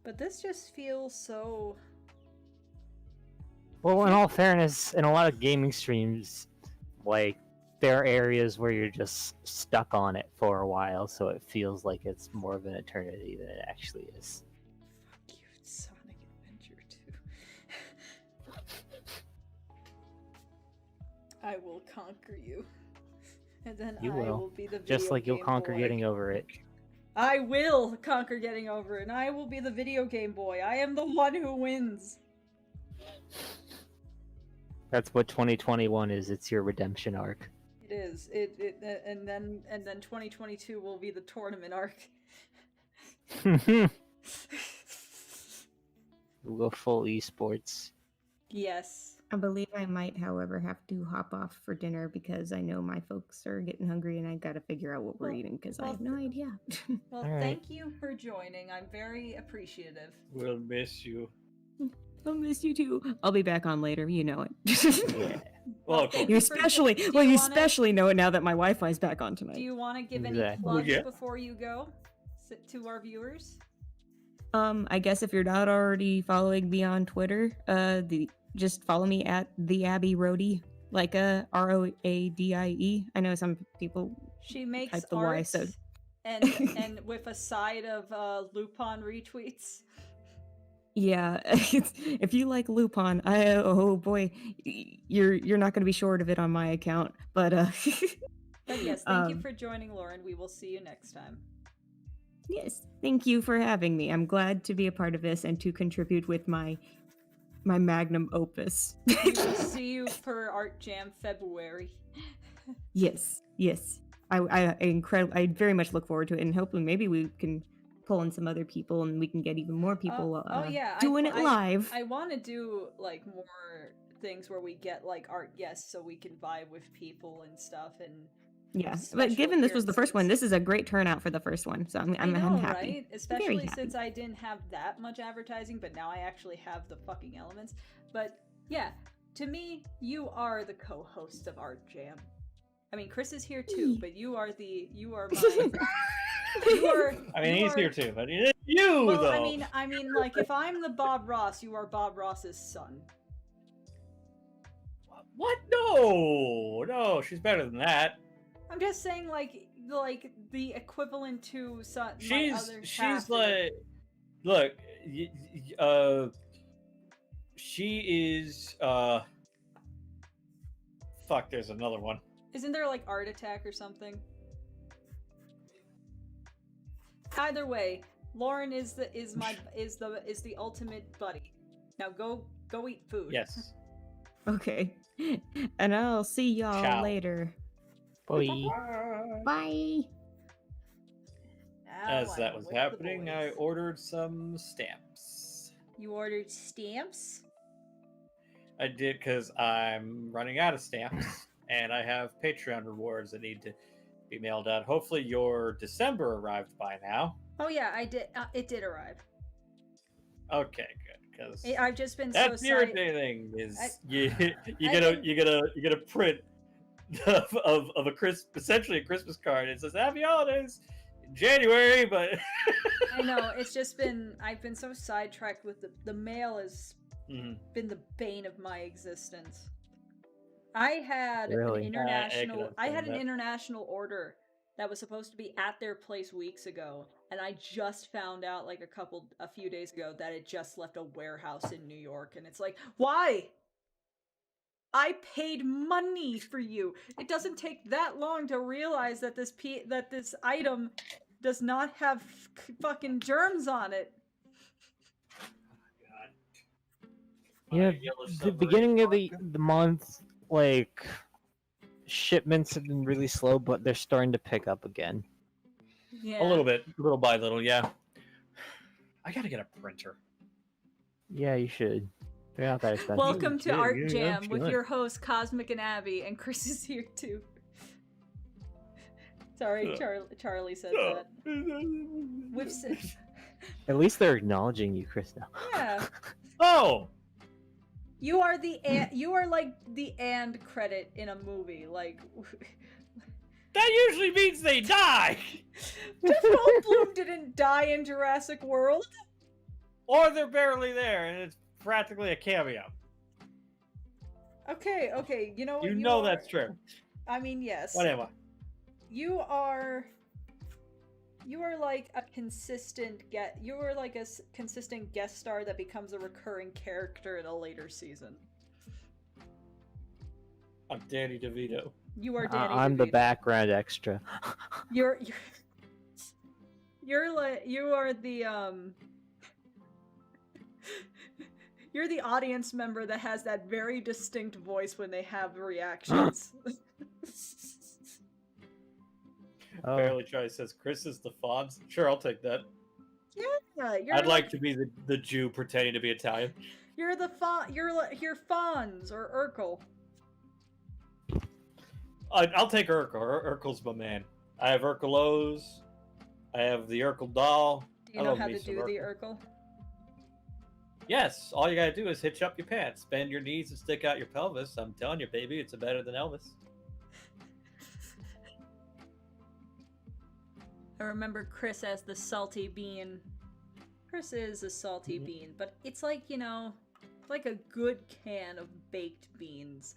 But this just feels so... Well, in all fairness, in a lot of gaming streams, like, there are areas where you're just stuck on it for a while, so it feels like it's more of an eternity than it actually is. Fuck you, Sonic Adventure 2. I will conquer you. And then You I will. will be the video Just like you'll game conquer boy. getting over it. I will conquer getting over it, and I will be the video game boy. I am the one who wins. That's what 2021 is. It's your redemption arc. It is. And then 2022 will be the tournament arc. We'll go full esports. Yes. I believe I might, however, have to hop off for dinner because I know my folks are getting hungry and I gotta figure out what we're Well- eating because I well, have no idea. Well, All right. thank you for joining. I'm very appreciative. We'll miss you. I'll miss you too. I'll be back on later. You know it. Yeah. Well, thank You you for- especially, do well, you you wanna- especially know it now that my Wi-Fi's back on Do tonight. you want to give any Exactly. plugs Yeah. before you go to our viewers? I guess if you're not already following me on Twitter, just follow me at the Abby Roadie, like ROADIE. I know some people. She makes Type the Y, arts so- and with a side of Lupin retweets. Yeah, if you like Lupin, oh boy, you're not going to be short of it on my account. But But yes, thank you for joining, Lauren. We will see you next time. yes, thank you for having me. I'm glad to be a part of this and to contribute with my magnum opus. We will see you for Art Jam February. Yes, yes. I very much look forward to it, and hopefully maybe we can pull in some other people and we can get even more people yeah, doing it live. I want to do like more things where we get like art guests so we can vibe with people and stuff. And Yeah, special but given this was the first one, appearances. this is a great turnout for the first one, so I'm I know, happy. right? Especially happy. since I didn't have that much advertising, but now I actually have the fucking elements. But yeah, to me, you are the co-host of Art Jam. I mean, Chris is here too, but you are my. I mean, he's here too, but it is you Well, though. I mean, like if I'm the Bob Ross, you are Bob Ross's son. What? No, she's better than that. I'm just saying, like the equivalent to son. She's like, look, she is fuck. There's another one. Isn't there like Art Attack or something? Either way, Lauren is the ultimate buddy. Now go eat food. Yes. Okay, and I'll see y'all Ciao. later. Boy. Bye. Now As I'm that was with the happening, I boys. ordered some stamps. You ordered stamps? I did because I'm running out of stamps, and I have Patreon rewards that need to be mailed out. Hopefully, your December arrived by now. Oh yeah, I did. It did arrive. Okay, good. Because I've just been that's so side. irritating. Is I- you you I get a didn't- you get a print of a essentially a Christmas card. It says Happy Holidays in January, but I know it's just been. I've been so sidetracked with the mail has Mhm. been the bane of my existence. I had Really? an international. can I had an understand that. international order that was supposed to be at their place weeks ago, and I just found out like a few days ago that it just left a warehouse in New York, and it's like, why? I paid money for you. It doesn't take that long to realize that this item does not have fucking germs on it. Yeah, My yellow the submarine beginning of the marker. month, like, shipments have been really slow, but they're starting to pick up again. Yeah. A little bit, little by little, yeah. I gotta get a printer. Yeah, you should. They're not that expensive. Welcome to Yeah, Art yeah, Jam with sure. your host Cosmic and Abby, and Chris is here too. Sorry, Charlie said that. We've At least they're acknowledging you, Chris, now. yeah. Oh, No! You are you are like the and credit in a movie. Like That usually means they die! Jeff Goldblum didn't die in Jurassic World. Or they're barely there, and it's practically a cameo. Okay, you know what? You know that's true. I mean, yes. What am I? You are like a consistent consistent guest star that becomes a recurring character in a later season. I'm Danny DeVito. You are Danny I'm the DeVito. background extra. You're like you are the you're the audience member that has that very distinct voice when they have reactions. Oh. Barely Try says Chris is the Fonz. Sure, I'll take that. Yeah, I'd like to be the Jew pretending to be Italian. You're you're Fonz or Urkel. I'll take Urkel. Urkel's my man. I have Urkelos. I have the Urkel doll. Do you I know love how me to some do the Urkel. Urkel? Yes, all you gotta do is hitch up your pants, bend your knees, and stick out your pelvis. I'm telling you, baby, it's better than Elvis. I remember Chris as the salty bean. Chris is a salty bean, but it's like, you know, like a good can of baked beans.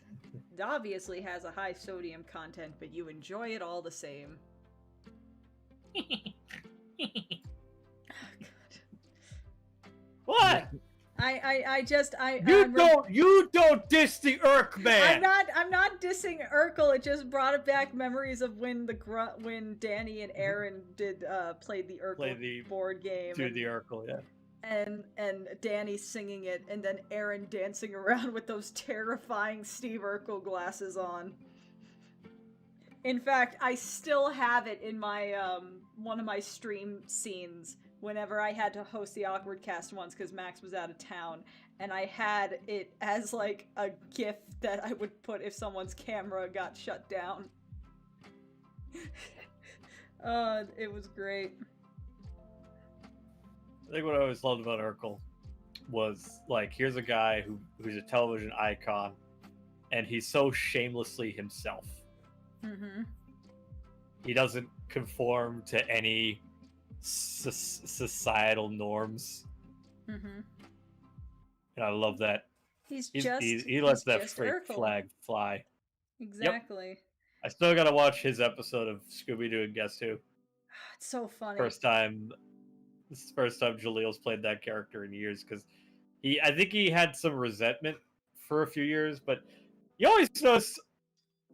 It obviously has a high sodium content, but you enjoy it all the same. What? You don't diss the Urk man. I'm not dissing Urkel. It just brought it back memories of when when Danny and Aaron played the Urkel board game. Do the Urkel, yeah. And Danny singing it, and then Aaron dancing around with those terrifying Steve Urkel glasses on. In fact, I still have it in my one of my stream scenes whenever I had to host the Awkward Cast once because Max was out of town, and I had it as like a GIF that I would put if someone's camera got shut down. It was great. I think what I always loved about Urkel was like, here's a guy who's a television icon, and he's so shamelessly himself. Mm-hmm. He doesn't conform to any societal norms. Mm-hmm. And I love that. He lets that just freak Urkel. flag fly. Exactly. Yep. I still gotta watch his episode of Scooby-Doo and Guess Who. It's so funny. This is the first time Jalil's played that character in years, because I think he had some resentment for a few years, but you always notice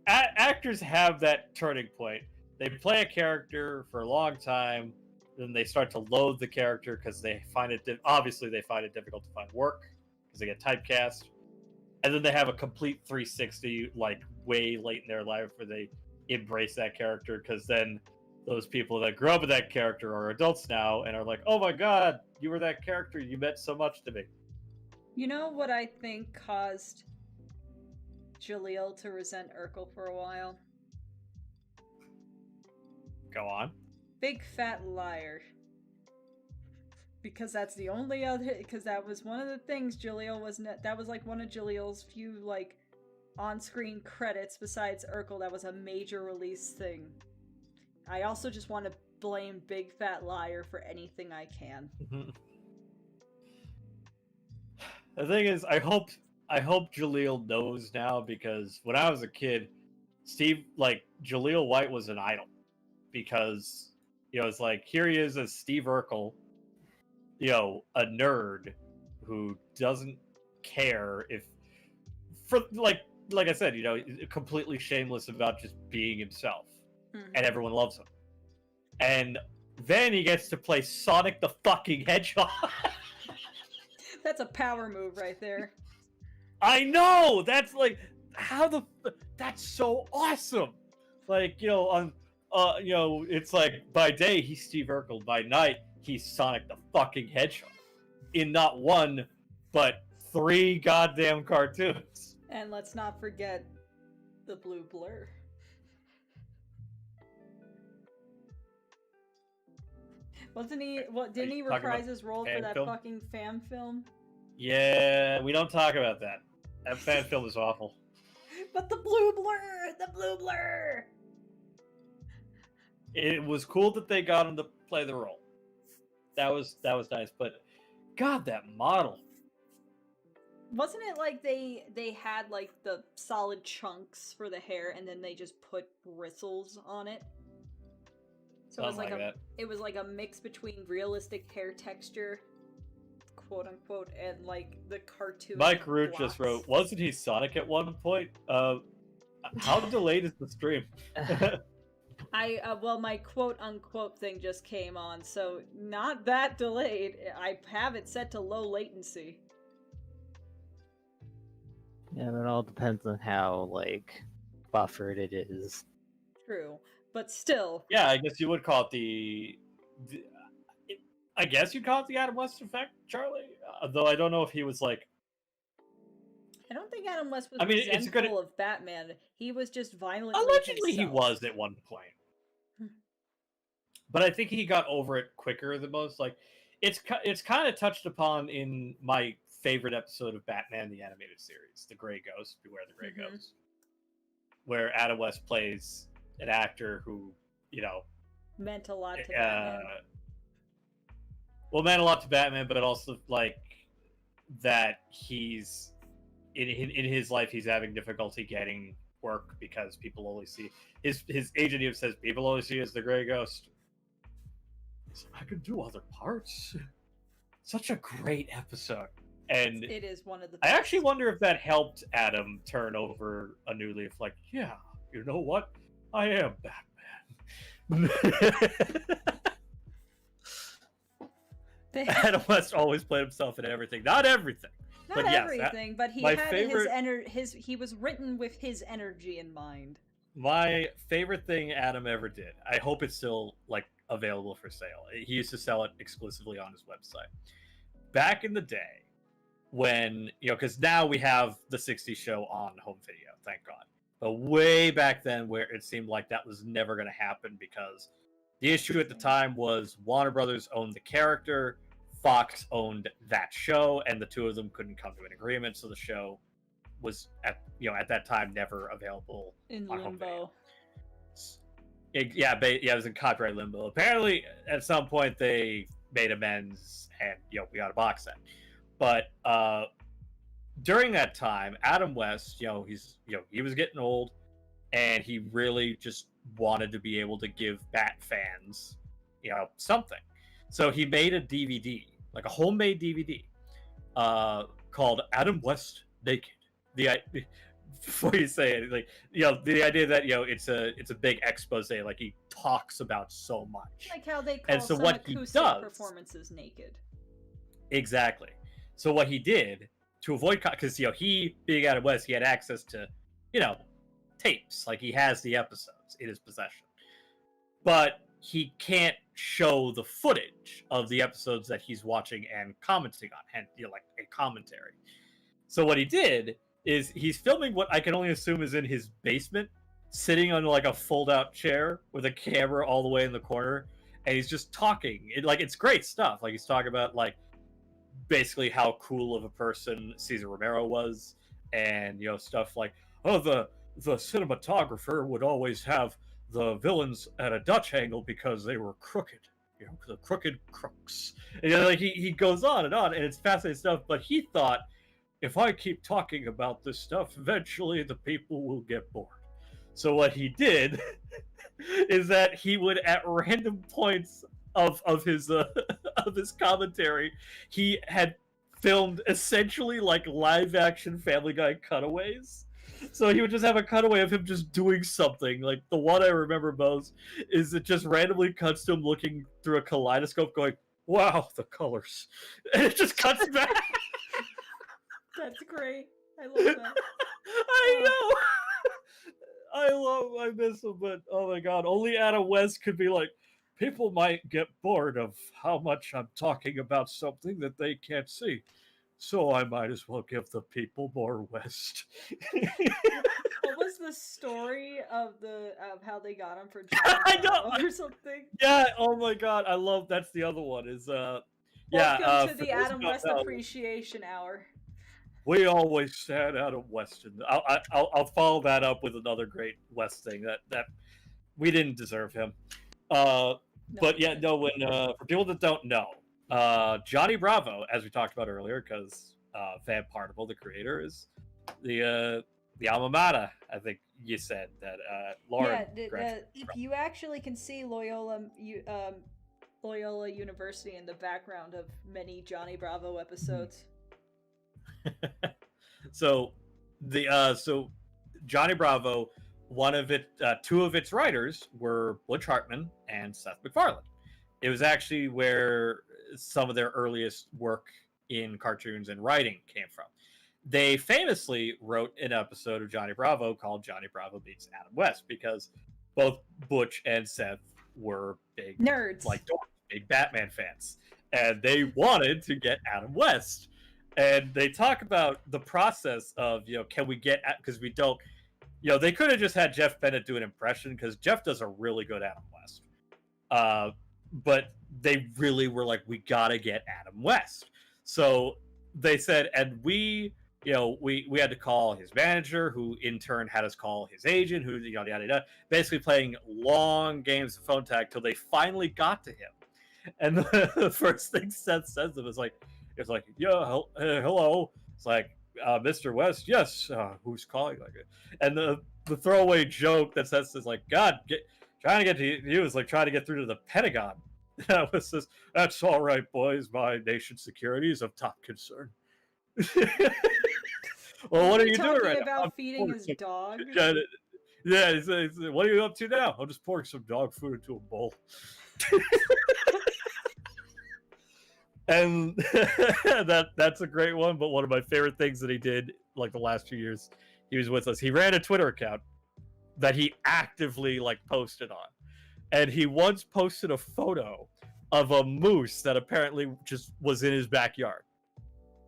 actors have that turning point. They play a character for a long time, then they start to loathe the character because they find it obviously they find it difficult to find work because they get typecast, and then they have a complete 360 like way late in their life where they embrace that character, because then those people that grew up with that character are adults now and are like, oh my god, you were that character, you meant so much to me. You know what I think caused Jalil to resent Urkel for a while? Go on. Big fat liar. Because that's the only other, because that was one of the things Jalil that was like one of Jalil's few like on-screen credits besides Urkel that was a major release thing. I also just want to blame Big Fat Liar for anything I can. The thing is, I hope Jalil knows now, because when I was a kid, Jalil White was an idol, because, you know, it's like, here he is as Steve Urkel, you know, a nerd who doesn't care like I said, you know, completely shameless about just being himself. And everyone loves him. And then he gets to play Sonic the fucking Hedgehog. That's a power move right there. I know! That's like, that's so awesome! Like, you know, you know, it's like, by day, he's Steve Urkel. By night, he's Sonic the fucking Hedgehog. In not one, but 3 goddamn cartoons. And let's not forget the blue blur. Didn't he reprise his role for that fucking fan film? Yeah, we don't talk about that. That fan film is awful. But the blue blur. It was cool that they got him to play the role. That was nice, but God, that model. Wasn't it like they had like the solid chunks for the hair and then they just put bristles on it? So it was Something like like that. it was like a mix between realistic hair texture, quote unquote, and like the cartoon. Mike Root just blocks. wrote, wasn't he Sonic at one point? How delayed is the stream? Well, my quote unquote thing just came on, so not that delayed. I have it set to low latency. Yeah, it all depends on how like buffered it is. True, but still, Yeah, I guess you would call it I guess you'd call it the Adam West effect, Charlie. Though I don't know if he was like. I don't think Adam West was I mean, it's resentful gonna- of Batman. He was just violently Allegedly, he himself. was at one point. But I think he got over it quicker than most. Like, it's kind of touched upon in my favorite episode of Batman the Animated Series, The Gray Ghost, Beware the Gray Mhm. Ghost, where Adam West plays an actor who, you know, meant a lot to Batman. well, meant a lot to Batman, but also like that he's in his life he's having difficulty getting work because people only see his agent even says people only see as the Gray Ghost. I could do other parts. Such a great episode. And It is one of the I best. actually wonder if that helped Adam turn over a new leaf. Like, yeah, you know what? I am Batman. Adam West always played himself in everything. Not everything. Not but yes, everything, but he my had favorite- he was written with his energy in mind. My favorite thing Adam ever did. I hope it's still like available for sale. He used to sell it exclusively on his website. Back in the day, when because now we have the 60s show on home video, thank God. But way back then, where it seemed like that was never going to happen because the issue at the time was Warner Brothers owned the character, Fox owned that show, and the two of them couldn't come to an agreement. So the show was at that time never available In on home video. limbo. It was in copyright limbo. Apparently, at some point they made amends, and we got a box set. But during that time, Adam West, he was getting old, and he really just wanted to be able to give Bat fans, something. So he made a DVD, like a homemade DVD, called Adam West Naked. Before you say it, like the idea that it's a big expose, like he talks about so much. Like how they call And so some what he acoustic does- performances naked. Exactly. So what he did to avoid, because he being Adam West, he had access to tapes, like he has the episodes in his possession, but he can't show the footage of the episodes that he's watching and commenting on, and like a commentary. So what he did is he's filming what I can only assume is in his basement, sitting on like a fold-out chair with a camera all the way in the corner, and he's just talking. It's great stuff. Like he's talking about like basically how cool of a person Cesar Romero was, and stuff like, oh, the cinematographer would always have the villains at a Dutch angle because they were crooked, the crooked crooks. And like he goes on, and it's fascinating stuff. But he thought, if I keep talking about this stuff, eventually the people will get bored. So what he did is that he would, at random points of his commentary, he had filmed essentially like live action Family Guy cutaways. So he would just have a cutaway of him just doing something. Like the one I remember most is it just randomly cuts to him looking through a kaleidoscope, going, "Wow, the colors," and it just cuts back. That's great. I love that. I know. I miss him, but oh my god, only Adam West could be like, people might get bored of how much I'm talking about something that they can't see, so I might as well give the people more West. What was the story of how they got him for John I know. or something? Yeah, oh my god, I love that's the other one is Yeah, Welcome to for the those who Adam don't West know, Appreciation Hour. we always said Adam West, and I'll follow that up with another great West thing that we didn't deserve him. No, But we yeah, didn't. no. When for people that don't know, Johnny Bravo, as we talked about earlier, because Van Particle, the creator, is the alma mater. I think you said that. Lauren, if you actually can see Loyola University in the background of many Johnny Bravo episodes. So Johnny Bravo, two of its writers were Butch Hartman and Seth MacFarlane. It was actually where some of their earliest work in cartoons and writing came from. They famously wrote an episode of Johnny Bravo called Johnny Bravo Meets Adam West because both Butch and Seth were big Nerds. big Batman fans, and they wanted to get Adam West. And they talk about the process of, can we get, because we don't, they could have just had Jeff Bennett do an impression because Jeff does a really good Adam West. But they really were like, we got to get Adam West. So they said, and we had to call his manager, who in turn had us call his agent, who, yada, yada, yada, basically playing long games of phone tag till they finally got to him. And the first thing Seth says to him is like, yeah, hello. It's like, Mr. West, yes. Who's calling? Like it? And the throwaway joke that Seth is like, God, trying to get to you is like trying to get through to the Pentagon. That was just, that's all right, boys. My nation's security is of top concern. Well, what are you doing right now? About feeding his dog? Yeah, what are you up to now? I'm just pouring some dog food into a bowl. And that's a great one. But one of my favorite things that he did, like the last 2 years he was with us, he ran a Twitter account that he actively posted on, and he once posted a photo of a moose that apparently just was in his backyard,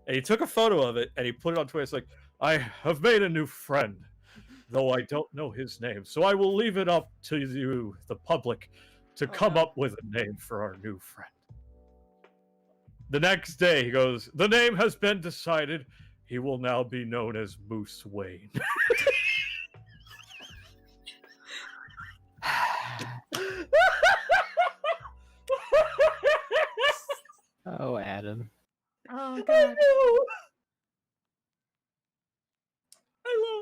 and he took a photo of it and he put it on Twitter. It's like, I have made a new friend, though I don't know his name, so I will leave it up to you, the public, to come up with a name for our new friend. The next day, he goes, the name has been decided. He will now be known as Moose Wayne. Oh, Adam. Oh, God. I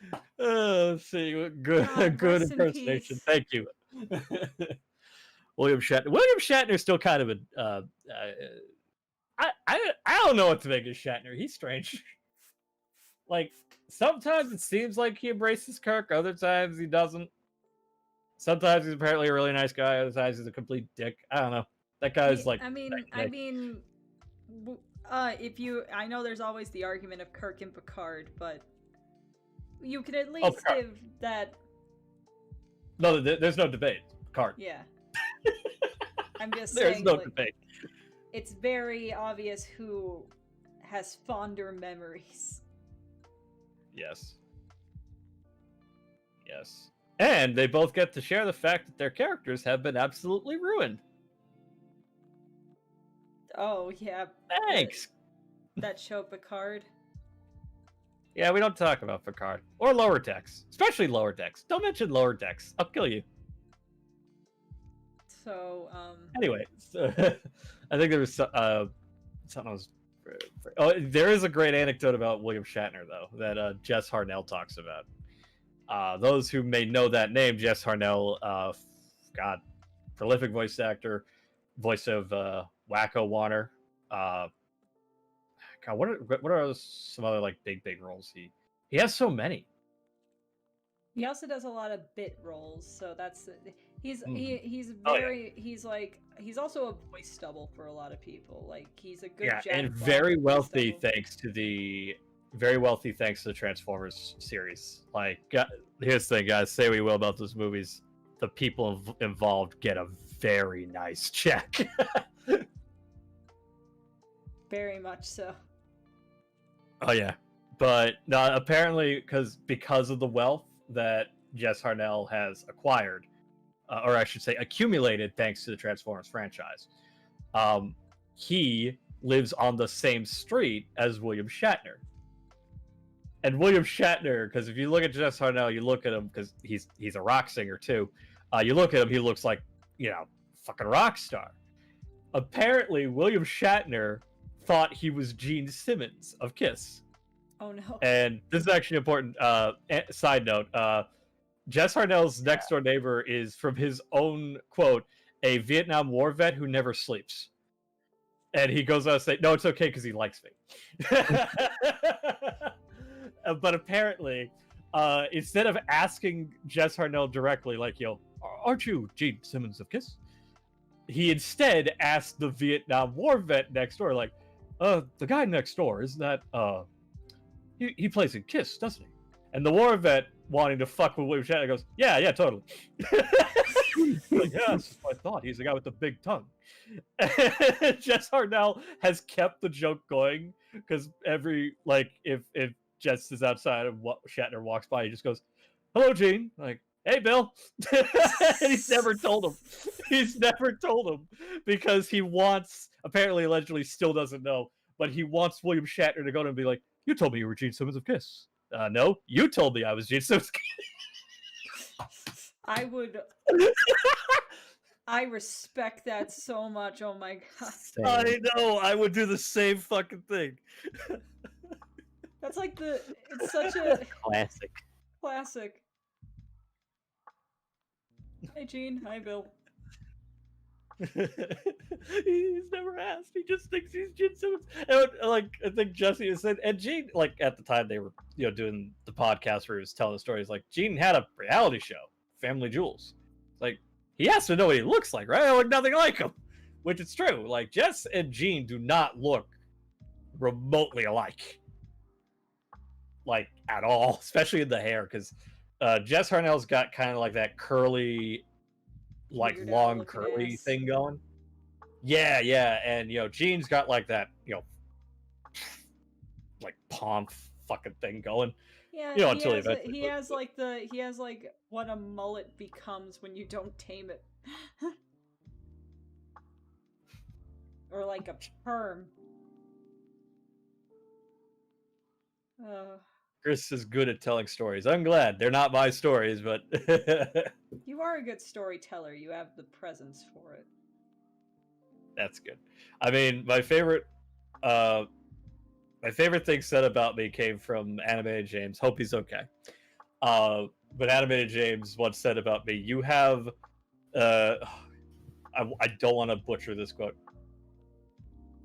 love. Let's see. Good rest in impersonation. peace. Thank you. William Shatner. William Shatner's still kind of a. I don't know what to make of Shatner. He's strange. Sometimes it seems like he embraces Kirk. Other times he doesn't. Sometimes he's apparently a really nice guy. Other times he's a complete dick. I don't know. That guy's I know there's always the argument of Kirk and Picard, but you can at least give that. No, there's no debate. Picard. Yeah. I'm just There's saying. no debate. It's very obvious who has fonder memories. Yes. Yes. And they both get to share the fact that their characters have been absolutely ruined. Oh, yeah. Thanks. That show, Picard. Yeah, we don't talk about Picard. Or Lower Decks. Especially Lower Decks. Don't mention Lower Decks. I'll kill you. So, Anyway, so, I think there was something else. Oh, there is a great anecdote about William Shatner, though, that Jess Harnell talks about. Those who may know that name, Jess Harnell, prolific voice actor, voice of Wacko Warner. What are some other big roles? He has so many. he also does a lot of bit roles, so that's he's also a voice double for a lot of people. He's a good and Jack very Black wealthy voice double. thanks to the Transformers series. Here's the thing, guys. Say we will about those movies, the people involved get a very nice check. Very much so. Oh yeah, but no, apparently because of the wealth that Jess Harnell has acquired, or I should say accumulated, thanks to the Transformers franchise. he lives on the same street as William Shatner. And William Shatner, because if you look at Jess Harnell, you look at him because he's a rock singer too. You look at him, he looks like, you know, fucking rock star. Apparently, William Shatner thought he was Gene Simmons of Kiss. Oh no. And this is actually an important side note. Jess Harnell's next door neighbor is, from his own quote, a Vietnam War vet who never sleeps. And he goes on to say, no, it's okay because he likes me. But apparently, instead of asking Jess Harnell directly, like, yo, aren't you Gene Simmons of Kiss? He instead asked the Vietnam War vet next door, like, the guy next door, isn't that, he plays in Kiss, doesn't he? And the war vet, wanting to fuck with William Shatner, goes, yeah, totally. Like, yeah, that's what I thought. He's the guy with the big tongue. Jess Harnell has kept the joke going, because every, like, if Jess is outside and Shatner walks by, he just goes, hello, Gene. Like, hey, Bill. And he's never told him. He's never told him because he wants, apparently, allegedly, still doesn't know, but he wants William Shatner to go to him and be like, you told me you were Gene Simmons of Kiss. No, you told me I was Gene Simmons of Kiss. I respect that so much. Oh my god. Same. I know. I would do the same fucking thing. That's like it's such a Classic. classic. Hey Gene, hi Bill. He's never asked. He just thinks he's Gene Simmons. And, like, I think Jesse has said, and Gene, like, at the time they were, you know, doing the podcast where he was telling the stories, like, Gene had a reality show, Family Jewels. Like, he has to know what he looks like, right? I look nothing like him, which is true. Like, Jess and Gene do not look remotely alike, like, at all, especially in the hair, because Jess Harnell's got kind of like that curly, like, Weird long looking curly ass. thing going. Yeah, and, you know, Gene's got like that, you know, like pomp fucking thing going. Yeah, You know, he until has, eventually he moves, has but- like he has like what a mullet becomes when you don't tame it. Or like a perm. Chris is good at telling stories. I'm glad they're not my stories, but You are a good storyteller. You have the presence for it. that's good. I mean, my favorite thing said about me came from Animated James. Hope he's okay. But Animated James once said about me, you have I don't want to butcher this quote.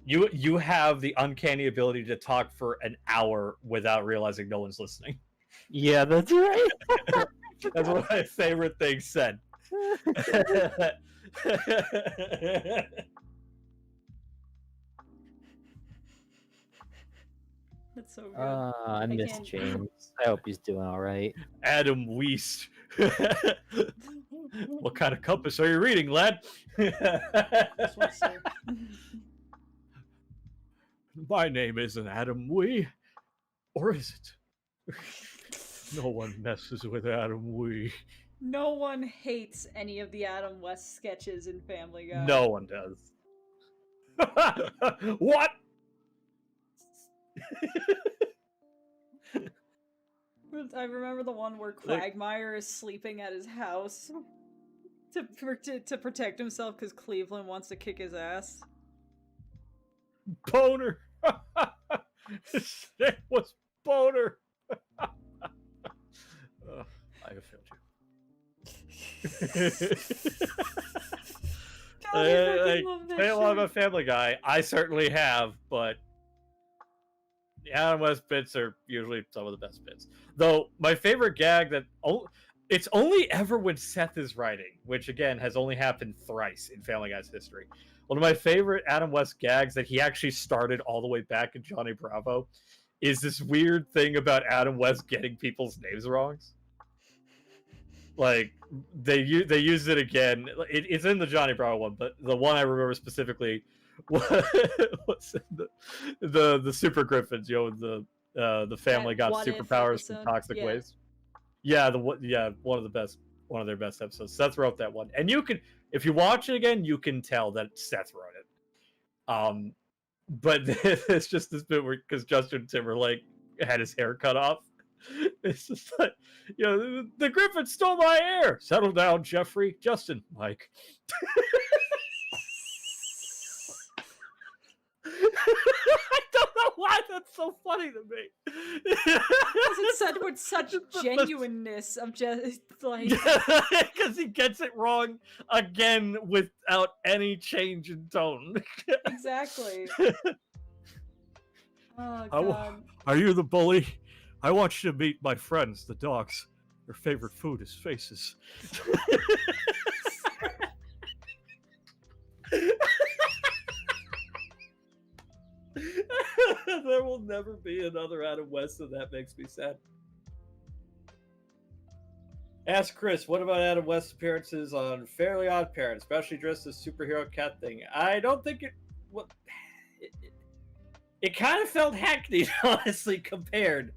You have the uncanny ability to talk for an hour without realizing no one's listening. Yeah, that's right. That's one of my favorite things said. That's so good. I miss can't- James. I hope he's doing all right. Adam Weist. What kind of compass are you reading, lad? That's what I say. My name isn't Adam Wee. Or is it? No one messes with Adam Wee. No one hates any of the Adam West sketches in Family Guy. No one does. What? I remember the one where Quagmire is sleeping at his house to protect himself because Cleveland wants to kick his ass. Boner. His name was Boner. I have failed you. God, I fucking love that Say a lot shit. about Family Guy. I certainly have, but the Adam West bits are usually some of the best bits. Though my favorite gag it's only ever when Seth is writing, which again has only happened thrice in Family Guy's history. One of my favorite Adam West gags that he actually started all the way back in Johnny Bravo is this weird thing about Adam West getting people's names wrong. Like they used it again. It's in the Johnny Bravo one, but the one I remember specifically was the Super Griffins. You know, the family got What If superpowers from episode? toxic Yeah. waste. Yeah, one of their best episodes. Seth wrote that one, and you can, if you watch it again, you can tell that Seth wrote it. But it's just this bit where because Justin Timberlake had his hair cut off. It's just like, the Griffin stole my hair. Settle down, Jeffrey. Justin, Mike. I don't know why that's so funny to me. Because it's said with such genuineness of just like because he gets it wrong again without any change in tone. exactly. Oh god. Are you the bully? I want you to meet my friends, the dogs. Their favorite food is faces. There will never be another Adam West, and that makes me sad. Ask Chris, what about Adam West's appearances on Fairly Odd Parents, especially dressed as superhero cat thing? I don't think it... It kind of felt hackneyed, honestly, compared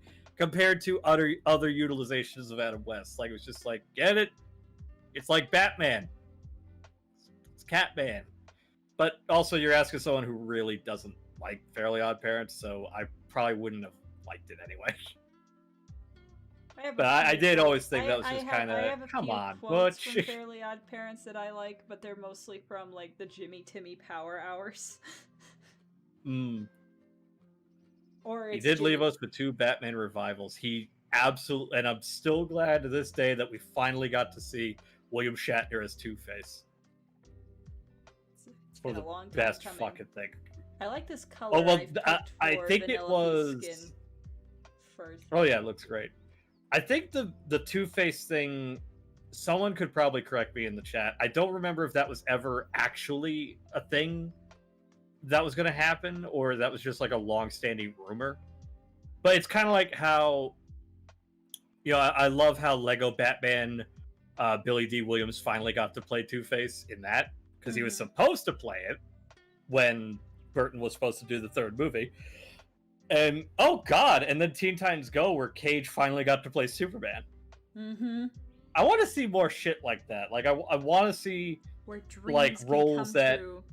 to other utilizations of Adam West. Like, it was just like, get it? It's like Batman. It's Catman. But also, you're asking someone who really doesn't like Fairly Odd Parents, so I probably wouldn't have liked it anyway. But I did always think that was just kind of, come on, Butch. From Fairly Odd Parents that I like, but they're mostly from like the Jimmy Timmy Power Hours. Or he did leave us with 2 Batman revivals. He absolutely, and I'm still glad to this day that we finally got to see William Shatner as Two-Face. It's been a long time best coming. Fucking thing. I like this color. Oh well, I think it was. Oh yeah, it looks great. I think the Two-Face thing. Someone could probably correct me in the chat. I don't remember if that was ever actually a thing that was going to happen, or that was just like a long-standing rumor. But it's kind of like how, I love how Lego Batman, Billy D. Williams finally got to play Two-Face in that, because he was supposed to play it when Burton was supposed to do the 3rd movie. And, oh god, and then Teen Titans Go, where Cage finally got to play Superman. I want to see more shit like that. Like, I want to see, where dreams like, roles that... True.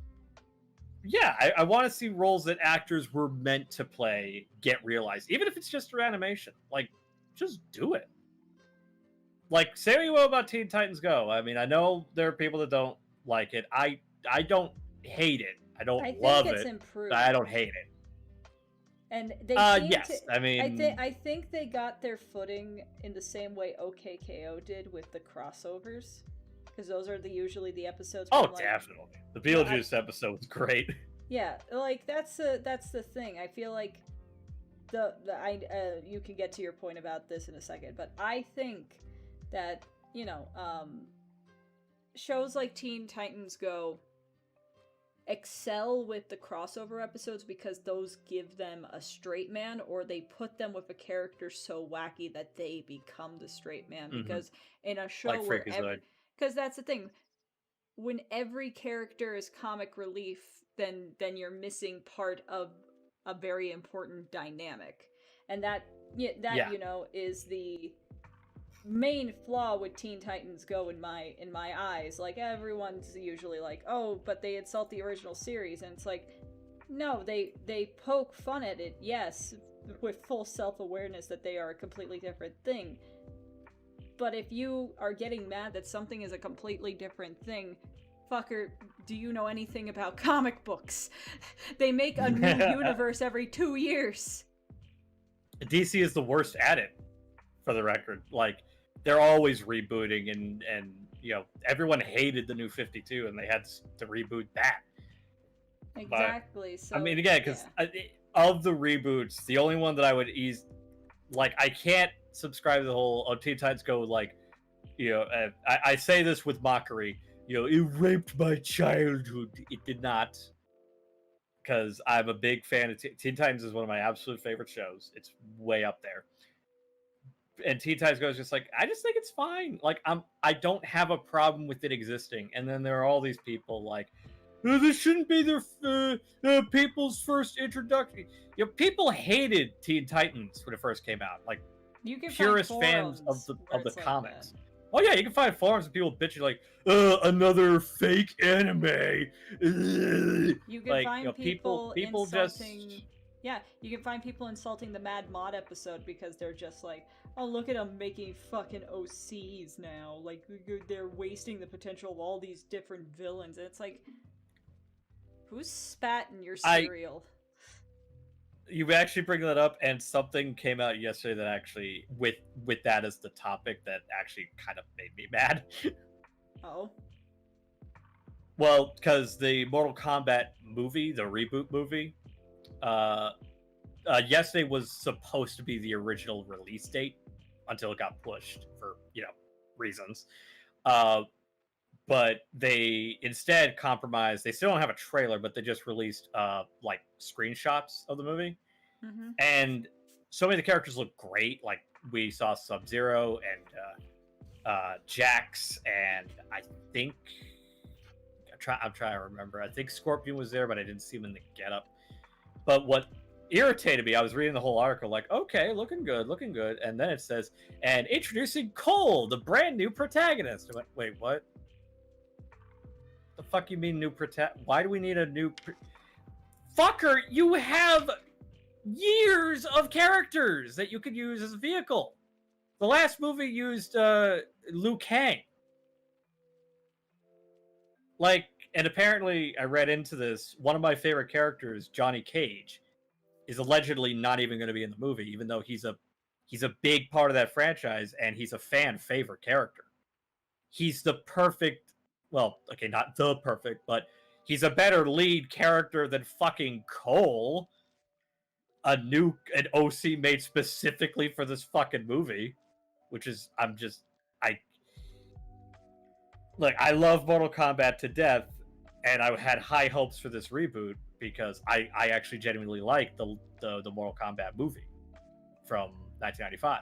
Yeah, I want to see roles that actors were meant to play get realized, even if it's just through animation. Like, just do it. Like, say what you will about Teen Titans Go. I mean, I know there are people that don't like it. I don't hate it. I don't love it. Improved. I don't hate it. And they I mean, I think they got their footing in the same way OKKO did with the crossovers. Because those are usually the episodes. Oh, definitely. The Beetlejuice episode was great. Yeah, like that's the thing. I feel like you can get to your point about this in a second, but I think that shows like Teen Titans Go excel with the crossover episodes because those give them a straight man, or they put them with a character so wacky that they become the straight man. Because in a show like where because that's the thing, when every character is comic relief, then you're missing part of a very important dynamic, and that is the main flaw with Teen Titans Go in my eyes. Like, everyone's usually like, oh, but they insult the original series, and it's like, no, they poke fun at it, yes, with full self-awareness that they are a completely different thing. But if you are getting mad that something is a completely different thing, fucker, do you know anything about comic books? They make a new universe every 2 years. DC is the worst at it, for the record. Like, they're always rebooting, and everyone hated the New 52, and they had to reboot that. Exactly. But, so I mean, again, because of the reboots, the only one that I would I can't subscribe to the whole Teen Titans Go, like, I say this with mockery, it raped my childhood. It did not, because I'm a big fan of Teen Titans. Is one of my absolute favorite shows. It's way up there. And Teen Titans Go is just like, I just think it's fine. Like, I don't have a problem with it existing. And then there are all these people like, this shouldn't be their people's first introduction. People hated Teen Titans when it first came out. Like, you can purist fans of the comics. Oh yeah, you can find forums of people bitching like, another fake anime. You can Like, find you know, people insulting. insulting. Yeah, you can find people insulting the Mad Mod episode because they're just like, oh, look at them making fucking OCs now. Like, they're wasting the potential of all these different villains. And it's like, who's spat in your cereal? You actually bring that up, and something came out yesterday that actually, with that as the topic, that actually kind of made me mad. Oh. Well, because the Mortal Kombat movie, the reboot movie, yesterday was supposed to be the original release date until it got pushed for, reasons. But they instead compromised. They still don't have a trailer, but they just released like screenshots of the movie. Mm-hmm. And so many of the characters look great. Like we saw Sub-Zero and Jax, and I think I'm trying to remember. I think Scorpion was there, but I didn't see him in the getup. But what irritated me, I was reading the whole article, like, okay, looking good, and then it says, and introducing Cole, the brand new protagonist. I went, wait, what? The fuck you mean new Why do we need a new fucker? You have years of characters that you could use as a vehicle. The last movie used Liu Kang. Like, and apparently I read into this, one of my favorite characters, Johnny Cage, is allegedly not even going to be in the movie, even though he's a big part of that franchise and he's a fan favorite character. He's the perfect, well, okay, not the perfect, but he's a better lead character than fucking Cole, an OC made specifically for this fucking movie, which is, look, I love Mortal Kombat to death, and I had high hopes for this reboot because I actually genuinely like the Mortal Kombat movie from 1995.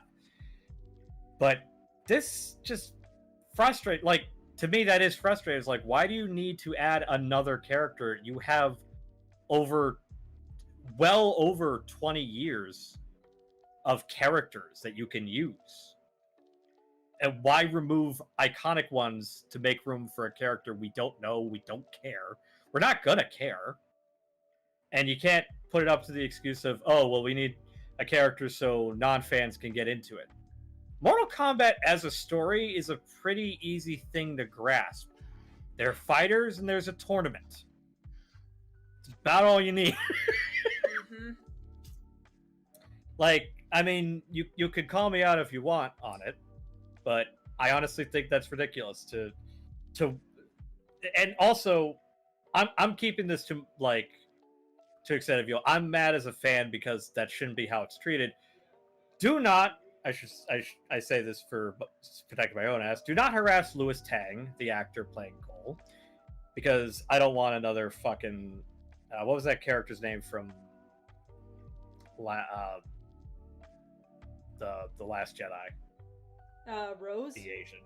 But this just frustrates, like, to me that is frustrating. It's like, why do you need to add another character? You have well over 20 years of characters that you can use. And why remove iconic ones to make room for a character we don't know, we don't care? We're not gonna care. And you can't put it up to the excuse of, oh, well, we need a character so non-fans can get into it. Mortal Kombat as a story is a pretty easy thing to grasp. There are fighters and there's a tournament. It's about all you need. Mm-hmm. Like, I mean, you could call me out if you want on it, but I honestly think that's ridiculous to and also I'm keeping this to extent of view. I'm mad as a fan because that shouldn't be how it's treated. Do not, I say this for protecting my own ass, do not harass Louis Tang, the actor playing Cole, because I don't want another fucking what was that character's name from the Last Jedi? Rose? The Asian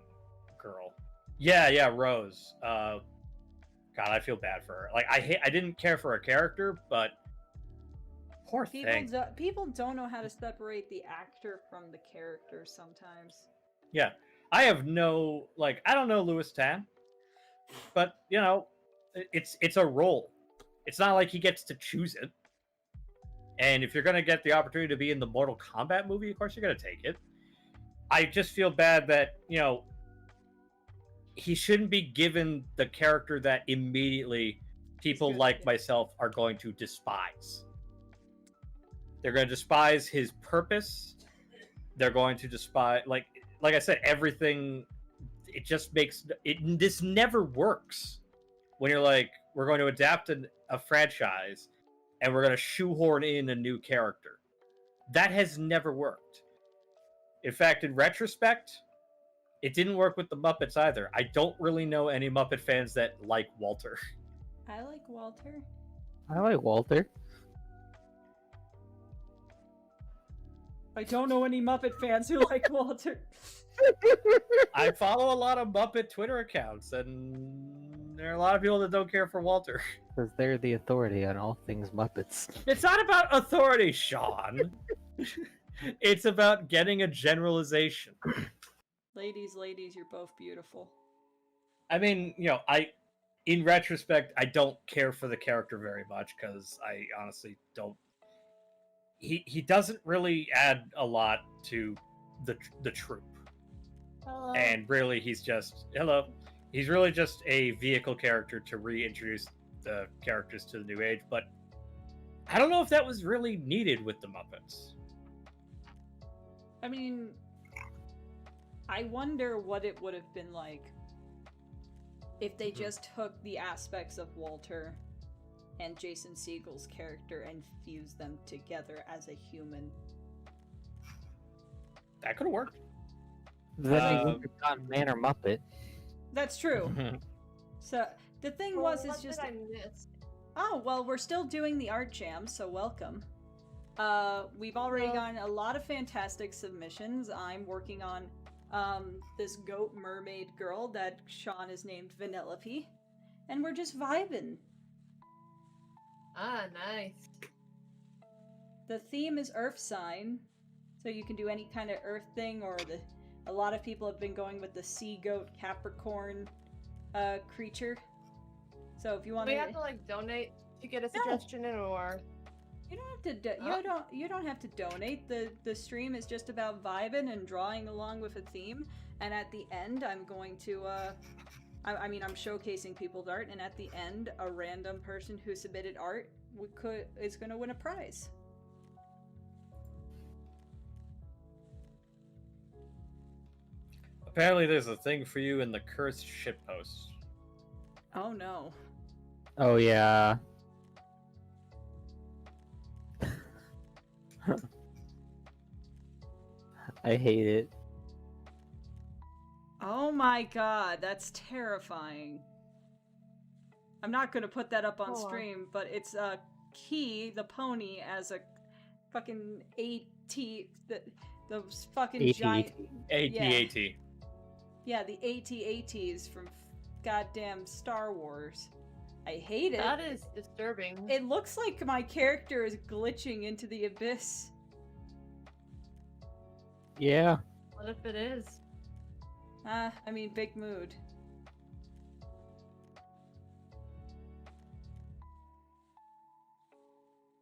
girl. Yeah, Rose. God, I feel bad for her. Like, I didn't care for her character, but poor thing. People don't know how to separate the actor from the character sometimes. Yeah, I have no, like, I don't know Louis Tan, but it's a role. It's not like he gets to choose it. And if you're gonna get the opportunity to be in the Mortal Kombat movie, of course you're gonna take it. I just feel bad that, he shouldn't be given the character that immediately people like myself are going to despise. They're going to despise his purpose. They're going to despise, like I said, everything. It just makes it. This never works when you're like, we're going to adapt a franchise and we're going to shoehorn in a new character. That has never worked. In fact, in retrospect, it didn't work with the Muppets either. I don't really know any Muppet fans that like Walter. I like Walter. I like Walter. I don't know any Muppet fans who like Walter. I follow a lot of Muppet Twitter accounts, and there are a lot of people that don't care for Walter. Because they're the authority on all things Muppets. It's not about authority, Sean. It's about getting a generalization. Ladies, you're both beautiful. I mean, in retrospect, I don't care for the character very much because I honestly don't. He doesn't really add a lot to the troop, and really he's just hello. He's really just a vehicle character to reintroduce the characters to the new age, but I don't know if that was really needed with the Muppets. I mean, I wonder what it would have been like if they just took the aspects of Walter and Jason Segel's character and fused them together as a human. That could have worked. Then you would have gotten Man or Muppet. That's true. So the thing was, what it's just. did I miss? Oh well, we're still doing the art jam, so welcome. We've already gotten a lot of fantastic submissions. I'm working on this goat mermaid girl that Sean has named Vanellope, and we're just vibing. Ah, nice. The theme is Earth sign, so you can do any kind of Earth thing, or a lot of people have been going with the sea goat Capricorn creature. So if you want Do we have to like donate to get a suggestion in, or you don't have to you don't have to donate. The stream is just about vibing and drawing along with a theme, and at the end I'm going to I mean, I'm showcasing people's art, and at the end, a random person who submitted art is going to win a prize. Apparently, there's a thing for you in the cursed shitpost. Oh no. Oh yeah. I hate it. Oh my god, that's terrifying. I'm not gonna put that up on stream, but it's Key, the pony, as a fucking the fucking giant AT-AT. Yeah, the AT-ATs from goddamn Star Wars. I hate it. that is disturbing. It looks like my character is glitching into the abyss. Yeah. What if it is? I mean, big mood.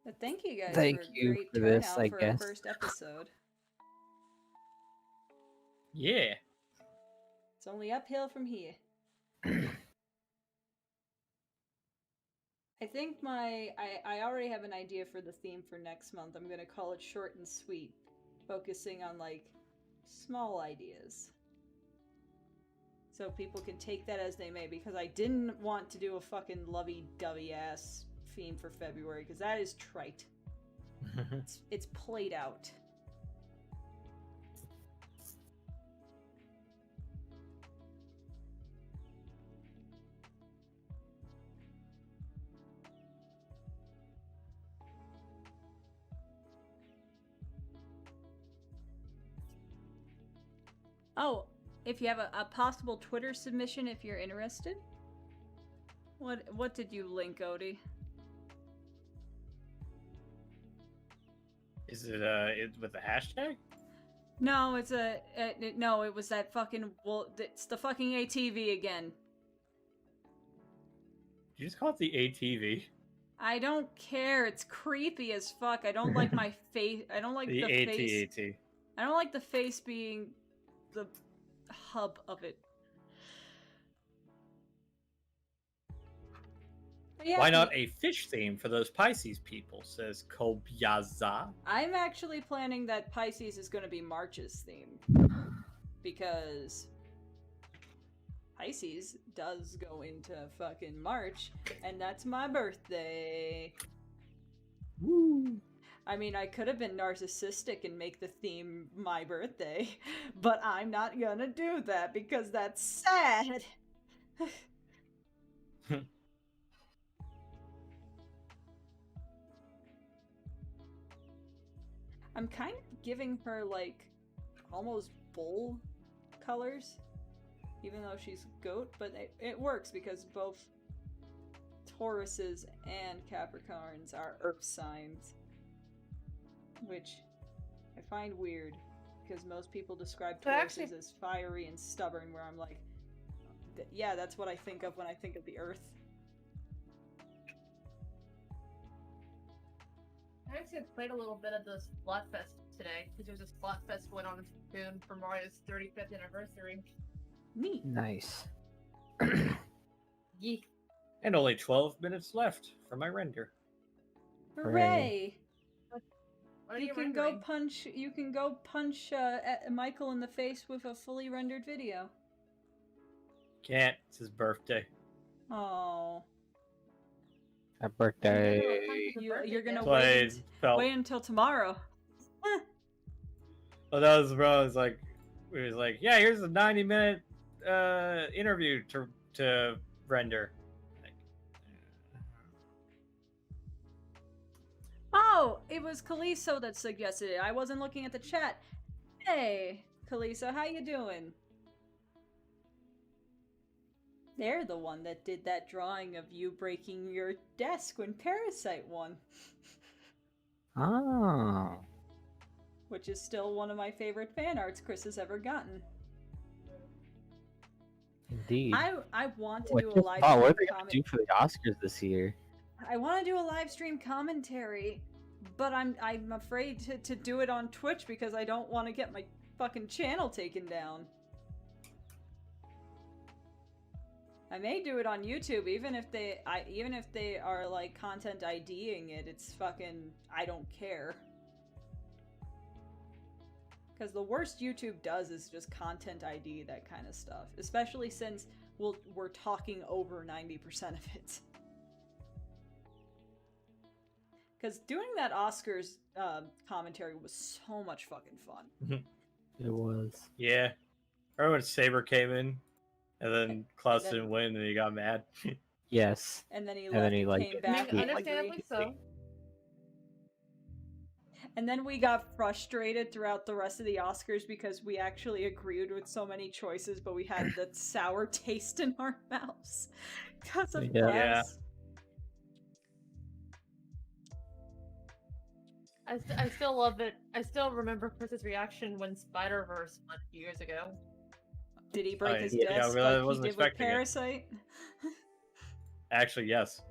But thank you guys Thank for a you great for this, turnout I for guess. our first episode. Yeah. It's only uphill from here. I think I already have an idea for the theme for next month. I'm gonna call it short and sweet, focusing on like small ideas. So people can take that as they may, because I didn't want to do a fucking lovey-dovey ass theme for February, because that is trite. It's played out. Oh, if you have a possible Twitter submission, if you're interested. What did you link, Odie? Is it with the hashtag? No, it's no, it was that fucking it's the fucking ATV again. Did you just call it the ATV? I don't care. It's creepy as fuck. I don't like my face. I don't like the face. AT-AT. I don't like the face being the hub of it. But yeah, Why not a fish theme for those Pisces people, says Kobyaza. I'm actually planning that Pisces is going to be March's theme. Because Pisces does go into fucking March, and that's my birthday. Woo! I mean, I could have been narcissistic and make the theme my birthday, but I'm not gonna do that because that's sad. I'm kind of giving her, like, almost bull colors, even though she's goat, but it works because both Tauruses and Capricorns are earth signs, which I find weird. because most people describe But Taurus actually- as fiery and stubborn, where I'm like, yeah, that's what I think of when I think of the Earth. I actually played a little bit of the Splatfest today, because there's a Splatfest going on in Spoon for Mario's 35th anniversary. Neat. Nice. Yeek. And only 12 minutes left for my render. Hooray! What are You you can go rendering? punch. You can go punch Michael in the face with a fully rendered video. Can't. It's his birthday. Oh, Happy birthday. you're gonna So I wait. felt. Wait until tomorrow. Well, that was bro. It was like, yeah, here's a 90-minute interview to render. Like, Oh, it was Kaliso that suggested it. I wasn't looking at the chat. Hey, Kaliso, how you doing? They're the one that did that drawing of you breaking your desk when Parasite won, Oh. which is still one of my favorite fan arts Chris has ever gotten. Indeed. I want to Oh, I do a just live thought, what are stream they gonna do for the Oscars this year? I want to do a live stream commentary, but I'm afraid to do it on Twitch because I don't want to get my fucking channel taken down. I may do it on YouTube, even if they are like content IDing it. It's fucking, I don't care. Because the worst YouTube does is just content ID that kind of stuff, especially since we're talking over 90% of it. Because doing that Oscars commentary was so much fucking fun. It was. yeah. Remember when Saber came in, and then Klaus then- didn't win, and he got mad. Yes. And then he And left then he, and like, came I back. mean, and understandably so. And then we got frustrated throughout the rest of the Oscars because we actually agreed with so many choices, but we had that sour taste in our mouths because of Yeah. Yeah. Klaus. I still love it. I still remember Chris's reaction when Spider-Verse won a few years ago. Did he break I- his yeah, desk I really like wasn't he did with expecting it. Parasite? Actually, yes.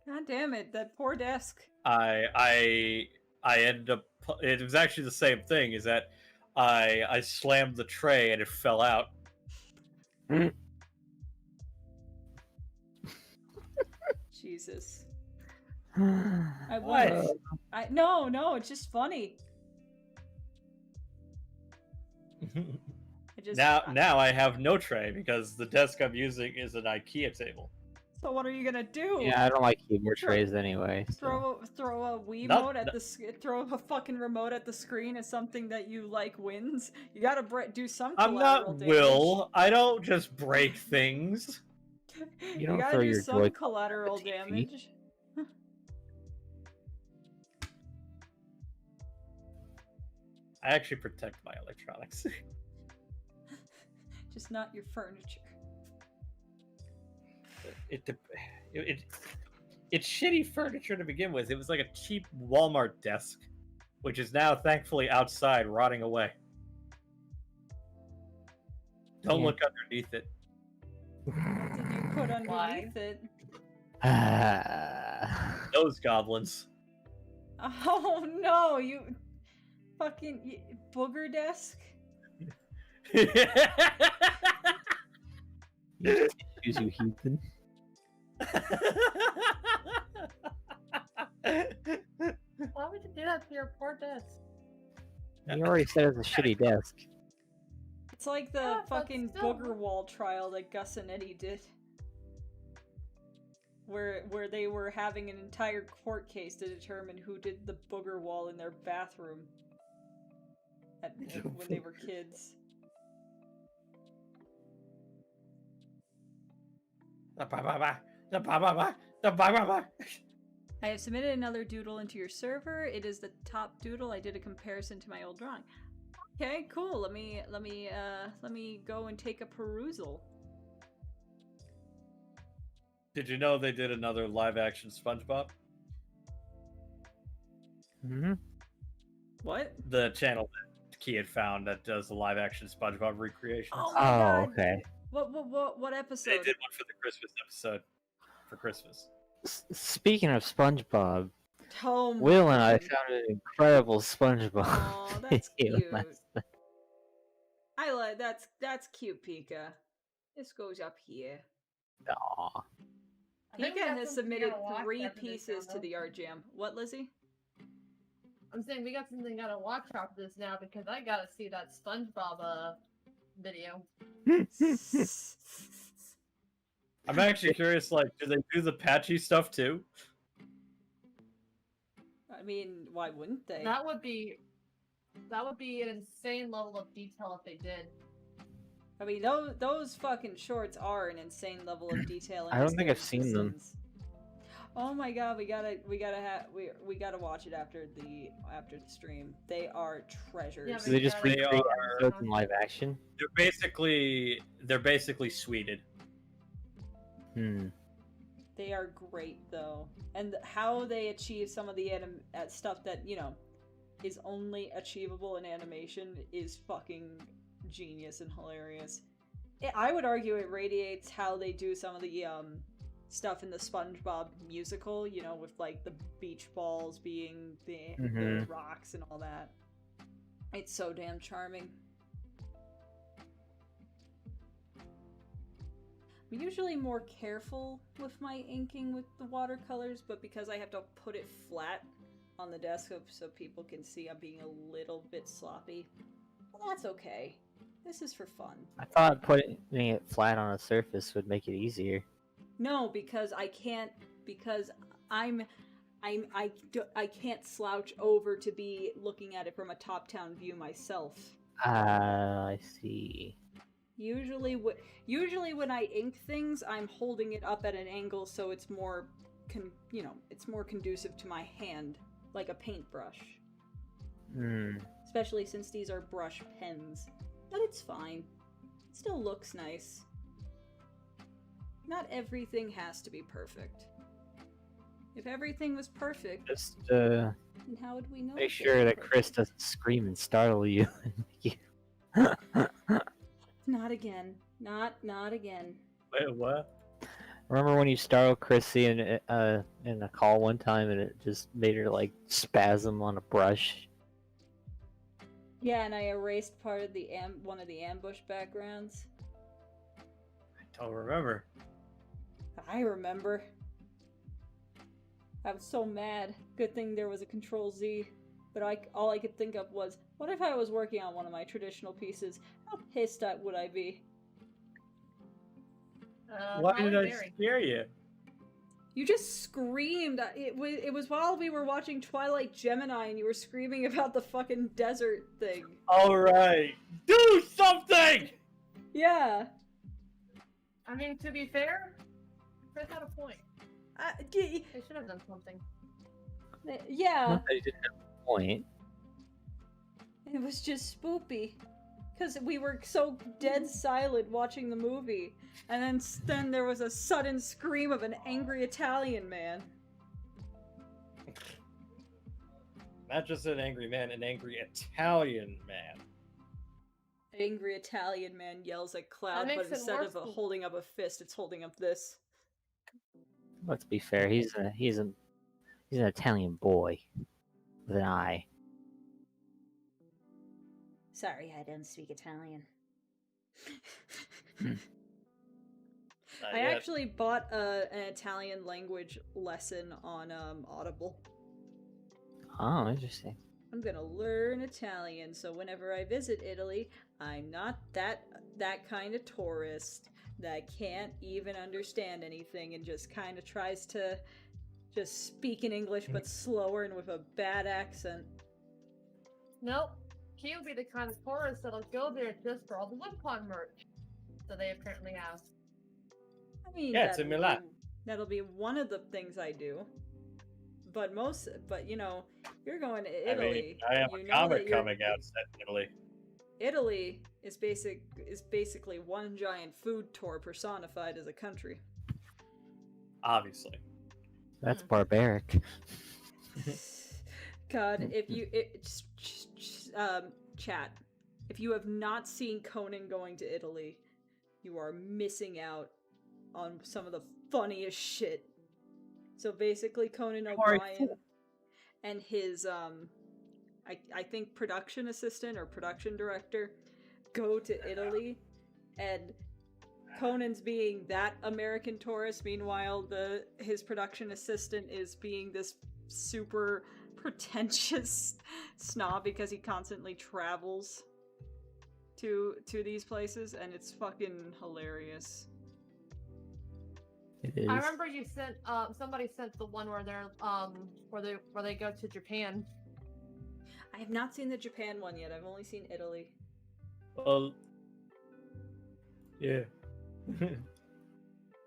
God damn it, that poor desk. I ended up. It was actually the same thing. Is that I slammed the tray and it fell out. Jesus. I What? No, it's just funny. I just now I have no tray because the desk I'm using is an IKEA table. So what are you gonna do? Yeah, I don't like keyboard trays anyway. So. Throw a Wii Not- mode at the throw a fucking remote at the screen as something that you like wins. You gotta do some. I'm collateral not damage. Will. I don't just break things. You don't gotta throw do your some Joy-Con collateral at the TV. damage. I actually protect my electronics. Just not your furniture. It's shitty furniture to begin with. It was like a cheap Walmart desk, which is now thankfully outside rotting away. Don't Yeah. look underneath it. What did you put Why? underneath it? Those goblins. Oh no, you fucking booger desk. Use you heathen. Why would you do that to your poor desk? You already said it's a shitty desk. It's like the Yeah, but fucking still. booger wall trial that Gus and Eddie did. Where they were having an entire court case to determine who did the booger wall in their bathroom when they were kids. I have submitted another doodle into your server. It is the top doodle. I did a comparison to my old drawing. Okay, cool. Let me go and take a perusal. Did you know they did another live action SpongeBob? Mm-hmm. What? The channel that Key had found that does the live action SpongeBob recreations. Oh my Oh, god! okay. What They episode? did one for the Christmas episode. For Christmas. Speaking of SpongeBob, Oh my Will and I God. found an incredible SpongeBob. Aw, that's video cute. last night. I like that's cute, Pika. This goes up here. Aw. I think we Pika got has something we submitted gotta watch 3 after this pieces now, to though. the art jam. What, Lizzie? I'm saying we got something gotta watch after this now because I gotta see that SpongeBob video. I'm actually curious, like, do they do the patchy stuff too? I mean, why wouldn't they? That would be an insane level of detail if they did. I mean, those fucking shorts are an insane level of detail. I don't think I've seen them. Oh my god, we gotta watch it after the stream. They are treasures. Yeah, Do they just They recreate are- episodes in live action? They're basically sweeted. Hmm. They are great though, and how they achieve some of the stuff that is only achievable in animation is fucking genius and hilarious. I would argue it radiates how they do some of the stuff in the SpongeBob musical. With like the beach balls being the Mhm. rocks and all that. It's so damn charming. I'm usually more careful with my inking with the watercolors, but because I have to put it flat on the desk so people can see I'm being a little bit sloppy, well, that's okay. This is for fun. I thought putting it flat on a surface would make it easier. No, because I can't, because I can't slouch over to be looking at it from a top-down view myself. I see. Usually when I ink things, I'm holding it up at an angle so it's more, it's more conducive to my hand, like a paintbrush. Hmm. Especially since these are brush pens. But it's fine. It still looks nice. Not everything has to be perfect. If everything was perfect, Just then how would we know? make if it sure was that perfect? Chris doesn't scream and startle you. Not again. Not again. Wait, what? Remember when you startled Chrissy in a call one time and it just made her like spasm on a brush? Yeah, and I erased part of the one of the ambush backgrounds. I don't remember. I remember. I was so mad. Good thing there was a Control Z. But all I could think of was, what if I was working on one of my traditional pieces? How pissed would I be? Why probably did I very. scare you? You just screamed. It was while we were watching Twilight Gemini and you were screaming about the fucking desert thing. Alright. Do something! Yeah. I mean, to be fair, Chris had a point. They should have done something. Yeah. Not that he didn't have a point. It was just spoopy. Because we were so dead silent watching the movie. And then there was a sudden scream of an angry Italian man. Not just an angry man, an angry Italian man. Angry Italian man yells at Cloud, That but makes it instead of worse. holding up a fist, it's holding up this. Let's be fair. He's an Italian boy with an eye. Sorry, I don't speak Italian. Not I yet. actually bought an Italian language lesson on Audible. Oh, interesting. I'm gonna learn Italian, so whenever I visit Italy, I'm not that kind of tourist that can't even understand anything and just kind of tries to just speak in English but slower and with a bad accent. Nope. He would be the kind of tourist that'll go there just for all the Woodpond merch that they apparently have. I mean, Yeah, it's in Milan. That'll be one of the things I do. But you're going to Italy. I have you a know comic that you're- coming out set in Italy. Italy is basically one giant food tour personified as a country. Obviously. That's barbaric. God, if you chat, if you have not seen Conan going to Italy, you are missing out on some of the funniest shit. So basically, Conan O'Brien and his, I think production assistant or production director go to Italy, and Conan's being that American tourist. Meanwhile, his production assistant is being this super pretentious snob because he constantly travels to these places, and it's fucking hilarious. It is. I remember you sent somebody sent the one where they're where they go to Japan. I have not seen the Japan one yet. I've only seen Italy. Well, yeah.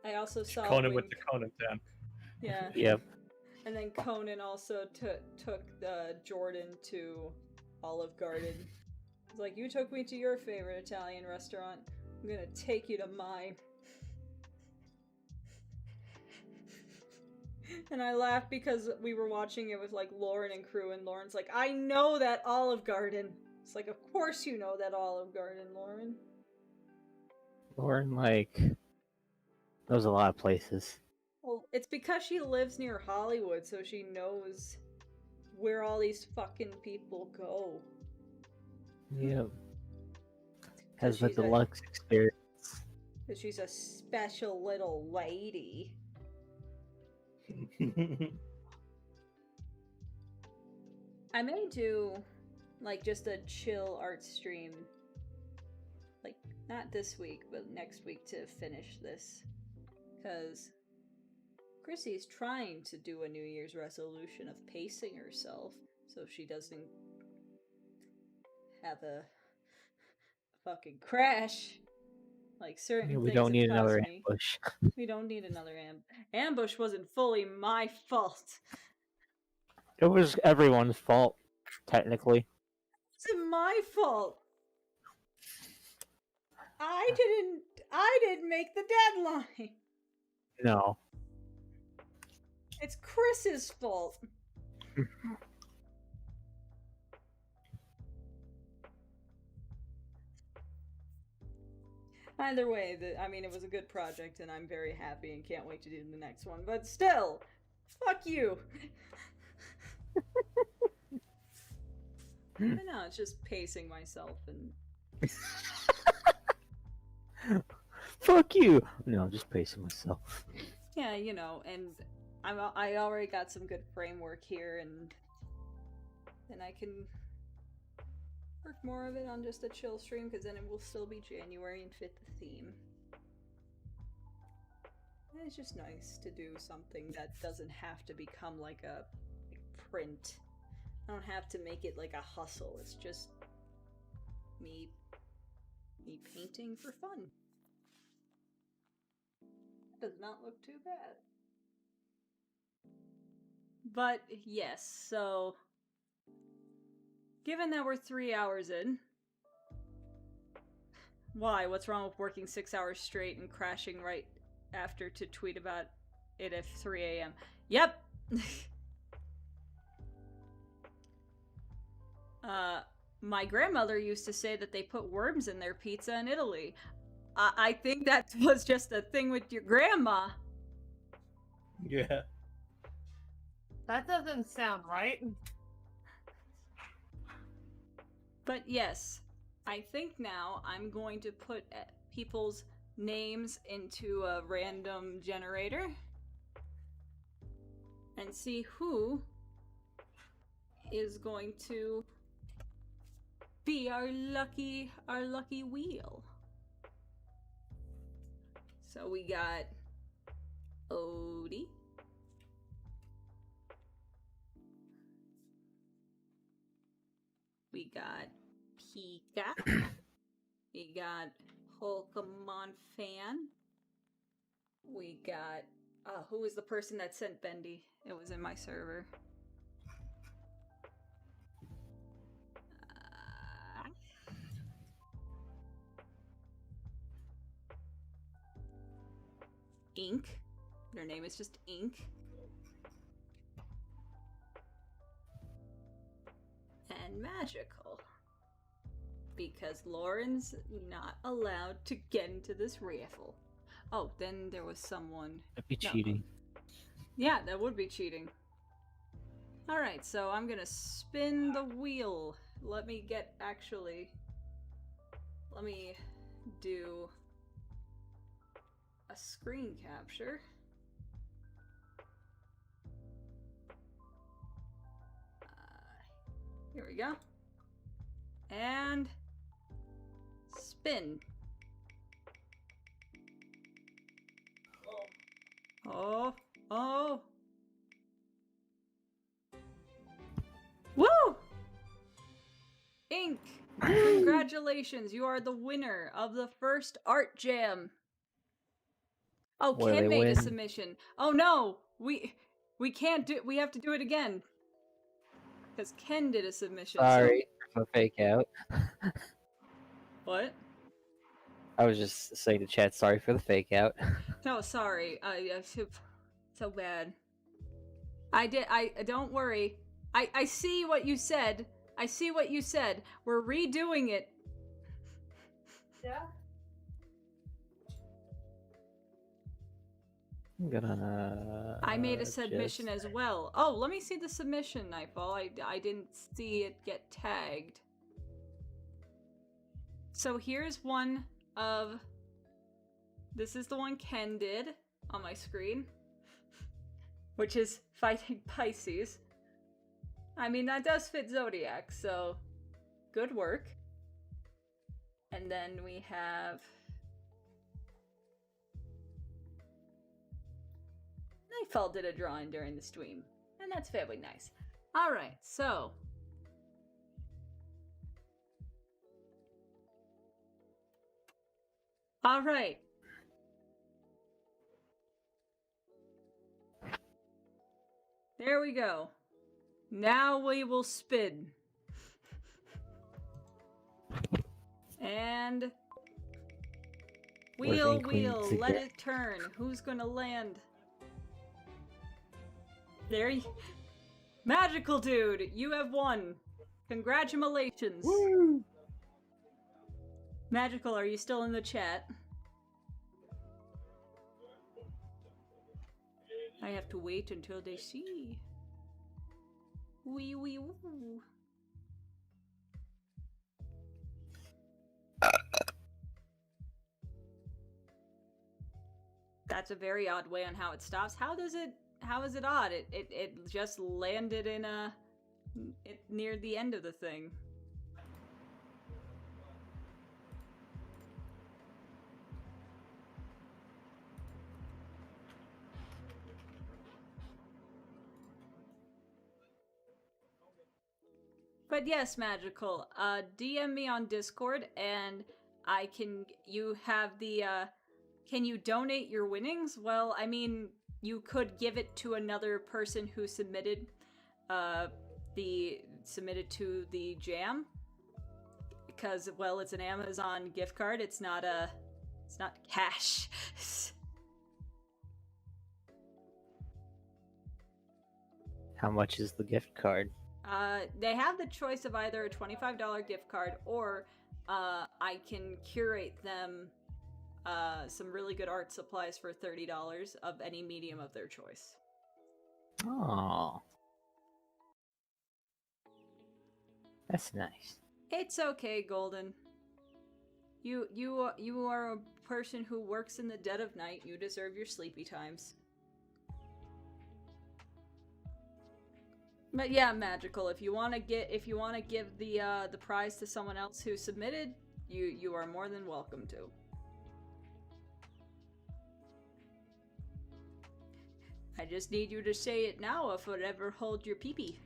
I also saw Conan with the Conan Town. Yeah. Yep. And then Conan also took Jordan to Olive Garden. He's like, you took me to your favorite Italian restaurant. I'm gonna take you to mine. And I laughed because we were watching it with like Lauren and crew, and Lauren's like, I know that Olive Garden. It's like, of course you know that Olive Garden, Lauren. Lauren, like, knows a lot of places. Well, it's because she lives near Hollywood, so she knows where all these fucking people go. Yep. Has the she's a- deluxe experience. Because she's a special little lady. I may do, like, just a chill art stream. Like, not this week, but next week to finish this. Because Chrissy's trying to do a New Year's resolution of pacing herself so she doesn't have a fucking crash. Like certain Yeah, we things don't have need another caused me. ambush. We don't need another ambush. Wasn't fully my fault. It was everyone's fault, technically. It's my fault. I didn't make the deadline. No. It's Chris's fault. Either way, I mean, it was a good project, and I'm very happy and can't wait to do the next one. But still, fuck you. I know, it's just pacing myself and Fuck you! No, I'm just pacing myself. yeah, you know, and I already got some good framework here, and then I can work more of it on just a chill stream, because then it will still be January and fit the theme. And it's just nice to do something that doesn't have to become like a print. I don't have to make it like a hustle. It's just me painting for fun. Does not look too bad. But yes, so given that we're 3 hours in, why? What's wrong with working 6 hours straight and crashing right after to tweet about it at 3 a.m.? Yep! My grandmother used to say that they put worms in their pizza in Italy. I think that was just a thing with your grandma. Yeah. That doesn't sound right. But yes, I think now I'm going to put people's names into a random generator and see who is going to be our lucky wheel. So we got Odie. We got Pika. We got Pokemon Fan. We got who was the person that sent Bendy? It was in my server. Ink. Their name is just Ink. And Magical. because Lauren's not allowed to get into this raffle. Oh, then there was someone. That'd be No. cheating. Yeah, that would be cheating. Alright, so I'm gonna spin the wheel. Let me do a screen capture. Here we go. And spin. Oh, oh. Woo! Ink! Congratulations, you are the winner of the first art jam. Oh, What do Ken they made a win? submission. Oh no, we can't do. We have to do it again because Ken did a submission. so- Sorry for fake out. What? I was just saying to chat, sorry for the fake out. No, sorry. So bad. I don't worry. I see what you said. I see what you said. We're redoing it. Yeah. I'm gonna. I made a submission as well. Oh, let me see the submission, Nightfall. I didn't see it get tagged. So here's one of... This is the one Ken did on my screen. Which is fighting Pisces. I mean, that does fit Zodiac, so... Good work. And then we have... Nightfall did a drawing during the stream, and that's very nice. Alright, so... Alright. There we go. Now we will spin. And... We're Wheel, being queens wheel, let again. it turn. Who's gonna land? There you... Magical Dude, you have won. Congratulations. Woo! Magical, are you still in the chat? I have to wait until they see. Wee wee woo. That's a very odd way on how it stops. How is it odd? It just landed in near the end of the thing. But yes, Magical, DM me on Discord and you have the, can you donate your winnings? Well, I mean, you could give it to another person who submitted to the jam. Because, well, it's an Amazon gift card, it's not cash. How much is the gift card? They have the choice of either a $25 gift card or I can curate them some really good art supplies for $30 of any medium of their choice. Oh, that's nice. It's okay, Golden. You are a person who works in the dead of night. You deserve your sleepy times. But yeah, Magical, if you want to give the prize to someone else who submitted, you are more than welcome to. I just need you to say it now if it ever hold your pee-pee.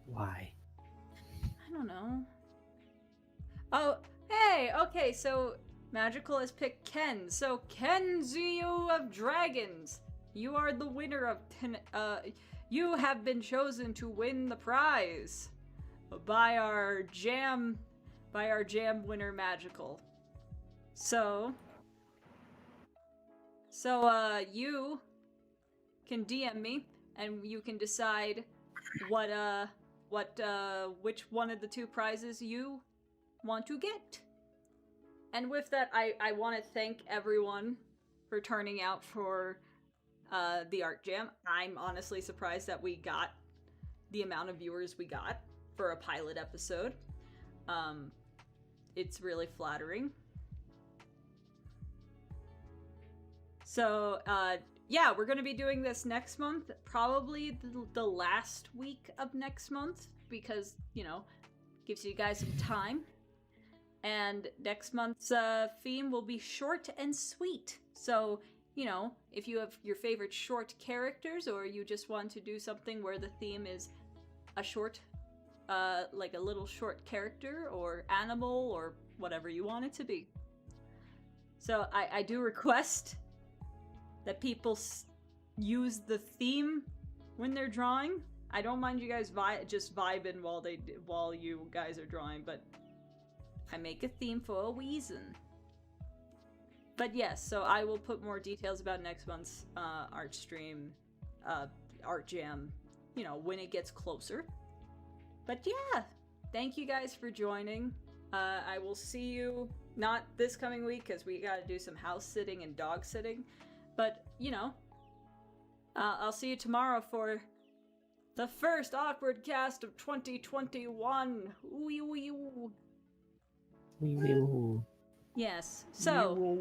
Why? I don't know. Oh, hey, okay, so Magical has picked Ken. So Ken Zio of Dragons, you are the winner of you have been chosen to win the prize by our jam winner Magical. So you can DM me and you can decide what which one of the two prizes you want to get. And with that, I want to thank everyone for turning out for the Art Jam. I'm honestly surprised that we got the amount of viewers we got for a pilot episode. It's really flattering. So, yeah, we're going to be doing this next month, probably the last week of next month, because, you know, gives you guys some time. And next month's theme will be short and sweet. So, you know, if you have your favorite short characters, or you just want to do something where the theme is a short, like a little short character, or animal, or whatever you want it to be. So I do request that people use the theme when they're drawing. I don't mind you guys just vibing while you guys are drawing, but I make a theme for a reason. But yes, so I will put more details about next month's art stream, art jam, you know, when it gets closer. But yeah, thank you guys for joining. I will see you, not this coming week, because we gotta do some house sitting and dog sitting, but, you know, I'll see you tomorrow for the first Awkward Cast of 2021. Ooh. Yes, so,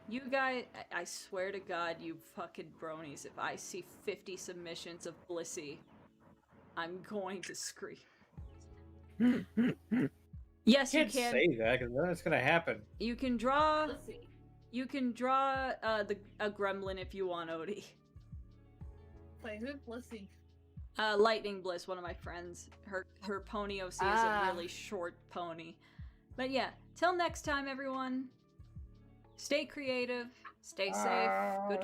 you guys, I swear to God, you fucking bronies, if I see 50 submissions of Blissey, I'm going to scream. Yes, you Can't can. say that, because then it's gonna happen. You can draw. Let's see. You can draw a gremlin if you want, Odie. Wait, who's Blissey? Lightning Bliss, one of my friends. Her pony OC is a really short pony. But yeah, till next time, everyone. Stay creative. Stay safe. Good